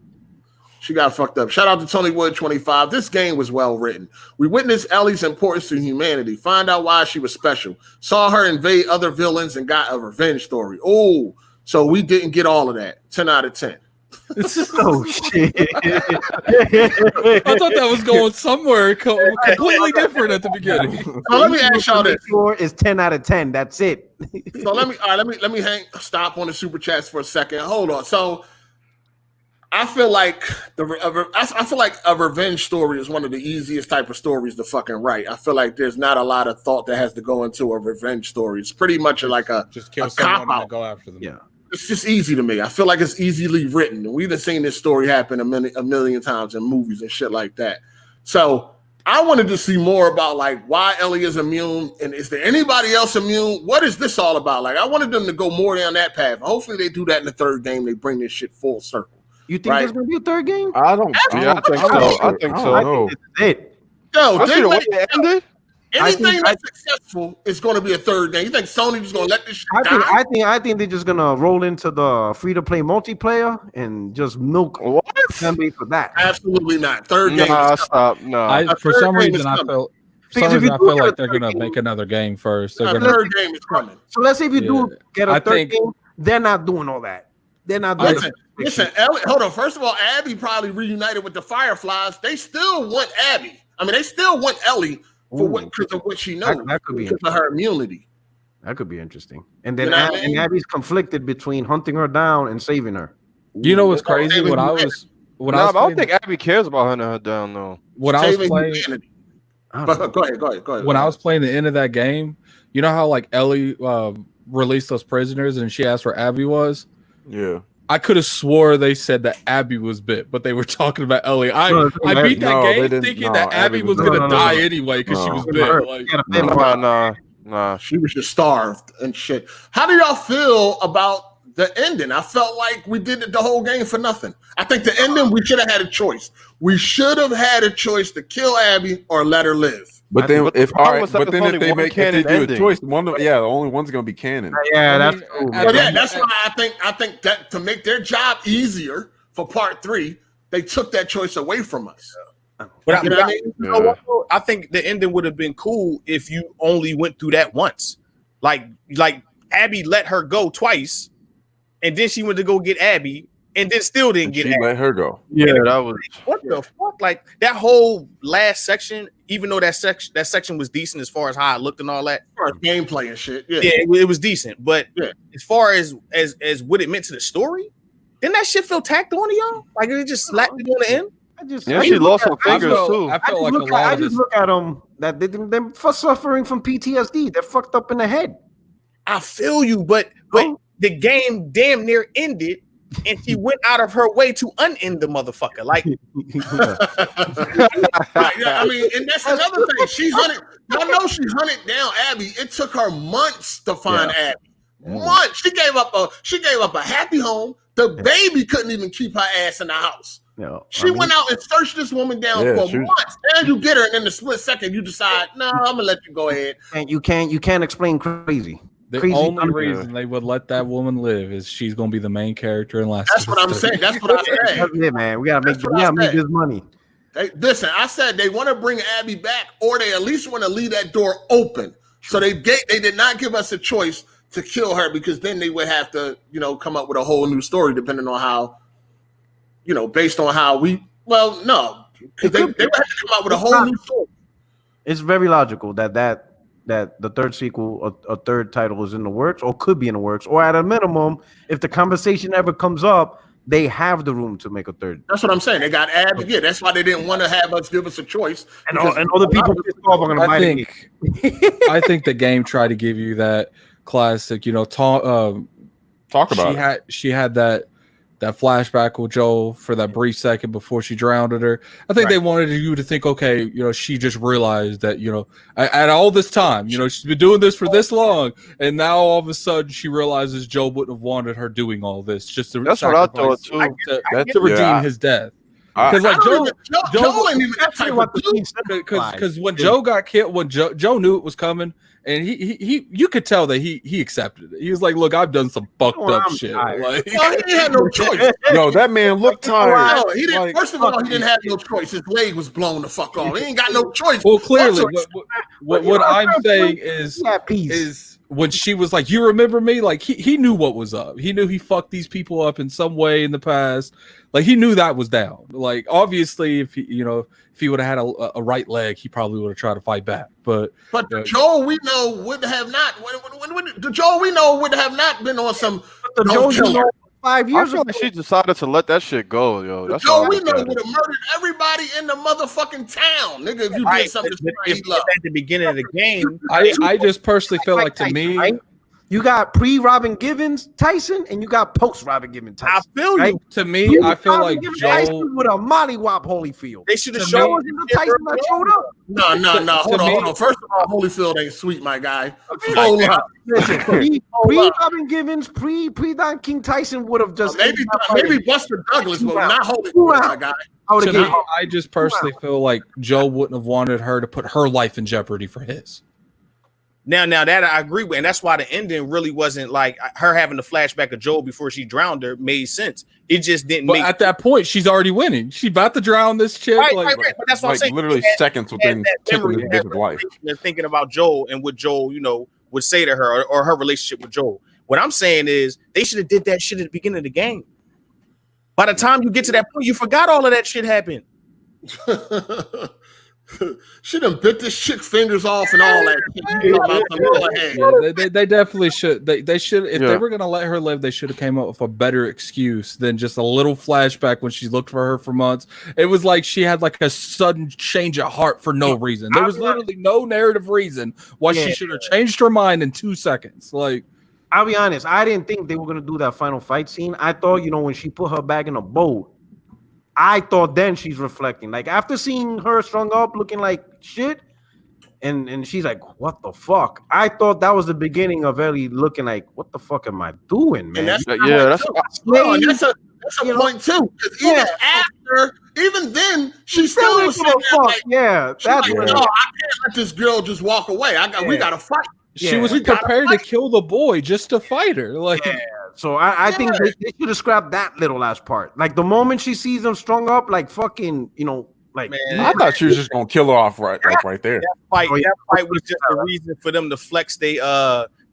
She got fucked up. Shout out to Tony Wood 25. This game was well written. We witnessed Ellie's importance to humanity. Find out why she was special. Saw her invade other villains and got a revenge story. Oh, so we didn't get all of that. 10 out of 10. Oh shit! I thought that was going somewhere completely different at the beginning. So let me ask y'all this: is 10 out of 10. That's it. So let me stop on the super chats for a second. Hold on. So I feel like a revenge story is one of the easiest type of stories to fucking write. I feel like there's not a lot of thought that has to go into a revenge story. It's pretty much like just kill someone and go after them. Yeah. It's just easy to me. I feel like it's easily written. We've been seeing this story happen a million times in movies and shit like that. So I wanted to see more about like why Ellie is immune and is there anybody else immune? What is this all about? Like I wanted them to go more down that path. Hopefully they do that in the third game. They bring this shit full circle. You think there's gonna be a third game? I don't think so. I think so. I think this is it. Yo, I see the way it ended. anything that's successful is going to be a third game. You think Sony just going to let this shit die? I think they're just gonna roll into the free-to-play multiplayer and just milk Gumby for that. Absolutely not. Third game. Stop. No. For some reason, I feel like they're gonna make another game first. Third game is coming. So let's say if you do get a third game, they're not doing all that. They're not doing Listen, Ellie, hold on. First of all, Abby probably reunited with the Fireflies. They still want Abby. I mean, they still want Ellie because of what she knows. That could be because of her immunity. That could be interesting. And then Abby's conflicted between hunting her down and saving her. You know what's crazy? I don't think Abby cares about hunting her down though. When I was playing, go ahead. When I was playing the end of that game, you know how like Ellie released those prisoners and she asked where Abby was? Yeah. I could have swore they said that Abby was bit, but they were talking about Ellie. I beat that game thinking that Abby was going to die anyway because she was bit. Nah. She was just starved and shit. How do y'all feel about the ending? I felt like we did the whole game for nothing. I think the ending, we should have had a choice. We should have had a choice to kill Abby or let her live. But then, if they do a choice, the only one's going to be canon. That's true. That's why I think that to make their job easier for part 3, they took that choice away from us. But I think the ending would have been cool if you only went through that once. Like Abby let her go twice, and then she went to go get Abby, and then still didn't get Abby. Let her go. Yeah, that was what the fuck. Like that whole last section, even though that section was decent as far as how it looked and all that, as far as gameplay and shit. Yeah, it was decent. But as far as what it meant to the story, didn't that shit feel tacked on to y'all? Like it just slapped it on the end. She lost her fingers too. I just look at them that they're suffering from PTSD. They're fucked up in the head. I feel you, but the game damn near ended, and she went out of her way to unend the motherfucker. Like, I mean, and that's another thing. She's hunted. I know she hunted down Abby. It took her months to find Abby. Months. She gave up a happy home. The baby couldn't even keep her ass in the house. She went out and searched this woman down for months. And you get her, and in the split second, you decide, no, I'm gonna let you go ahead. And you can't explain crazy. The only reason they would let that woman live is she's gonna be the main character in Last. That's what I'm saying. That's what I said. That's it, man. We gotta make this money. Listen, I said they want to bring Abby back, or they at least want to leave that door open. So they did not give us a choice to kill her, because then they would have to, come up with a whole new story depending on how, based on how we. Well, no, because they would have to come up with a whole new story. It's very logical that the third sequel, a third title is in the works or could be in the works, or at a minimum, if the conversation ever comes up, they have the room to make a third. That's what I'm saying. They got Abby. Yeah, that's why they didn't want to have us give us a choice. And other people pissed off are going to buy it. I think the game tried to give you that classic, talk about it. She had that flashback with Joel for that brief second before she drowned her. I think they wanted you to think, okay, she just realized that, at all this time, she's been doing this for this long, and now all of a sudden she realizes Joel wouldn't have wanted her doing all this just to that's what I thought too. To redeem his death. Because Joe ain't even that type of dude. Because when Joe got killed, when Joe knew it was coming, and he you could tell that he accepted it. He was like, "Look, I've done some fucked up shit." Like, he had no choice. Yo, that man looked tired. No, he didn't. First of all, he didn't have no choice. His leg was blown the fuck off. He ain't got no choice. Well, clearly, what I'm saying is when she was like, "You remember me?" Like he knew what was up. He knew he fucked these people up in some way in the past. Like he knew that was down. Like obviously, if he would have had a right leg, he probably would have tried to fight back. But the Joel we know would have not. The Joel we know would have not been on some. The Joel you know 5 years ago, she decided to let that shit go, yo. That's Joel we know would have murdered everybody in the motherfucking town, nigga. If you did something at the beginning of the game, I just personally feel like to me. Right? You got pre-Robin Givens Tyson, and you got post-Robin Givens Tyson. I feel you. To me, I feel like Joel Tyson would have mollywop Holyfield. They should have shown the Tyson that showed up. No. Hold on. First of all, Holyfield ain't sweet, my guy. Hold up. Listen, pre-Robin Givens, pre-Don King Tyson would have just maybe Buster Douglas, but not Holyfield, my guy. I just personally feel like Joe wouldn't have wanted her to put her life in jeopardy for his. Now that I agree with, and that's why the ending really wasn't like her having the flashback of Joel before she drowned her made sense. It just didn't. But at that point, she's already winning. She's about to drown this chick. Right. But that's what I'm saying. Literally seconds within taking his life. They're thinking about Joel and what Joel, would say to her or her relationship with Joel. What I'm saying is they should have did that shit at the beginning of the game. By the time you get to that point, you forgot all of that shit happened. She done bit this chick fingers off and all that. They definitely should. They should. If they were gonna let her live, they should have came up with a better excuse than just a little flashback when she looked for her for months. It was like she had like a sudden change of heart for no reason. There was literally no narrative reason why she should have changed her mind in 2 seconds. Like, I'll be honest, I didn't think they were gonna do that final fight scene. I thought, when she put her back in a boat, I thought then she's reflecting. Like after seeing her strung up looking like shit, and she's like, what the fuck? I thought that was the beginning of Ellie looking like, what the fuck am I doing, man? That's a point too. Because even then, she still was saying like, that's like, no, I can't let this girl just walk away. We gotta fight. She was prepared to kill the boy just to fight her. Like So I think they should have scrapped that little last part. Like the moment she sees them strung up, like fucking, like man, I thought she was just gonna kill her off right there. That fight was just a reason for them to flex they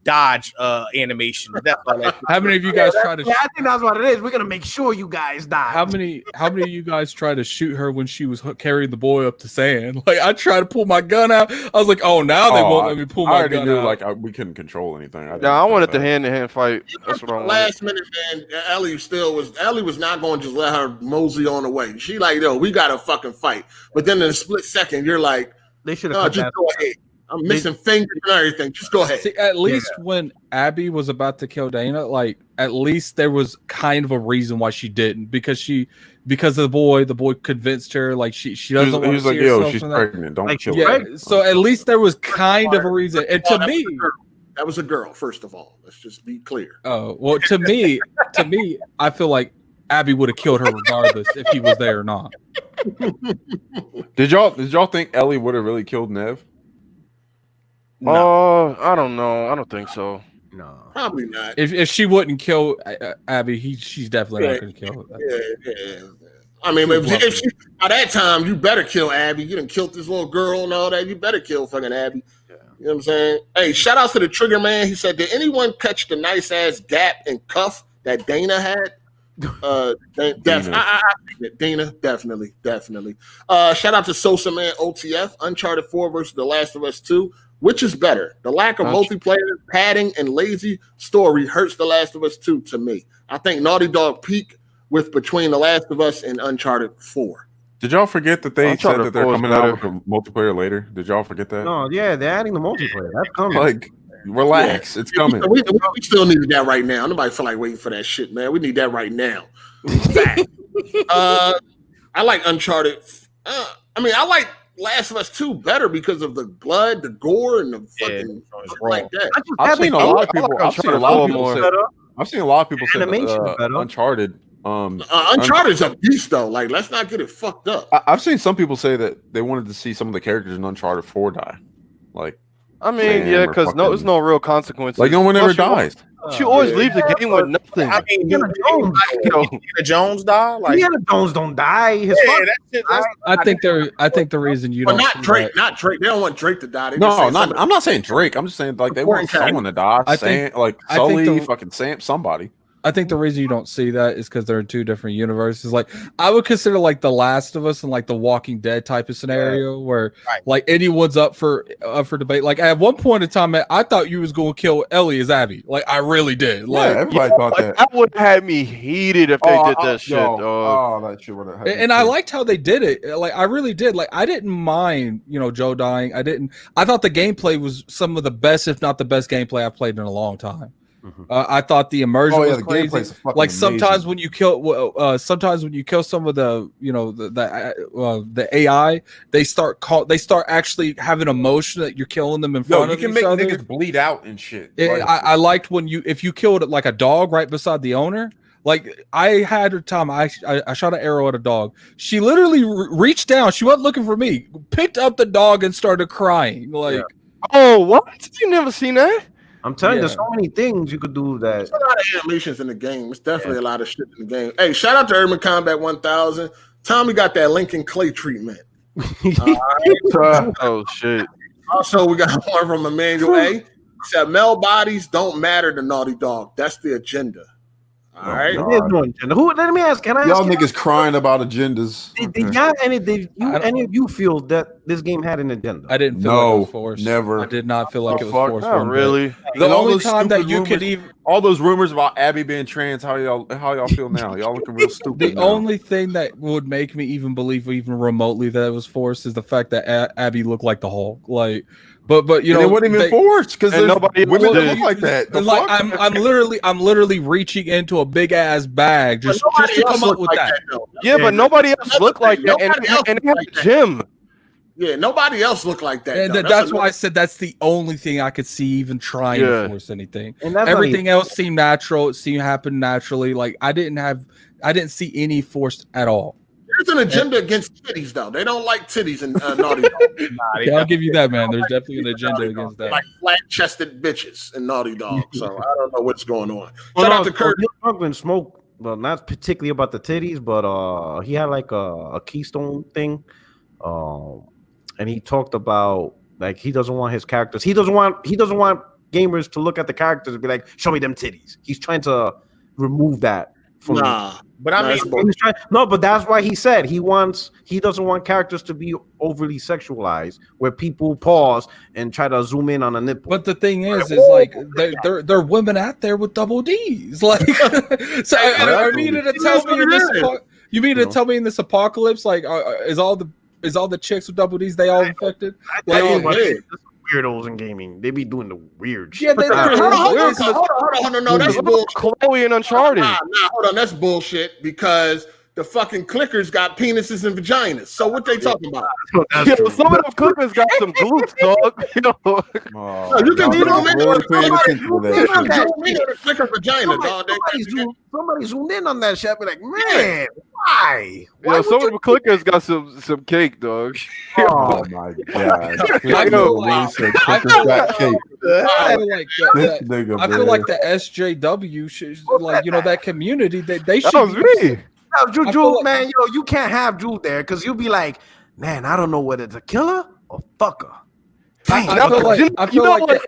dodge animation. That's how many of you guys try to? I think that's what it is. We're gonna make sure you guys die. How many of you guys try to shoot her when she was carrying the boy up to sand? Like I tried to pull my gun out. I was like, oh, now they won't let me pull my gun out. Like we couldn't control anything. I wanted the hand-to-hand fight. That's what I wanted. Last minute, man. Ellie was not going to just let her mosey on the way. She like, yo, we got to fucking fight. But then in a split second, you're like, they should have just go ahead. I'm missing fingers and everything. Just go ahead. See, at least when Abby was about to kill Dana, like at least there was kind of a reason why she didn't, because of the boy convinced her like she doesn't want to see herself. She's pregnant. Don't kill her. So at least there was kind of a reason. And to me, that was a girl. First of all, let's just be clear. Oh well, to me, I feel like Abby would have killed her regardless if he was there or not. Did y'all think Ellie would have really killed Nev? No. I don't know. I don't think so. No, probably not. If she wouldn't kill Abby, she's definitely not going to kill her. Yeah. I mean, if she, by that time, you better kill Abby. You done killed this little girl and all that. You better kill fucking Abby. Yeah. You know what I'm saying? Hey, shout out to the Trigger Man. He said, did anyone catch the nice ass gap and cuff that Dana had? Dana, definitely. Shout out to Sosa Man OTF. Uncharted 4 versus The Last of Us 2. Which is better? The lack of multiplayer, padding, and lazy story hurts The Last of Us 2 to me. I think Naughty Dog peaked with between The Last of Us and Uncharted 4. Did y'all forget that they said that they're coming out with the multiplayer later? Did y'all forget that? No, yeah, they're adding the multiplayer. That's coming. Like, relax, it's coming. We still need that right now. Nobody feel like waiting for that shit, man. We need that right now. I like Uncharted. I like Last of Us 2 better because of the blood, the gore, and the fucking like that. I've seen a lot of people say Uncharted. Uncharted's a beast though. Like, let's not get it fucked up. I've seen some people say that they wanted to see some of the characters in Uncharted 4 die. Like, I mean, yeah, because there's no real consequences. Like, no one ever dies. She always leaves the game with nothing. I mean, Indiana Jones die. Like, Indiana Jones don't die. I think the reason you don't. Not Drake. They don't want Drake to die. I'm not saying Drake. I'm just saying like they want someone to die. Sully, fucking Sam, somebody. I think the reason you don't see that is because they're in two different universes. Like, I would consider like The Last of Us and like the Walking Dead type of scenario where like anyone's up for debate. Like, at one point in time, man, I thought you was going to kill Ellie as Abby. Like, I really did. Like, everybody thought that. That would have had me heated if they did that shit. That shit would have. And I liked how they did it. Like, I really did. Like, I didn't mind, Joe dying. I thought the gameplay was some of the best, if not the best gameplay I've played in a long time. I thought the immersion was crazy. Like, sometimes when you kill, some of the, the AI, they start actually having emotion that you're killing them in front of each other. You can make niggas bleed out and shit. I liked if you killed like a dog right beside the owner. Like, I had her time. I shot an arrow at a dog. She literally reached down. She wasn't looking for me. Picked up the dog and started crying. Like, oh, what? You never seen that? I'm telling you, there's so many things you could do that. There's a lot of animations in the game. It's definitely a lot of shit in the game. Hey, shout out to Urban Combat 1000. Tommy got that Lincoln Clay treatment. Oh, shit. Also, we got one from Emmanuel A. He said, male bodies don't matter to Naughty Dog. That's the agenda. All right. Let me ask. Can I? Y'all niggas crying about agendas. Did any of you feel that this game had an agenda? I didn't feel like it was forced. Never. I did not feel like it was forced. Not really. The only time that you could even all those rumors about Abby being trans, how y'all feel now? Y'all looking real stupid. The only thing that would make me even believe even remotely that it was forced is the fact that Abby looked like the Hulk. Like, but it wasn't even forced because nobody women that look like that. Like, I'm literally reaching into a big ass bag just to come up with that. But nobody else looked like that, and they had a gym. Yeah, nobody else looked like that. And that's why I said that's the only thing I could see even trying to force anything. And everything else seemed natural. It seemed to happen naturally. Like, I didn't see any forced at all. There's an agenda against titties, though. They don't like titties in Naughty Dog. I'll give you that, man. There's definitely an agenda against that. Like flat-chested bitches in Naughty Dog. So I don't know what's going on. Shout out to Kurt. Smoke. Well, not particularly about the titties, but he had like a Keystone thing. And he talked about like he doesn't want his characters. He doesn't want gamers to look at the characters and be like, "Show me them titties." He's trying to remove that from. But that's why he said he doesn't want characters to be overly sexualized, where people pause and try to zoom in on a nipple. But the thing is like there are women out there with double D's. Like, so I mean to tell me in this. You mean to tell me in this apocalypse, like, is all the chicks with double D's, they all infected? Weirdos in gaming, they be doing the weird shit. Yeah, hold on, no, that's bullshit. Chloe and Uncharted. Hold on, that's bullshit because the fucking clickers got penises and vaginas. So what they talking about? Some of them clickers got some glutes, dog. You can the clicker vagina, dog. Somebody zoomed in on that shit. Be like, man, why? Some of the clickers got some cake, dog. Oh my god! I feel like the SJW should, like, that community they should. That was me. Drew, man, you can't have Drew there because you'll be like, man, I don't know whether to kill her or fuck her. I feel like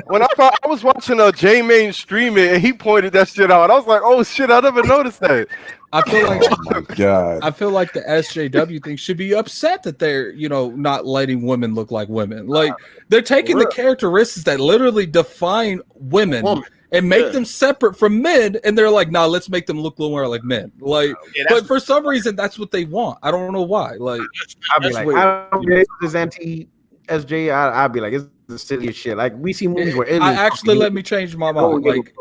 when I was watching J Main stream it and he pointed that shit out, I was like, oh shit, I never noticed that. I feel like oh my God. I feel like the SJW thing should be upset that they're not letting women look like women. Like they're taking the characteristics that literally define women and make them separate from men, and they're like, nah, let's make them look more like men. Like, but for some reason, that's what they want. I don't know why. Like, I'd be like, I don't get this anti-SJ. I'd be like, it's the silliest shit. Like, we see movies where let me change my mind. Like,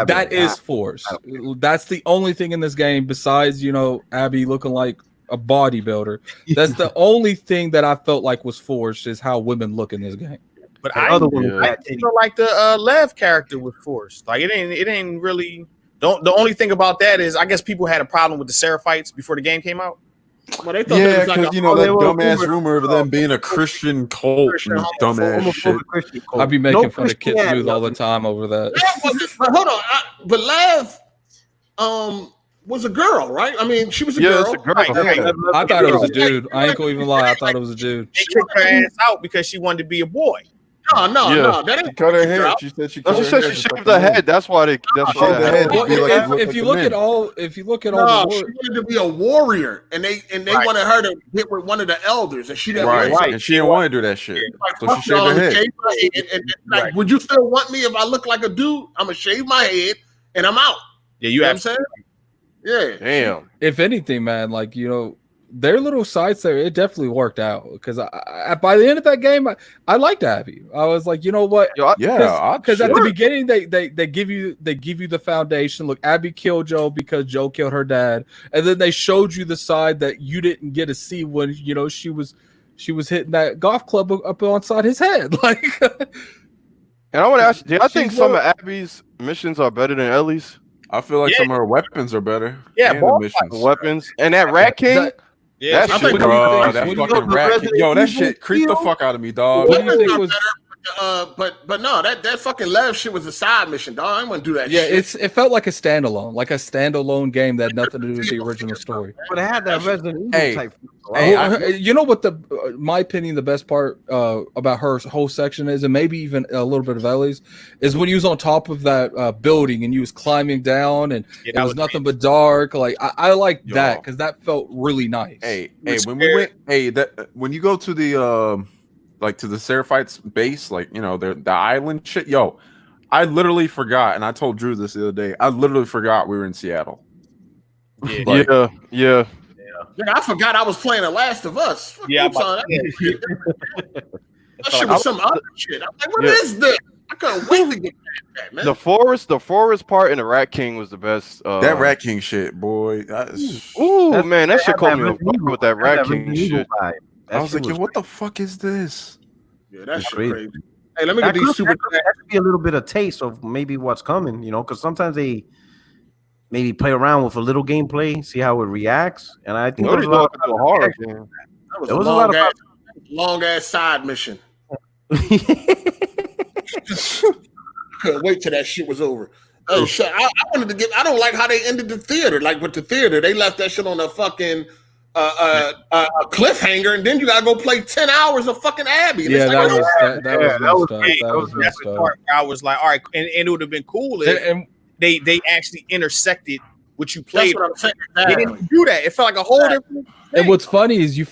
that is forced. That's the only thing in this game besides, Abby looking like a bodybuilder. That's the only thing that I felt like was forced is how women look in this game. But I feel like the Lev character was forced. Like it ain't really. The only thing about that is I guess people had a problem with the Seraphites before the game came out. Well, they thought because that dumbass rumor of them being a Christian cult, dumbass shit. I'd be making fun of Kid Smooth all the time over that. But hold on, but Lev, was a girl, right? I mean, she was a girl. It's a girl. Right. I thought it was a dude. I ain't gonna even lie. I thought it was a dude. They kicked her ass out because she wanted to be a boy. No. That ain't cut her hair. She said she shaved her head. That's why they. If you look at all, she wanted to be a warrior, and they wanted her to get with one of the elders, and she didn't. Right, and she didn't want to do that shit. So she shaved her head. Would you still want me if I look like a dude? I'm gonna shave my head, and I'm out. Yeah, you know what I'm saying? Yeah. Damn. If anything, man, like their little sides there, it definitely worked out because I by the end of that game, I liked Abby. I was like, you know what? Because at the beginning they give you the foundation. Look, Abby killed Joe because Joe killed her dad, and then they showed you the side that you didn't get to see when she was hitting that golf club up onside his head. Like, and I want to ask, do I think some of Abby's missions are better than Ellie's? I feel like some of her weapons are better. Yeah, weapons and that Rat King. Yeah, that shit, that fucking rat. That shit creeped the fuck out of me, dog. What do you think was? But no, that fucking Lev shit was a side mission, dog. I didn't want to do that. Yeah, shit. It felt like a standalone game that had nothing to do with the original story. But it had that Resident Evil type. You know what my opinion, the best part about her whole section is, and maybe even a little bit of Ellie's, is when you was on top of that building and you was climbing down and it was nothing but dark. Like I like that because that felt really nice. When you go to the to the Seraphites base, the island shit, I literally forgot, and I told Drew this the other day. I literally forgot we were in Seattle. Yeah. Yeah, I forgot I was playing The Last of Us. Yeah, that shit was some other shit. I'm like, what is this? I couldn't wait to get that, man. The forest part in the Rat King was the best. That Rat King shit, boy. Man, that shit caught me with that Rat King shit. I was like, what the fuck is this? Yeah, that's crazy. Hey, let me get these super. That could be a little bit of taste of maybe what's coming, because sometimes they maybe play around with a little gameplay, see how it reacts, and I think there was a lot of horror. That was a long ass side mission. Couldn't wait till that shit was over. Oh shit! I wanted to I don't like how they ended the theater. Like with the theater, they left that shit on a fucking a cliffhanger, and then you gotta go play 10 hours of fucking Abby. Yeah, that was messed up. I was like, all right, and it would have been cool if they actually intersected what you played. That's what I'm saying. They didn't do that. It felt like a whole different thing. And what's funny is you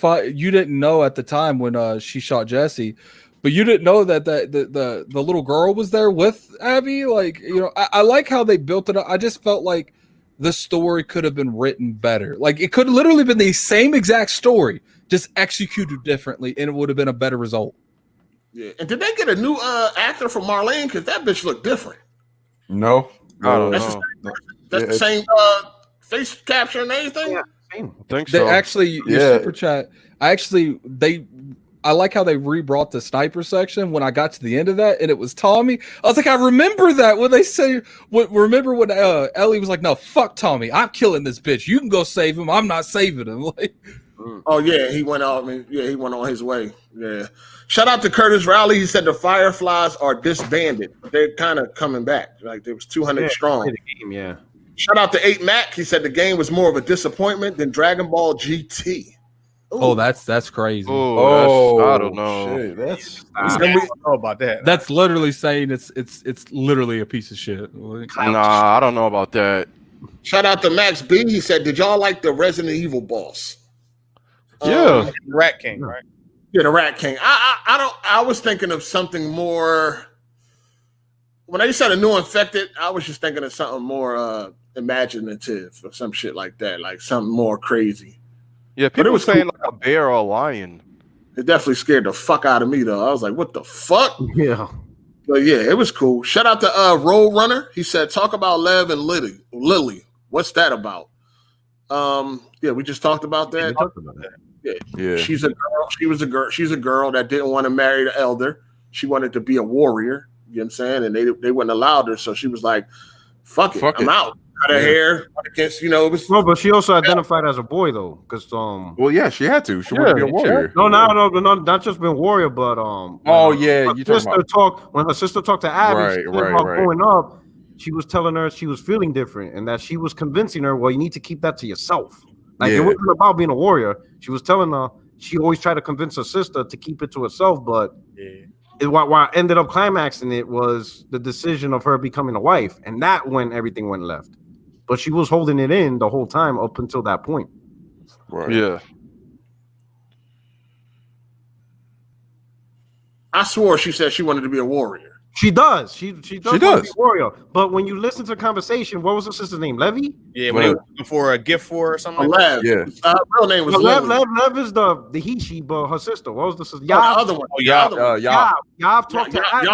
didn't know at the time when she shot Jesse, but you didn't know that the little girl was there with Abby. Like, I like how they built it up. I just felt like the story could have been written better. Like, it could have literally been the same exact story, just executed differently, and it would have been a better result. Yeah. And did they get a new actor for Marlene? Because that bitch looked different. No. That's the same face capture and everything? Yeah, I think so. They actually, super chat, I like how they rebrought the sniper section when I got to the end of that, and it was Tommy. I was like, I remember that when they say, remember when Ellie was like, no, fuck Tommy. I'm killing this bitch. You can go save him. I'm not saving him. Like, oh, yeah, he went out. He went on his way. Yeah. Shout out to Curtis Rowley. He said the Fireflies are disbanded. They're kind of coming back. Like, there was 200 strong. Yeah. Shout out to 8 Mac. He said the game was more of a disappointment than Dragon Ball GT. Oh, that's crazy. Oh, I don't know. Shit, that's I don't know about that. That's literally saying it's literally a piece of shit. Nah, I don't know about that. Shout out to Max B. He said, "Did y'all like the Resident Evil boss?" Yeah. Rat King, right? Yeah, the Rat King. I was thinking of something more. When I said a new infected, I was just thinking of something more imaginative or some shit like that, like something more crazy. Yeah, people were saying like a bear or a lion. It definitely scared the fuck out of me, though. I was like, what the fuck? Yeah. But yeah, it was cool. Shout out to Road Runner. He said, talk about Lev and Lily. What's that about? Yeah, we just talked about that. Yeah. She's a girl. She was a girl. She's a girl that didn't want to marry the elder. She wanted to be a warrior. You know what I'm saying? And they wouldn't allow her. So she was like, fuck it. I'm out. Cut her hair. Against, it was. No, but she also identified as a boy though, because well, yeah, she had to. She wanted to be a warrior. No, not just been warrior, but you sister when her sister talked to Abby, right. growing up, she was telling her she was feeling different and that she was convincing her, well, you need to keep that to yourself. Like it wasn't about being a warrior. She was telling her she always tried to convince her sister to keep it to herself, but what ended up climaxing it was the decision of her becoming a wife, and that when everything went left. But she was holding it in the whole time up until that point. Right. Yeah. I swore she said she wanted to be a warrior. She does. She does. Want to be a warrior. But when you listen to the conversation, what was her sister's name? Levy? Yeah, when they were looking for a gift for her or something. Lev. Yeah. Real name was Lev. Lev is the he, she, but her sister. What was the sister? The other one. Yav talked to Abby.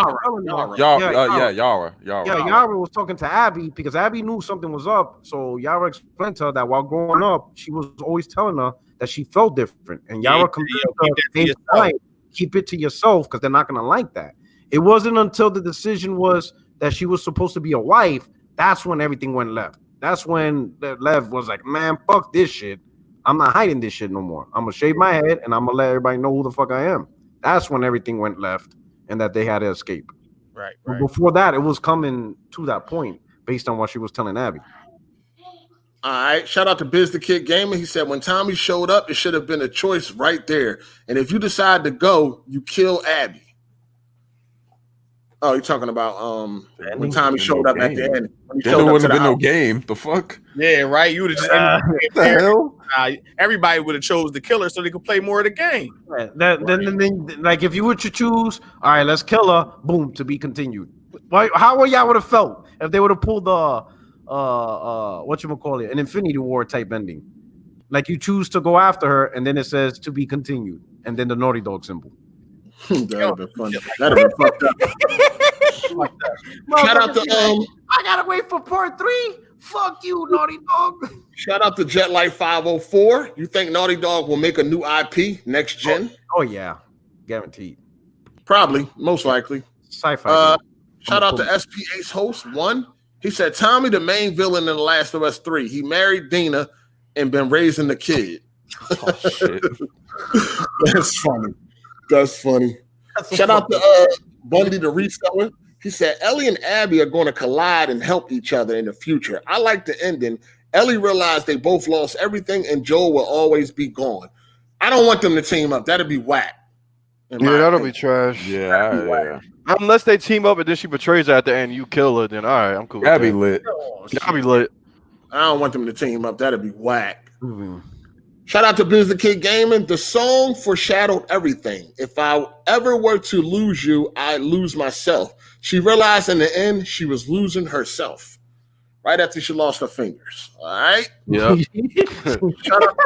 Yara. Yara was talking to Abby because Abby knew something was up. So Yara explained to her that while growing up, she was always telling her that she felt different. And Yara convinced her, keep it to yourself because they're not going to like that. It wasn't until the decision was that she was supposed to be a wife, that's when everything went left. That's when Lev was like, man, fuck this shit. I'm not hiding this shit no more. I'm going to shave my head and I'm going to let everybody know who the fuck I am. That's when everything went left and that they had to escape. Right. But before that, it was coming to that point based on what she was telling Abby. All right. Shout out to Biz the Kid Gamer. He said, when Tommy showed up, it should have been a choice right there. And if you decide to go, you kill Abby. Oh, you're talking about when Tommy showed up at the end. There wouldn't have been no game. The fuck? Yeah, right. You would have just what the hell? Everybody would have chose the killer so they could play more of the game. Right. Then, like, if you were to choose, all right, let's kill her. Boom, to be continued. How y'all would have felt if they would have pulled the an Infinity War type ending? Like you choose to go after her, and then it says to be continued, and then the Naughty Dog symbol. That'd have been funny. That'd have been fucked up. Shout out to I gotta wait for part 3. Fuck you, Naughty Dog. Shout out to Jetlight 504. You think Naughty Dog will make a new IP next gen? Oh yeah, guaranteed. Probably, most likely. Sci-fi. Shout out to SP Ace Host 1. He said Tommy, the main villain in The Last of Us 3. He married Dina and been raising the kid. Oh, shit. That's funny. That's funny. Shout out to Bundy the Reseller. He said Ellie and Abby are going to collide and help each other in the future. I like the ending. Ellie realized they both lost everything and Joel will always be gone. I don't want them to team up. That'd be whack. Yeah, that'll be trash. Yeah. Unless they team up and then she betrays her at the end, you kill her, then all right, I'm cool. That'd be lit. That'd be lit. I don't want them to team up. That'd be whack. Shout out to Biz the Kid Gaming. The song foreshadowed everything. If I ever were to lose you, I'd lose myself. She realized in the end she was losing herself. Right after she lost her fingers. All right? Yeah. Shut up.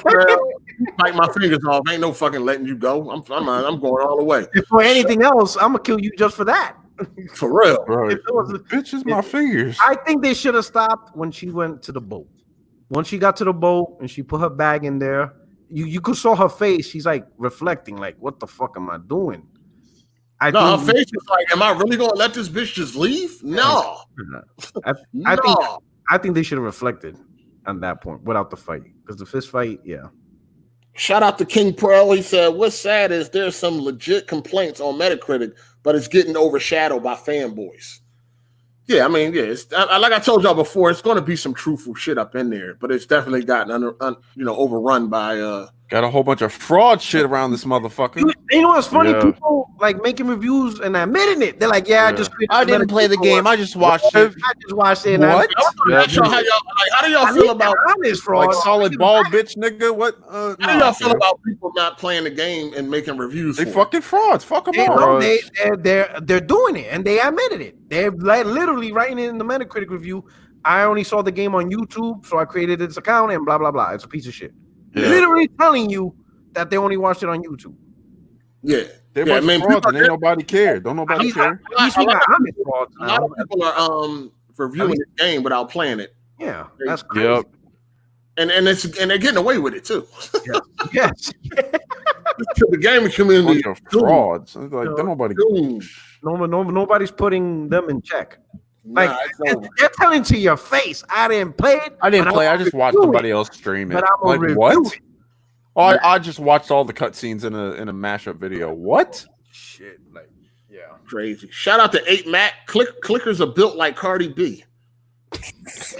Girl. Bite my fingers off. Ain't no fucking letting you go. I'm going all the way. If for anything else, I'm gonna kill you just for that. For real. Right. Bitches, my fingers. I think they should have stopped when she went to the boat. Once she got to the boat and she put her bag in there, you could saw her face. She's like reflecting, like, what the fuck am I doing? Her face was like, am I really gonna let this bitch just leave? No. I think they should have reflected on that point without the fight. Because the fist fight, yeah. Shout out to King Pearl. He said, what's sad is there's some legit complaints on Metacritic, but it's getting overshadowed by fanboys. Yeah, I mean, yeah, like I told y'all before, it's going to be some truthful shit up in there, but it's definitely gotten overrun by Got a whole bunch of fraud shit around this motherfucker. You know what's funny? Yeah. People like making reviews and admitting it. They're like, "Yeah, I didn't play the game. I just watched it. I just watched it." What? Not sure how do y'all feel about honest fraud? Like solid bald bitch nigga? What? how do y'all feel about people not playing the game and making reviews? They for fucking frauds. Fuck them They, all. no, they're doing it, and they admitted it. They're like literally writing it in the Metacritic review. I only saw the game on YouTube, so I created this account and blah blah blah. It's a piece of shit. Yeah. Literally telling you that they only watched it on YouTube. Yeah, They're yeah. a bunch of frauds and ain't nobody care. Don't nobody care. At least we got honest frauds A lot now. of people are reviewing the game without playing it, Yeah, that's crazy. Yep. and they're getting away with it too. Yes. The gaming community, Bunch of frauds. It's like, don't nobody. doomed. Nobody's putting them in check. Like Nah, it's over. they're telling to your face, I didn't play it. I didn't but play. I'm I just gonna watched review somebody it. else stream it. But I'm gonna Like review what? it. Oh, I just watched all the cutscenes in a mashup video. What? Shit, like Crazy. Shout out to 8 Mac. Clickers are built like Cardi B.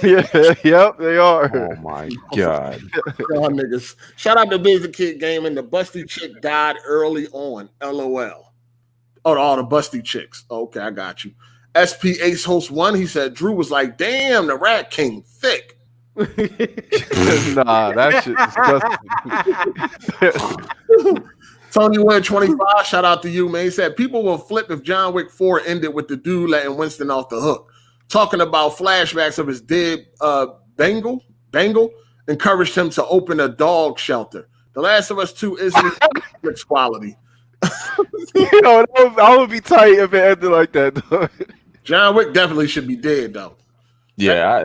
Yeah. Yep. They are. Oh my god. Y'all niggas. Shout out to Busy Kid Gaming. The busty chick died early on. LOL. Oh, all the busty chicks. Okay, I got you. SP Ace Host 1, he said, Drew was like, damn, the Rat King thick. Nah, that shit disgusting. Tony Wood 25, shout out to you, man. He said, people will flip if John Wick 4 ended with the dude letting Winston off the hook. Talking about flashbacks of his dead Bengal encouraged him to open a dog shelter. The Last of Us 2 isn't Netflix quality. Yo, I would be tight if it ended like that. Though. John Wick definitely should be dead, though. Yeah,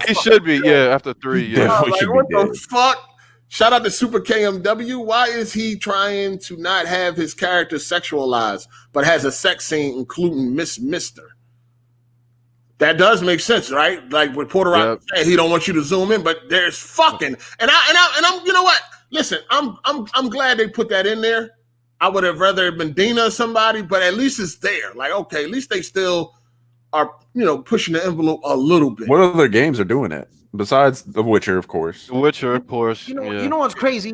He should be. Yeah, after 3 years. Definitely Like, should be what the dead. fuck? Shout out to Super KMW. Why is he trying to not have his character sexualized, but has a sex scene including Mister? That does make sense, right? Like what Porter Rock said, he don't want you to zoom in, but there's fucking and I'm you know what? Listen, I'm glad they put that in there. I would have rather it been Dina or somebody, but at least it's there. Like, okay, at least they still are, pushing the envelope a little bit. What other games are doing it besides The Witcher, of course? The Witcher, of course. You know, yeah. you know what's crazy,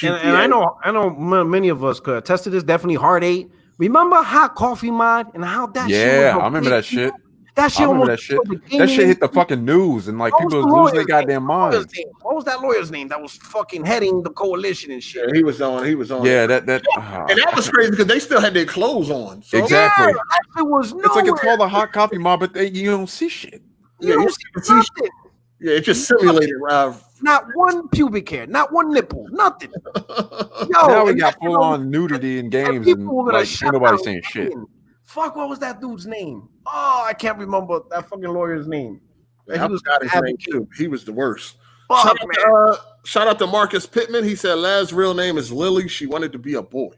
and I know many of us could attest to this. Definitely Hard 8. Remember Hot Coffee Mod and how that? Yeah, shit was I remember that shit. That shit I remember almost that shit. That shit hit the fucking news and like people was losing their goddamn minds. What was that lawyer's name that was fucking heading the coalition and shit? Yeah, he was on. Yeah, and that was crazy because they still had their clothes on. So, exactly. Yeah, it was It's like it's called a hot coffee mob, but you don't see shit. You don't see nothing. Yeah, it just simulated. Not one pubic hair, not one nipple, nothing. Yo, Now we got full on nudity in games and like ain't nobody saying shit. Fuck, what was that dude's name? Oh, I can't remember that fucking lawyer's name. Yeah, He was got his name too. He was the worst. Fuck, Shout out to Marcus Pittman. He said Laz's real name is Lily. She wanted to be a boy.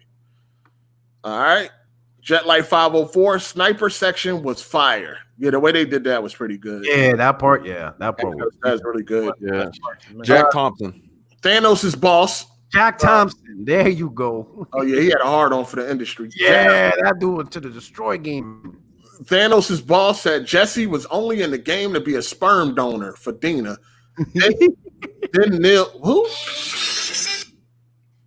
All right. Jetlight 504 sniper section was fire. Yeah, the way they did that was pretty good. Yeah, that part. Yeah, that part. That's really good. Yeah. Jack Thompson. Thanos' boss. Jack Thompson. There you go. Oh yeah, he had a hard on for the industry. Yeah, that dude to the Destroy game. Thanos' boss said Jesse was only in the game to be a sperm donor for Dina. Then Neil, who?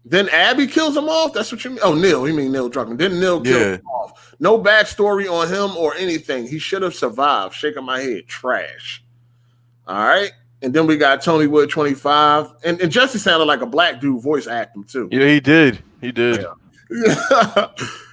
Then Abby kills him off. That's what you mean? Oh, Neil. You mean Neil Druckmann? Then Neil kills him off. No backstory on him or anything. He should have survived. Shaking my head. Trash. All right. And then we got Tony Wood 25. And Jesse sounded like a black dude voice acting too. Yeah, he did. He did. Yeah,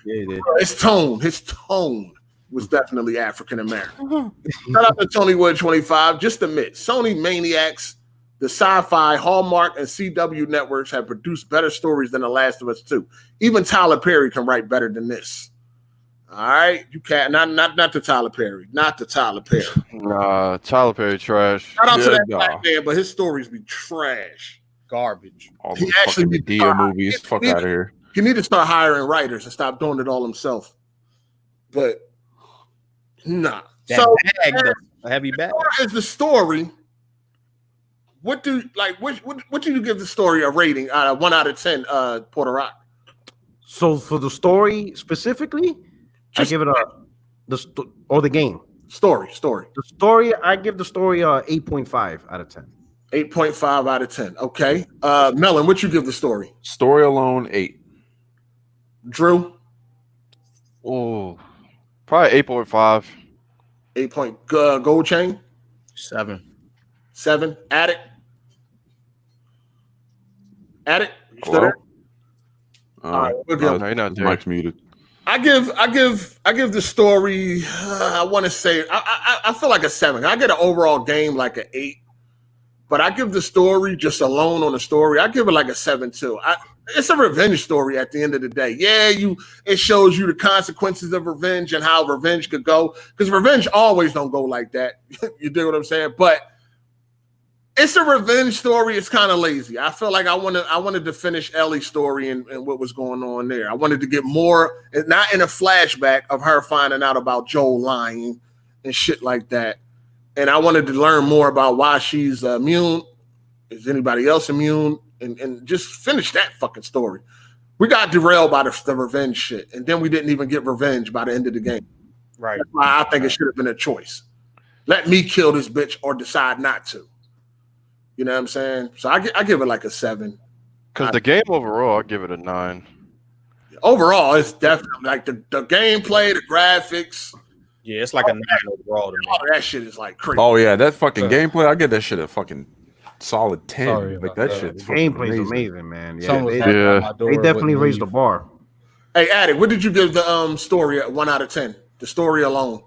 he did. His tone was definitely African American. Shout out to Tony Wood 25. Just admit, Sony Maniacs, the Sci-Fi, Hallmark, and CW networks have produced better stories than The Last of Us 2. Even Tyler Perry can write better than this. All right, you can't not the Tyler Perry, not the Tyler Perry. Nah, Tyler Perry trash. Shout out to that black man, but his stories be trash, garbage. All He those actually fucking Medea movies. Fuck out of here. He need to start hiring writers and stop doing it all himself. But nah. That So bag, though, a heavy bag. as far as the story, what do you give the story a rating? 1 out of 10, Porter Rock. So for the story specifically, I give it the game. Story. The story, I give the story a 8.5 out of 10. 8.5 out of 10. Okay. Melon, what you give the story? Story alone, 8. Drew? Oh, probably 8.5. 8 point. Gold Chain? 7. 7. Addict? Addict? You still Hello? there? All right, we'll give. No, you're not there. Mike's muted. I give the story. I want to say I feel like a 7. I get an overall game like an 8, but I give the story just alone on the story. I give it like a 7 too. It's a revenge story at the end of the day. Yeah, it shows you the consequences of revenge and how revenge could go, because revenge always don't go like that. You dig what I'm saying? But it's a revenge story. It's kind of lazy. I feel like I wanted to finish Ellie's story and what was going on there. I wanted to get more, not in a flashback of her finding out about Joel lying and shit like that. And I wanted to learn more about why she's immune. Is anybody else immune? And just finish that fucking story. We got derailed by the revenge shit, and then we didn't even get revenge by the end of the game. Right. That's why I think it should have been a choice. Let me kill this bitch or decide not to. You know what I'm saying? So I give it like a 7. Because the game overall, I'll give it a 9. Overall, it's definitely like the gameplay, the graphics. Yeah, it's like a 9 overall to me. All that shit is like crazy. Oh yeah, that fucking gameplay. I get that shit a fucking solid 10. Sorry Like about that that. shit's Gameplay's amazing, man. Yeah, Someone was they, knocking on Yeah. my door, they definitely wouldn't raised the leave. bar. Hey, Addict, what did you give the story at 1 out of 10? The story alone,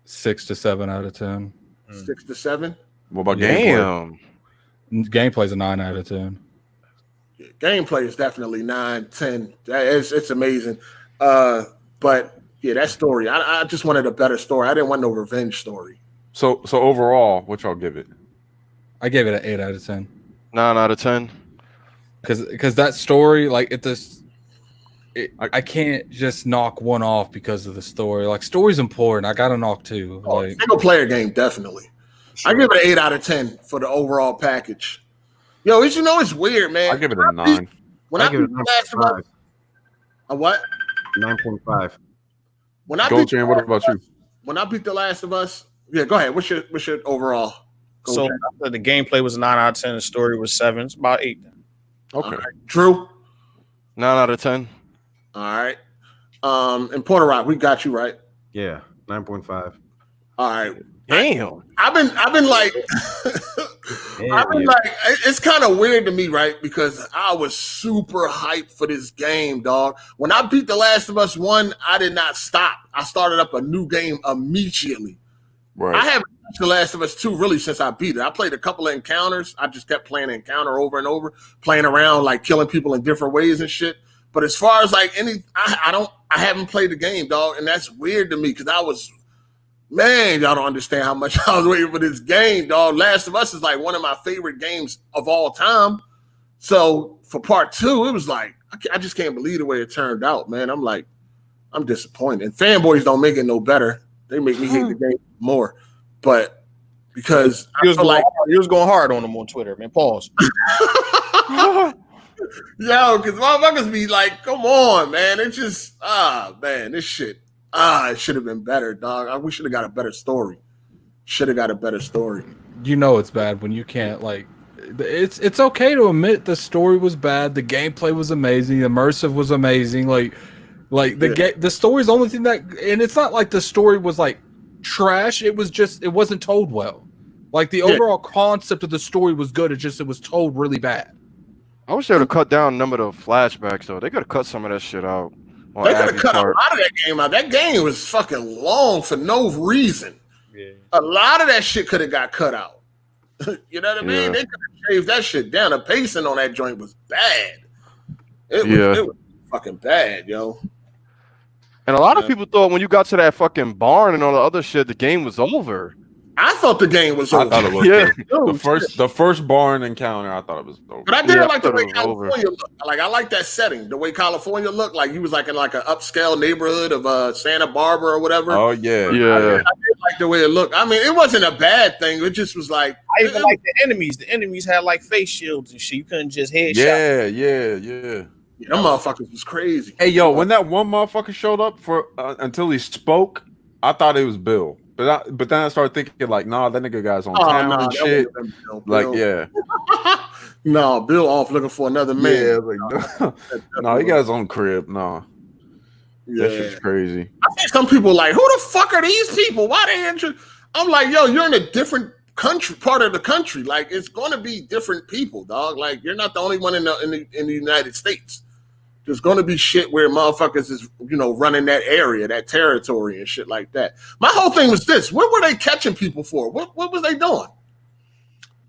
6 to 7 out of 10. 6 to 7. What about gameplay? Damn. Gameplay's a 9 out of 10. Yeah, gameplay is definitely 9, 10. It's amazing. But yeah, that story, I just wanted a better story. I didn't want no revenge story. So overall, what y'all give it? I gave it an 8 out of 10 9 out of 10. because that story, like I can't just knock one off because of the story. Like, story's important. I gotta knock 2. Like, Single player game, definitely. I give it an 8 out of 10 for the overall package. Yo, it's weird, man. I give it a 9. When I I give it beat a The Last of Us, 9.5. a what? 9.5. When I Go, beat Jan. What about you? When I beat The Last of Us, yeah, go ahead. What's your overall? Go, So Jan. I said the gameplay was a 9 out of 10. The story was 7. It's about 8. Okay. All right. Drew. 9 out of 10. All right. In Puerto Rock, we got you right. Yeah, 9.5. All right. Damn. I've been like, it's kind of weird to me, right? Because I was super hyped for this game, dog. When I beat The Last of Us 1, I did not stop. I started up a new game immediately. Right. I haven't touched The Last of Us 2 really since I beat it. I played a couple of encounters. I just kept playing encounter over and over, playing around, like killing people in different ways and shit. But as far as like I haven't played the game, dog, and that's weird to me because man, y'all don't understand how much I was waiting for this game, dog. Last of Us is like one of my favorite games of all time. So for part 2, it was like I just can't believe the way it turned out, man. I'm disappointed. And fanboys don't make it no better. They make me hate the game more. But because You was going hard on them on Twitter, man. Pause. Yo, because motherfuckers be like, come on, man. It's just, man, this shit. It should have been better, dog. We should have got a better story. Should have got a better story. you know it's bad when you can't, like, it's okay to admit the story was bad, the gameplay was amazing, the immersive was amazing, like the story's the only thing that, and it's not like the story was like trash, it wasn't told well. Like the overall concept of the story was good, it was told really bad. I wish they would have cut down a number of flashbacks, though. They could have cut some of that shit out. They could have cut a lot of that game out. That game was fucking long for no reason. Yeah. A lot of that shit could have got cut out. You know what I mean? Yeah. They could have shaved that shit down. The pacing on that joint was bad. It was fucking bad, yo. And a lot of people thought when you got to that fucking barn and all the other shit, the game was over. I thought the game was over. I thought it was. Yeah. The first barn encounter, I thought it was over. But I did like the thought way it was over. California looked. Like I like that setting, the way California looked. Like you was like in like an upscale neighborhood of Santa Barbara or whatever. Oh yeah, I Yeah. did like the way it looked. I mean, it wasn't a bad thing. It just was like I even like the enemies. The enemies had like face shields and shit. You couldn't just headshot. yeah. them motherfuckers was crazy. Hey yo, when that one motherfucker showed up for until he spoke, I thought it was Bill. but then I started thinking like, nah, that nigga guy's on town no, and shit. Like, yeah. No, Bill off looking for another man. Yeah, like, no, he got his own crib. No, that shit's crazy. I think some people like, who the fuck are these people? Why they enter? I'm like, yo, you're in a different country, part of the country. Like, it's going to be different people, dog. Like, you're not the only one in the United States. There's going to be shit where motherfuckers is, running that area, that territory and shit like that. My whole thing was this. What were they catching people for? What was they doing?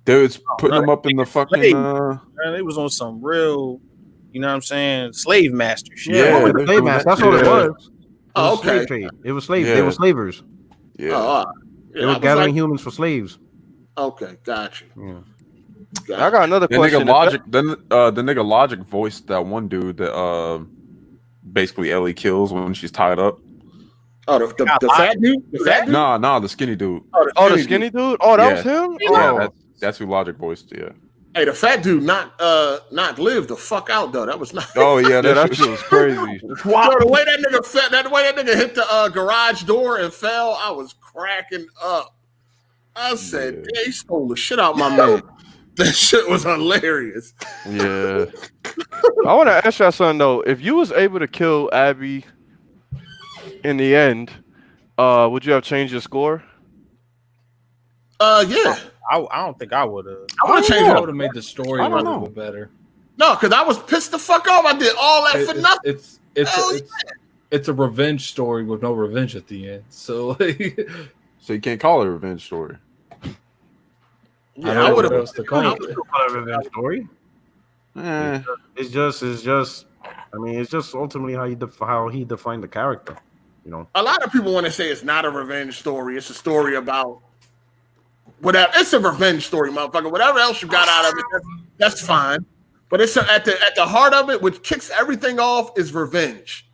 They was putting them up in the fucking... They was on some real, you know what I'm saying, slave master shit. Yeah, slave master. That's what it was. Oh, okay. Slave trade. It was slave. They were slavers. Yeah. They were gathering humans for slaves. Okay, gotcha. I got another question. The nigga Logic voiced that one dude that basically Ellie kills when she's tied up. Oh, the fat dude? The fat dude? Nah, the skinny dude. The skinny dude? Oh, that was him? Yeah, that's who Logic voiced, yeah. Hey, the fat dude not live the fuck out though. That was not. Oh yeah, that shit was crazy. Wow. The way that nigga hit the garage door and fell, I was cracking up. I said, he stole the shit out my man. That shit was hilarious. Yeah. I want to ask y'all something though. If you was able to kill Abby in the end, would you have changed your score? Yeah. I don't think I would have. I would have changed it. I would have made the story a little bit better. No, because I was pissed the fuck off. I did all that for nothing. It's a revenge story with no revenge at the end. So, so you can't call it a revenge story. Yeah, I would have call it a revenge story. It's just. I mean, it's just ultimately how he defined the character. A lot of people want to say it's not a revenge story. It's a story about whatever. It's a revenge story, motherfucker. Whatever else you got out of it, that's fine. But it's at the heart of it, which kicks everything off, is revenge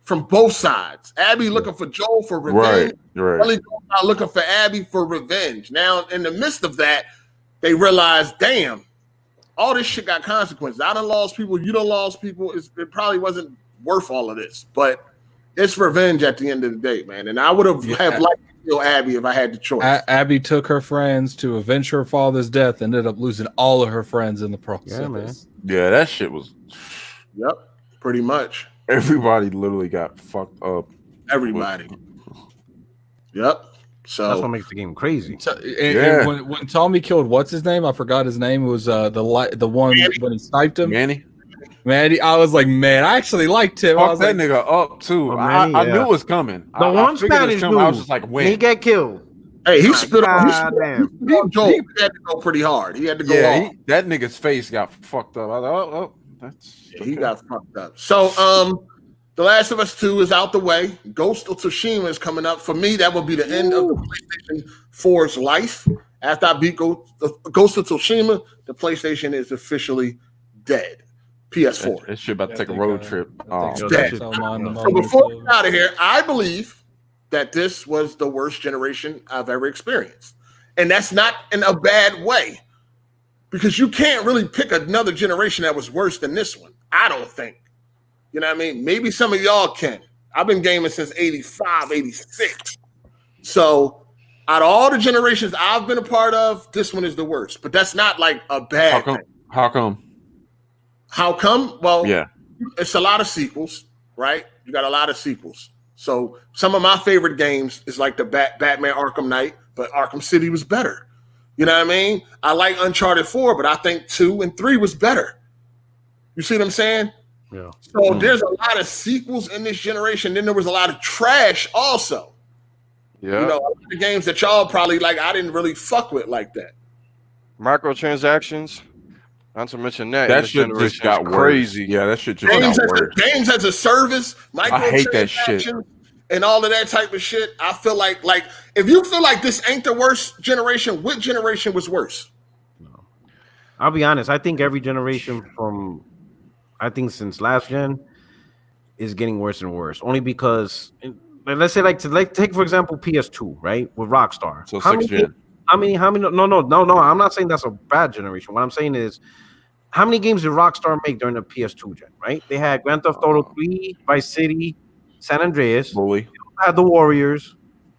from both sides. Abby looking for Joel for revenge. Right. Ellie out looking for Abby for revenge. Now, in the midst of that, they realize, damn, all this shit got consequences. I done lost people. You done lost people. It probably wasn't worth all of this. But it's revenge at the end of the day, man. And I would have liked to kill Abby if I had the choice. Abby took her friends to avenge her father's death and ended up losing all of her friends in the process. Yeah, man. Yeah, that shit was... Yep, pretty much. Everybody literally got fucked up. Everybody. Yep. So that's what makes the game crazy. And when Tommy killed what's his name? I forgot his name. It was the one Manny. when he sniped him. Manny, I was like, man, I actually liked him. I was that nigga up too. I knew it was coming. The one Spanish dude, I was just like, when he get killed. Hey, he spit on Joel. He had to go pretty hard. He had to go off. That nigga's face got fucked up. I was like, he got fucked up. So The Last of Us 2 is out the way. Ghost of Tsushima is coming up. For me, that will be the end of the PlayStation 4's life. After I beat Ghost of Tsushima, the PlayStation is officially dead. PS4. It should about to take a road trip. Dead. So before we get out of here, I believe that this was the worst generation I've ever experienced. And that's not in a bad way. Because you can't really pick another generation that was worse than this one. I don't think. You know what I mean? Maybe some of y'all can. I've been gaming since 85, 86. So out of all the generations I've been a part of, this one is the worst. But that's not like a bad thing. How come? How come? Well, yeah, it's a lot of sequels, right? You got a lot of sequels. So some of my favorite games is like the Batman Arkham Knight, but Arkham City was better. You know what I mean? I like Uncharted 4, but I think 2 and 3 was better. You see what I'm saying? Yeah. So there's a lot of sequels in this generation. Then there was a lot of trash also. Yeah. You know, a lot of games that y'all probably like, I didn't really fuck with like that. Microtransactions. Not to mention that shit just got crazy. Yeah, that shit just got worse. Games as a service, I hate that shit. And all of that type of shit. I feel like if you feel like this ain't the worst generation, what generation was worse? No. I'll be honest. I think every generation since last gen is getting worse and worse. Only because, let's say, take for example PS2, right, with Rockstar. So 6th gen. How many? No. I'm not saying that's a bad generation. What I'm saying is, how many games did Rockstar make during the PS2 gen? Right? They had Grand Theft Auto 3, Vice City, San Andreas. Bully. They had the Warriors,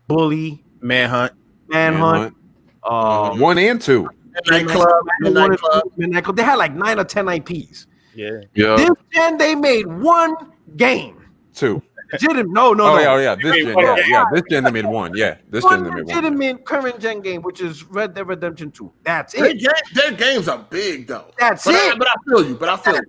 Bully. Manhunt. 1 and 2. Midnight Club. They had like 9 or 10 IPs. Yeah. This gen they made one game. 2. No. Yeah. This gen, this gen they made 1. Yeah, this gen they made 1. Legitimate current gen game, which is Red Dead Redemption 2. That's it. Their games are big though. That's it. But I feel you. That's it.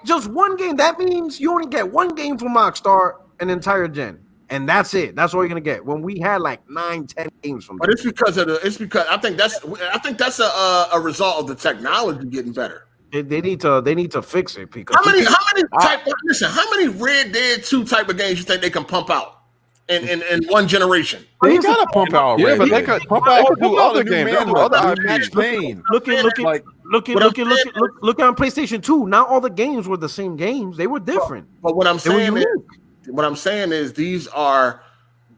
Just one game. That means you only get one game from Rockstar an entire gen. And that's it. That's all you're gonna get. When we had like 9, 10 games from them. But it's because I think that's a result of the technology getting better. They need to fix it because how many Red Dead 2 type of games you think they can pump out in one generation? They gotta pump out. Yeah, but they could pump out do other games. They do other Max Payne. Look on PlayStation 2. Not all the games were the same games. They were different. But what I'm saying is these are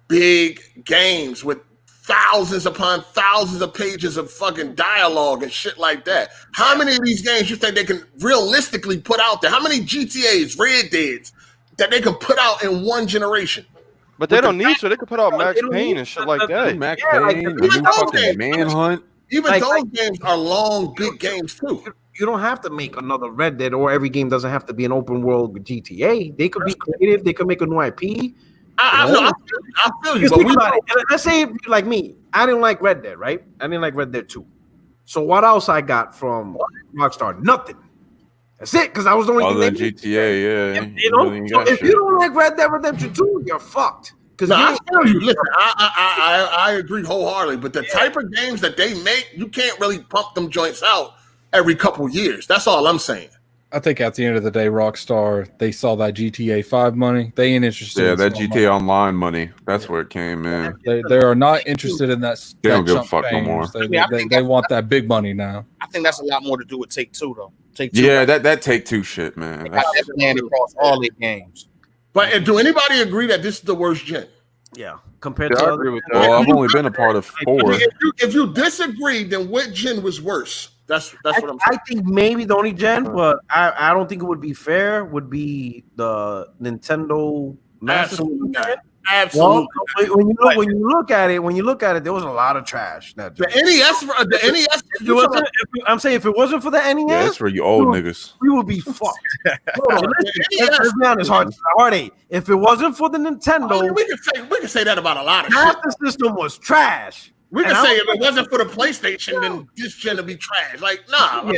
big games with thousands upon thousands of pages of fucking dialogue and shit like that. How many of these games you think they can realistically put out there? How many GTAs, Red Deads that they can put out in one generation? But they don't need to. They could put out Max Payne and shit like that. Max Payne, the new fucking Manhunt. Even those games are long, big games too. You don't have to make another Red Dead, or every game doesn't have to be an open world GTA. They could be creative. They could make a new IP. I feel you. But let's say like me, I didn't like Red Dead, right? I didn't like Red Dead 2. So what else I got from Rockstar? Nothing. That's it, because I was the only thing. Other than GTA, yeah. So if you don't like Red Dead Redemption 2, you're fucked. No, I feel you. Listen, I agree wholeheartedly. But the type of games that they make, you can't really pump them joints out every couple years. That's all I'm saying. I think at the end of the day, Rockstar, they saw that GTA 5 money. They ain't interested. Yeah, that GTA Online money. That's where it came in. They are not interested in that. They don't give a fuck no more. They want that big money now. I think that's a lot more to do with Take-Two, though. Take-Two. Yeah, that Take-Two shit, man. That's across all their games. But do anybody agree that this is the worst gen? Yeah, compared to. I agree with that. Well, I've only been a part of 4. If you disagree, then what gen was worse? That's what I'm saying. I think maybe the only gen, but I don't think it would be fair. Would be the Nintendo Master System. Absolutely. Well, when you look at it, there was a lot of trash. The NES. I'm saying if it wasn't for the NES, yeah, that's for you old niggas. We would be fucked. Let's be honest, Hard8. If it wasn't for the Nintendo, we can say that about a lot of Master System was trash. We can say if it wasn't for the PlayStation, then this gen would be trash. Like, nah.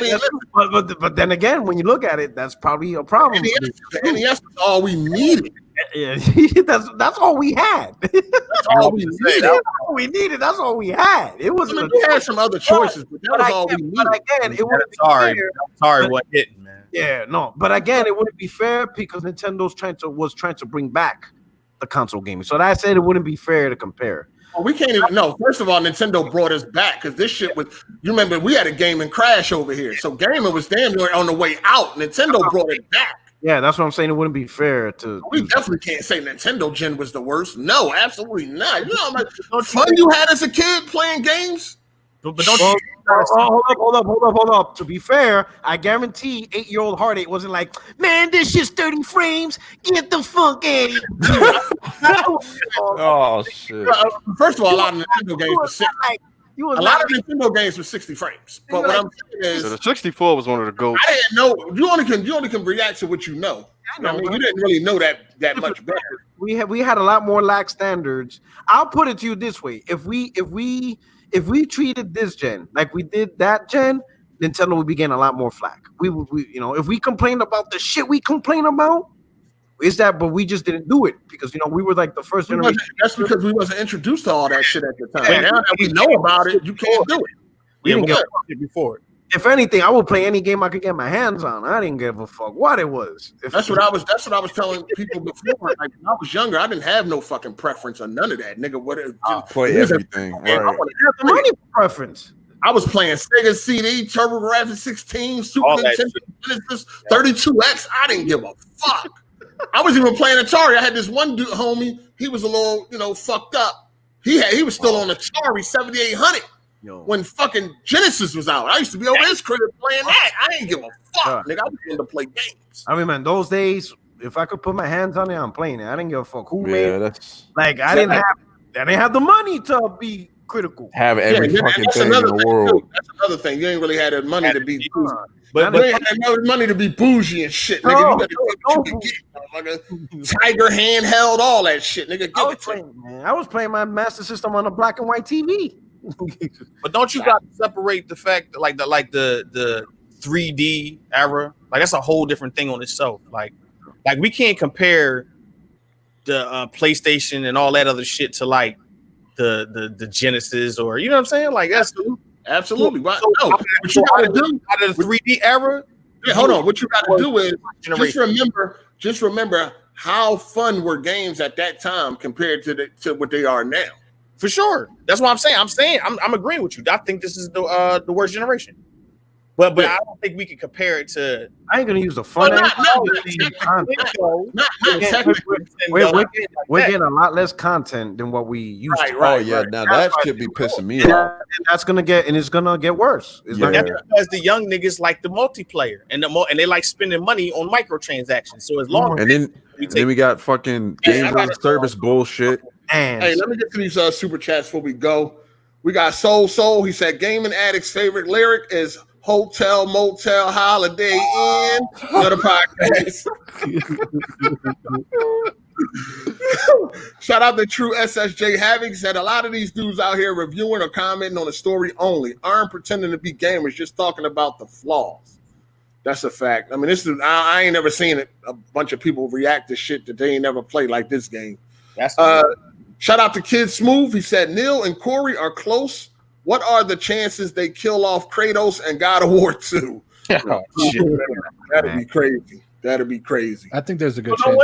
But then again, when you look at it, that's probably a problem. The NES is all we needed. Yeah, that's all we had. That's all we needed. That's all we needed. That's all we had. It was. We had some other choices, but that was all we needed. But again, it wouldn't be fair. Sorry, what hitting, man? Yeah, no. But again, it wouldn't be fair because Nintendo's trying to bring back the console gaming. So that said, it wouldn't be fair to compare. Well, we can't even. No, first of all, Nintendo brought us back because this shit was. You remember we had a gaming crash over here, so gaming was damn near on the way out. Nintendo brought it back. Yeah, that's what I'm saying. It wouldn't be fair to. We definitely can't say Nintendo gen was the worst. No, absolutely not. You know how much fun you had as a kid playing games? But don't hold up. To be fair, I guarantee 8-year-old Hard8 wasn't like, man, this shit's 30 frames. Get the fuck out of here. Oh shit! First of all, a lot of Nintendo games were 60. A lot of Nintendo games were 60 frames. But what I'm saying is, the 64 was one of the goats. I didn't know. You only can react to what you know. I mean, you didn't really know that much better. We had a lot more lax standards. I'll put it to you this way: if we treated this gen like we did that gen, Nintendo would be getting a lot more flack. If we complained about the shit we complain about, but we just didn't do it because we were like the first generation. That's because we wasn't introduced to all that shit at the time. Now that we know about it, you can't do it. We didn't get it before. If anything, I would play any game I could get my hands on. I didn't give a fuck what it was. That's what I was telling people before. Like when I was younger, I didn't have no fucking preference or none of that, nigga. Play everything. Right. I want to have the money preference. I was playing Sega CD, TurboGrafx 16, Super Nintendo, Genesis, 32X. I didn't give a fuck. I was even playing Atari. I had this one dude, homie. He was a little, fucked up. He was still on Atari 7800 when fucking Genesis was out. I used to be over his crib playing that. I didn't give a fuck, nigga. I was going to play games. I remember in those days, if I could put my hands on it, I'm playing it. I didn't give a fuck who made it. That's like I didn't have. They didn't have the money to be critical. Have every fucking that's thing in another the thing, world. too. That's another thing. You ain't really had the money to be bougie. But you ain't had the money to be bougie and shit, nigga. You gotta get what you can get. Tiger handheld, all that shit, nigga. Give it to me. I was playing my Master System on a black and white TV. But don't you got to separate the fact that like the 3D era, like that's a whole different thing on itself. Like we can't compare the PlayStation and all that other shit to like the Genesis or you know what I'm saying? Like that's absolutely. What you gotta do out of the 3D era. Yeah, hold on. What you got to do is just remember how fun were games at that time compared to what they are now. For sure. That's what I'm saying. I'm agreeing with you. I think this is the worst generation. But I don't think we can compare it to. I ain't gonna use the fun. We're getting a lot less content than what we used to. Right. Now that should be pissing me off. That's gonna it's gonna get worse. It's That's because the young niggas like the multiplayer and they like spending money on microtransactions. So as long and then we got fucking games as a service bullshit. Hey, let me get to these super chats before we go. We got Soul. He said Gaming Addict's favorite lyric is Hotel, Motel, Holiday Inn. Another podcast. Shout out to True SSJ Havoc. He said a lot of these dudes out here reviewing or commenting on the story only aren't pretending to be gamers, just talking about the flaws. That's a fact. I mean, I ain't never seen a bunch of people react to shit that they ain't never played like this game. Shout out to Kid Smooth. He said Neil and Corey are close. What are the chances they kill off Kratos and God of War 2? That'd be crazy. That'd be crazy. I think there's a good chance.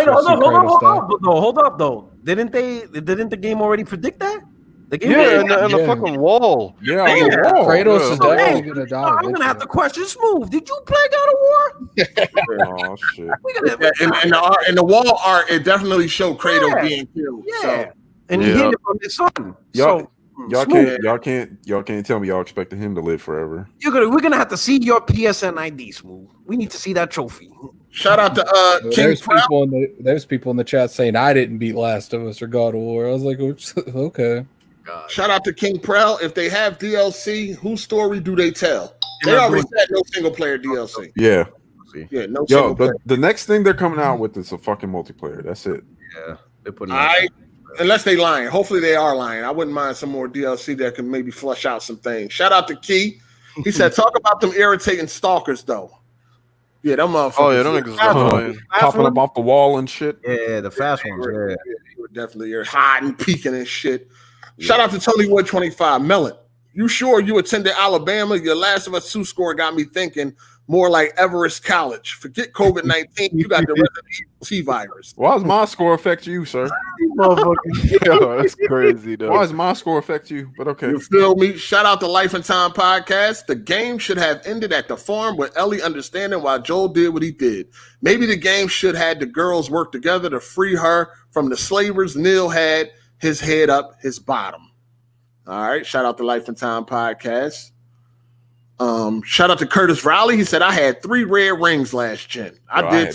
Hold up, though. Didn't the game already predict that? The game in the fucking wall. Yeah, Kratos is definitely gonna die. I'm gonna have to question Smooth. Did you play God of War? Oh shit! In the wall art, it definitely showed Kratos being killed. Yeah, so. And he hid it from his son. Y'all can't tell me y'all expecting him to live forever. We're gonna have to see your PSN ID, Smooth. We need to see that trophy. Shout out to there's people in the chat saying I didn't beat Last of Us or God of War. I was like, okay. God. Shout out to King Prell. If they have DLC, whose story do they tell? They already said no single player DLC. Yeah. No single player. The next thing they're coming out with is a fucking multiplayer. That's it. Yeah. They're putting unless they lying. Hopefully they are lying. I wouldn't mind some more DLC that can maybe flush out some things. Shout out to Key. He said, talk about them irritating stalkers though. Yeah, them motherfuckers. Oh yeah, them niggas popping up off the wall and shit. Yeah, the fast ones. Yeah, they were definitely hiding, peeking and shit. Shout out to Tony Wood 25. Melon, you sure you attended Alabama? Your Last of Us 2 score got me thinking more like Everest College. Forget COVID-19. You got the Resident Evil T virus. Why does my score affect you, sir? Yo, that's crazy, though. Why does my score affect you? But okay. You feel me? Shout out to Life and Time Podcast. The game should have ended at the farm with Ellie understanding why Joel did what he did. Maybe the game should have the girls work together to free her from the slavers. Neil had his head up his bottom. All right. Shout out to Life and Time Podcast. Shout out to Curtis Rowley. He said I had 3 red rings last gen. I had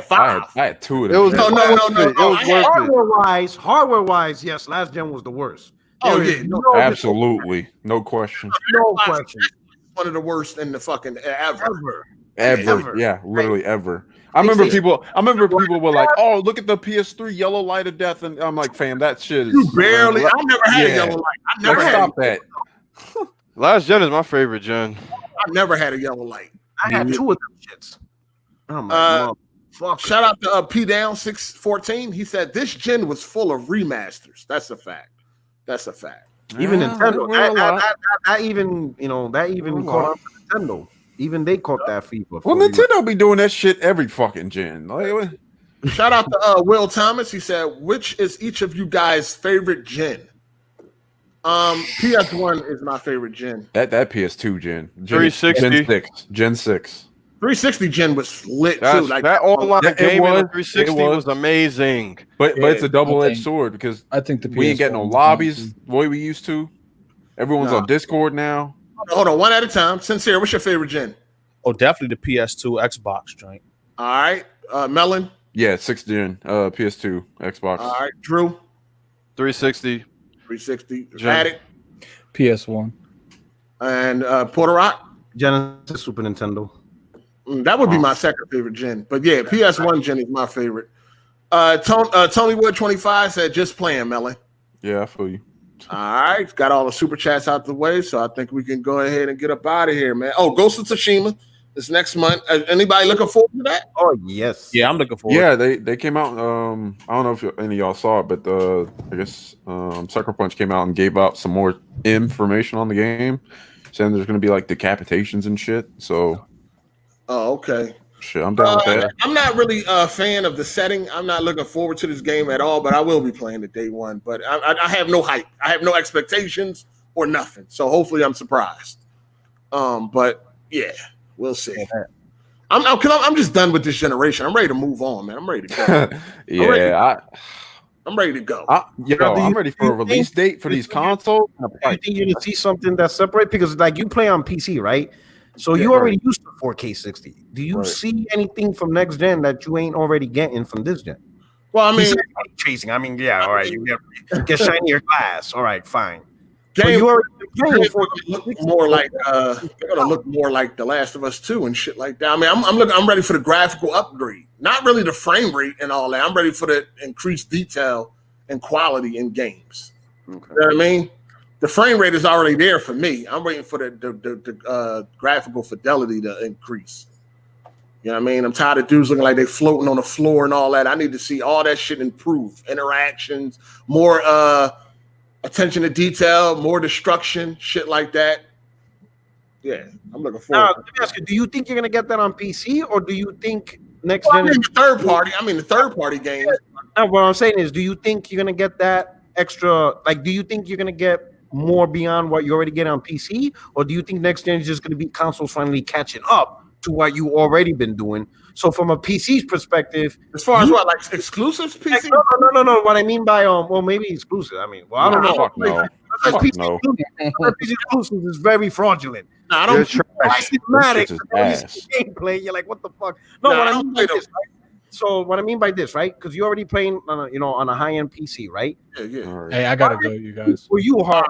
5. I had 2 of them. Hardware wise, yes, last gen was the worst. Oh yeah, absolutely, no question. No question. One of the worst in the fucking ever. Yeah, literally ever. I remember people were like, "Oh, look at the PS3 yellow light of death," and I'm like, "Fam, that shit is barely." I never had a yellow light. I never stop that. Last gen is my favorite gen. I never had a yellow light. I had 2 of them shits. Oh my God. Shout out to P Down 614. He said this gen was full of remasters. That's a fact. Even Nintendo. That even caught on to Nintendo. Even they caught that fever. Well, Nintendo be doing that shit every fucking gen. Shout out to Will Thomas. He said, which is each of you guys' favorite gen? PS1 is my favorite gen. That PS2 gen. 360. Gen 6. 360 gen was lit too. Like that online game in 360 was amazing. But it's a double-edged sword because I think we ain't getting no lobbies the way we used to. Everyone's on Discord now. Hold on, one at a time. Sincere, what's your favorite gen? Oh, definitely the PS2 Xbox joint. All right. Melon? Yeah, 6th gen, PS2, Xbox. All right, Drew? 360. 360. Gen. Addict PS1. and Porter Rock. Genesis, Super Nintendo. That would be my second favorite gen. But yeah, PS1 gen is my favorite. Tony Wood 25 said, just playing, Melon. Yeah, I feel you. All right, got all the super chats out the way, so I think we can go ahead and get up out of here, man. Oh, Ghost of Tsushima is next month. Anybody looking forward to that? Oh yes. Yeah, I'm looking forward. Yeah, they came out. I don't know if any of y'all saw it, but I guess Sucker Punch came out and gave out some more information on the game, saying there's going to be like decapitations and shit. So, Oh, okay. shit, I'm down with that. I'm not really a fan of the setting. I'm not looking forward to this game at all, but I will be playing it day one. But I have no hype. I have no expectations or nothing. So hopefully I'm surprised. But yeah, we'll see. I'm just done with this generation. I'm ready to move on, man. I'm ready to go. I'm ready to go. I'm ready for a release date for these consoles. Do you think you're gonna see something that's separate? Because like you play on PC, right? So you already used to 4K 60. Do you see anything from next gen that you ain't already getting from this gen? Well, I mean, chasing. I mean, yeah, all right. You get shinier glass. All right, fine. Game, so you already playing look more like they're gonna look more like The Last of Us 2 and shit like that. I mean, I'm ready for the graphical upgrade, not really the frame rate and all that. I'm ready for the increased detail and quality in games. Okay. You know what I mean? The frame rate is already there for me. I'm waiting for the graphical fidelity to increase. You know what I mean? I'm tired of dudes looking like they floating on the floor and all that. I need to see all that shit improve. Interactions, more attention to detail, more destruction, shit like that. Yeah, I'm looking forward. Now, let me ask you: do you think you're gonna get that on PC, or do you think next gen? The third party games. No, what I'm saying is, do you think you're gonna get that extra? Like, do you think you're gonna get more beyond what you already get on PC, or do you think next gen is just gonna be consoles finally catching up to what you already been doing? So from a PC's perspective, as far as what, like exclusives PC? No. What I mean by well, maybe exclusive. I mean, well, I don't know. Fuck no. PC exclusives is very fraudulent. No, I don't. Cinematic gameplay. You're like, what the fuck? No, what I mean by this, right? So what I mean by this, right? Because you're already playing, on a high-end PC, right? Yeah. Right. Hey, I gotta go, you guys. For you, Hard.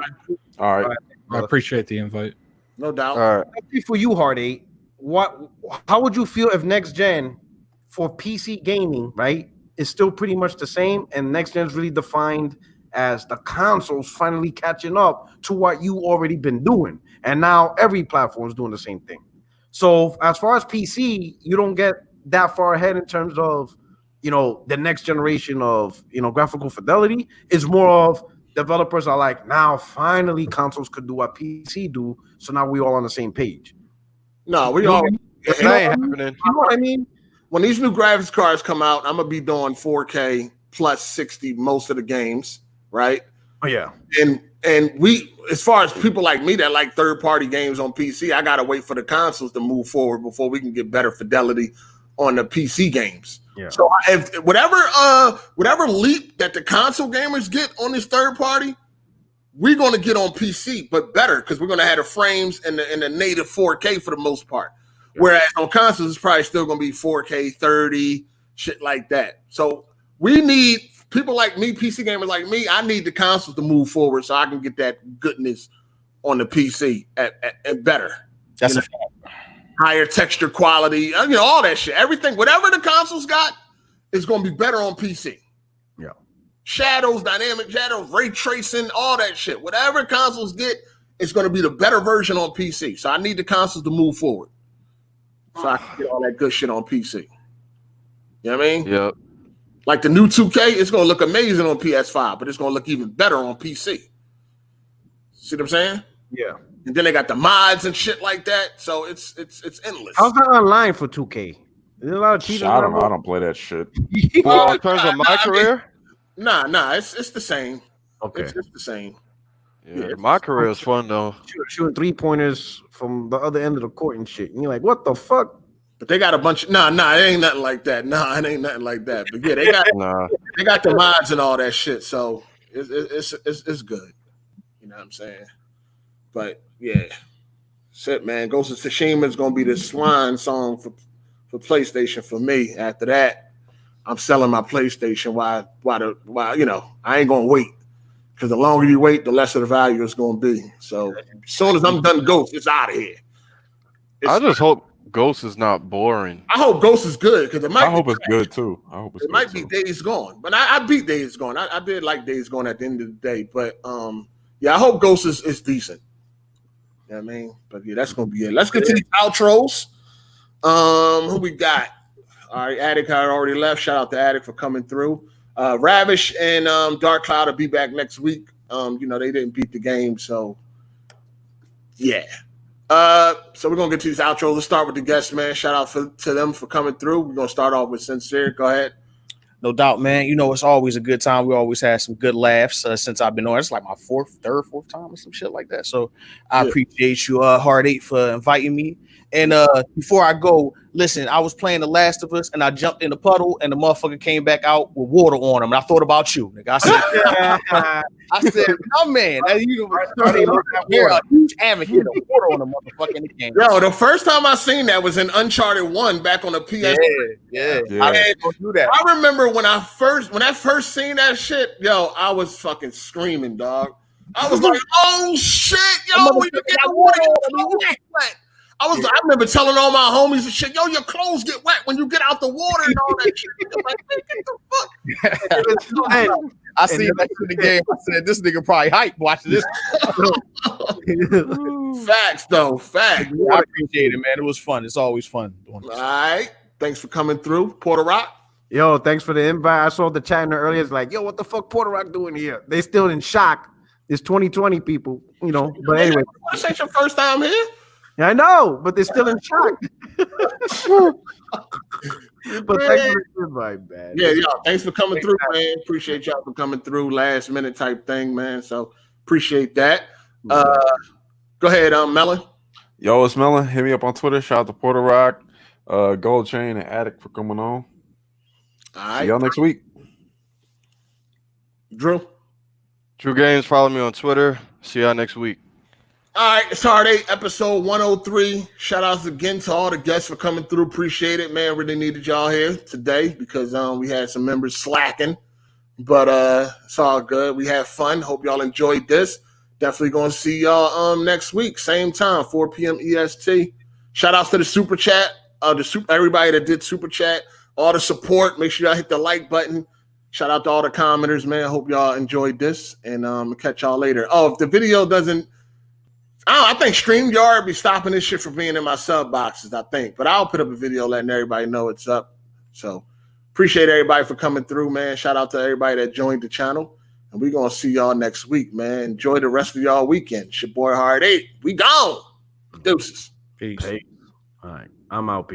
All right. I appreciate the invite. No doubt. All right. For you, Hard8, how would you feel if next gen for PC gaming, right, is still pretty much the same, and next gen is really defined as the consoles finally catching up to what you already been doing, and now every platform is doing the same thing. So as far as PC, you don't get that far ahead in terms of the next generation of graphical fidelity. Is more of developers are like, now finally consoles could do what PC do, so now we all on the same page. No, we all. That ain't happening. You know what I mean? When these new graphics cards come out, I'm gonna be doing 4K plus 60 most of the games, right? Oh yeah. And we, as far as people like me that like third-party games on PC, I gotta wait for the consoles to move forward before we can get better fidelity on the PC games. Yeah. So if whatever leap that the console gamers get on this third party, we're going to get on PC, but better, because we're going to have the frames and the native 4K for the most part. Yeah. Whereas on consoles, it's probably still going to be 4K 30, shit like that. So we need people like me, PC gamers like me. I need the consoles to move forward so I can get that goodness on the PC at better. That's a fact. Higher texture quality, all that shit. Everything, whatever the consoles got, is going to be better on PC. Yeah. Shadows, dynamic shadows, ray tracing, all that shit. Whatever consoles get, it's going to be the better version on PC. So I need the consoles to move forward so I can get all that good shit on PC. You know what I mean? Yep. Like the new 2K, it's going to look amazing on PS5, but it's going to look even better on PC. See what I'm saying? Yeah. And then they got the mods and shit like that. So it's endless. How's that online for 2K? Is there a lot of cheating? I don't know. I don't play that shit. Well, in terms of my career? Nah, it's the same. Okay. It's just the same. Yeah, my career is fun though. Shooting 3-pointers from the other end of the court and shit. And you're like, what the fuck? But they got a bunch of it ain't nothing like that. Nah, it ain't nothing like that. But yeah, they got the mods and all that shit. So it's good. You know what I'm saying? But yeah, shit, man. Ghost of Tsushima is gonna be the swan song for PlayStation for me. After that, I'm selling my PlayStation. Why I ain't gonna wait. Because the longer you wait, the lesser the value is going to be. So as soon as I'm done Ghost, it's out of here. I just hope Ghost is not boring. I hope Ghost is good because it might. I hope it's good too. It might be Days Gone, but I beat Days Gone. I did like Days Gone at the end of the day, but yeah, I hope Ghost is decent. You know what I mean? But yeah, that's gonna be it. Let's get to these outros. Who we got? All right, Attic I already left. Shout out to Attic for coming through. Ravish and Dark Cloud will be back next week. You know, they didn't beat the game, so yeah. So we're gonna get to these outros. Let's start with the guests, man. Shout out to them for coming through. We're gonna start off with Sincere. Go ahead. No doubt, man. You know, it's always a good time. We always had some good laughs since I've been on. It's like my fourth time or some shit like that. So I appreciate you, Hard 8, for inviting me. And before I go, listen, I was playing The Last of Us and I jumped in the puddle and the motherfucker came back out with water on him. And I thought about you, nigga. I said, no, man. You are a huge advocate of water on the motherfucker in the game. Yo, the first time I seen that was in Uncharted 1 back on the PS4. Yeah. I do that. I remember when I first seen that shit, yo, I was fucking screaming, dog. I was like, oh shit, yo, when you get the water, wet. I remember telling all my homies and shit, yo, your clothes get wet when you get out the water and all that shit. Like, get the fuck. I seen that in the game. I said, this nigga probably hype watching this. Facts, though. Facts. I appreciate it, man. It was fun. It's always fun doing this. All right. Thanks for coming through, Porter Rock. Yo, thanks for the invite. I saw the chat earlier. It's like, yo, what the fuck Porter Rock doing here? They still in shock. It's 2020 people, you know. But anyway. This ain't your first time here. I know, but they're still in shock. But thanks for the invite, man. Yeah, thanks for coming through, man. Appreciate y'all for coming through. Last minute type thing, man. So appreciate that. Go ahead, Melon. Yo, it's Melon. Hit me up on Twitter. Shout out to Porter Rock, Gold Chain, and Attic for coming on. All right. See y'all next week. Drew Games. Follow me on Twitter. See y'all next week. All right, it's Hard 8, episode 103. Shout outs again to all the guests for coming through. Appreciate it, man. Really needed y'all here today because we had some members slacking. But it's all good. We had fun. Hope y'all enjoyed this. Definitely going to see y'all next week. Same time, 4 p.m. EST. Shout outs to the Super Chat. Everybody that did Super Chat. All the support. Make sure y'all hit the like button. Shout out to all the commenters, man. Hope y'all enjoyed this. And catch y'all later. Oh, if the video doesn't, I think StreamYard be stopping this shit from being in my sub boxes, I think. But I'll put up a video letting everybody know it's up. So appreciate everybody for coming through, man. Shout out to everybody that joined the channel. And we're going to see y'all next week, man. Enjoy the rest of y'all weekend. It's your boy Hard 8. We gone. Deuces. Peace. All right. I'm out.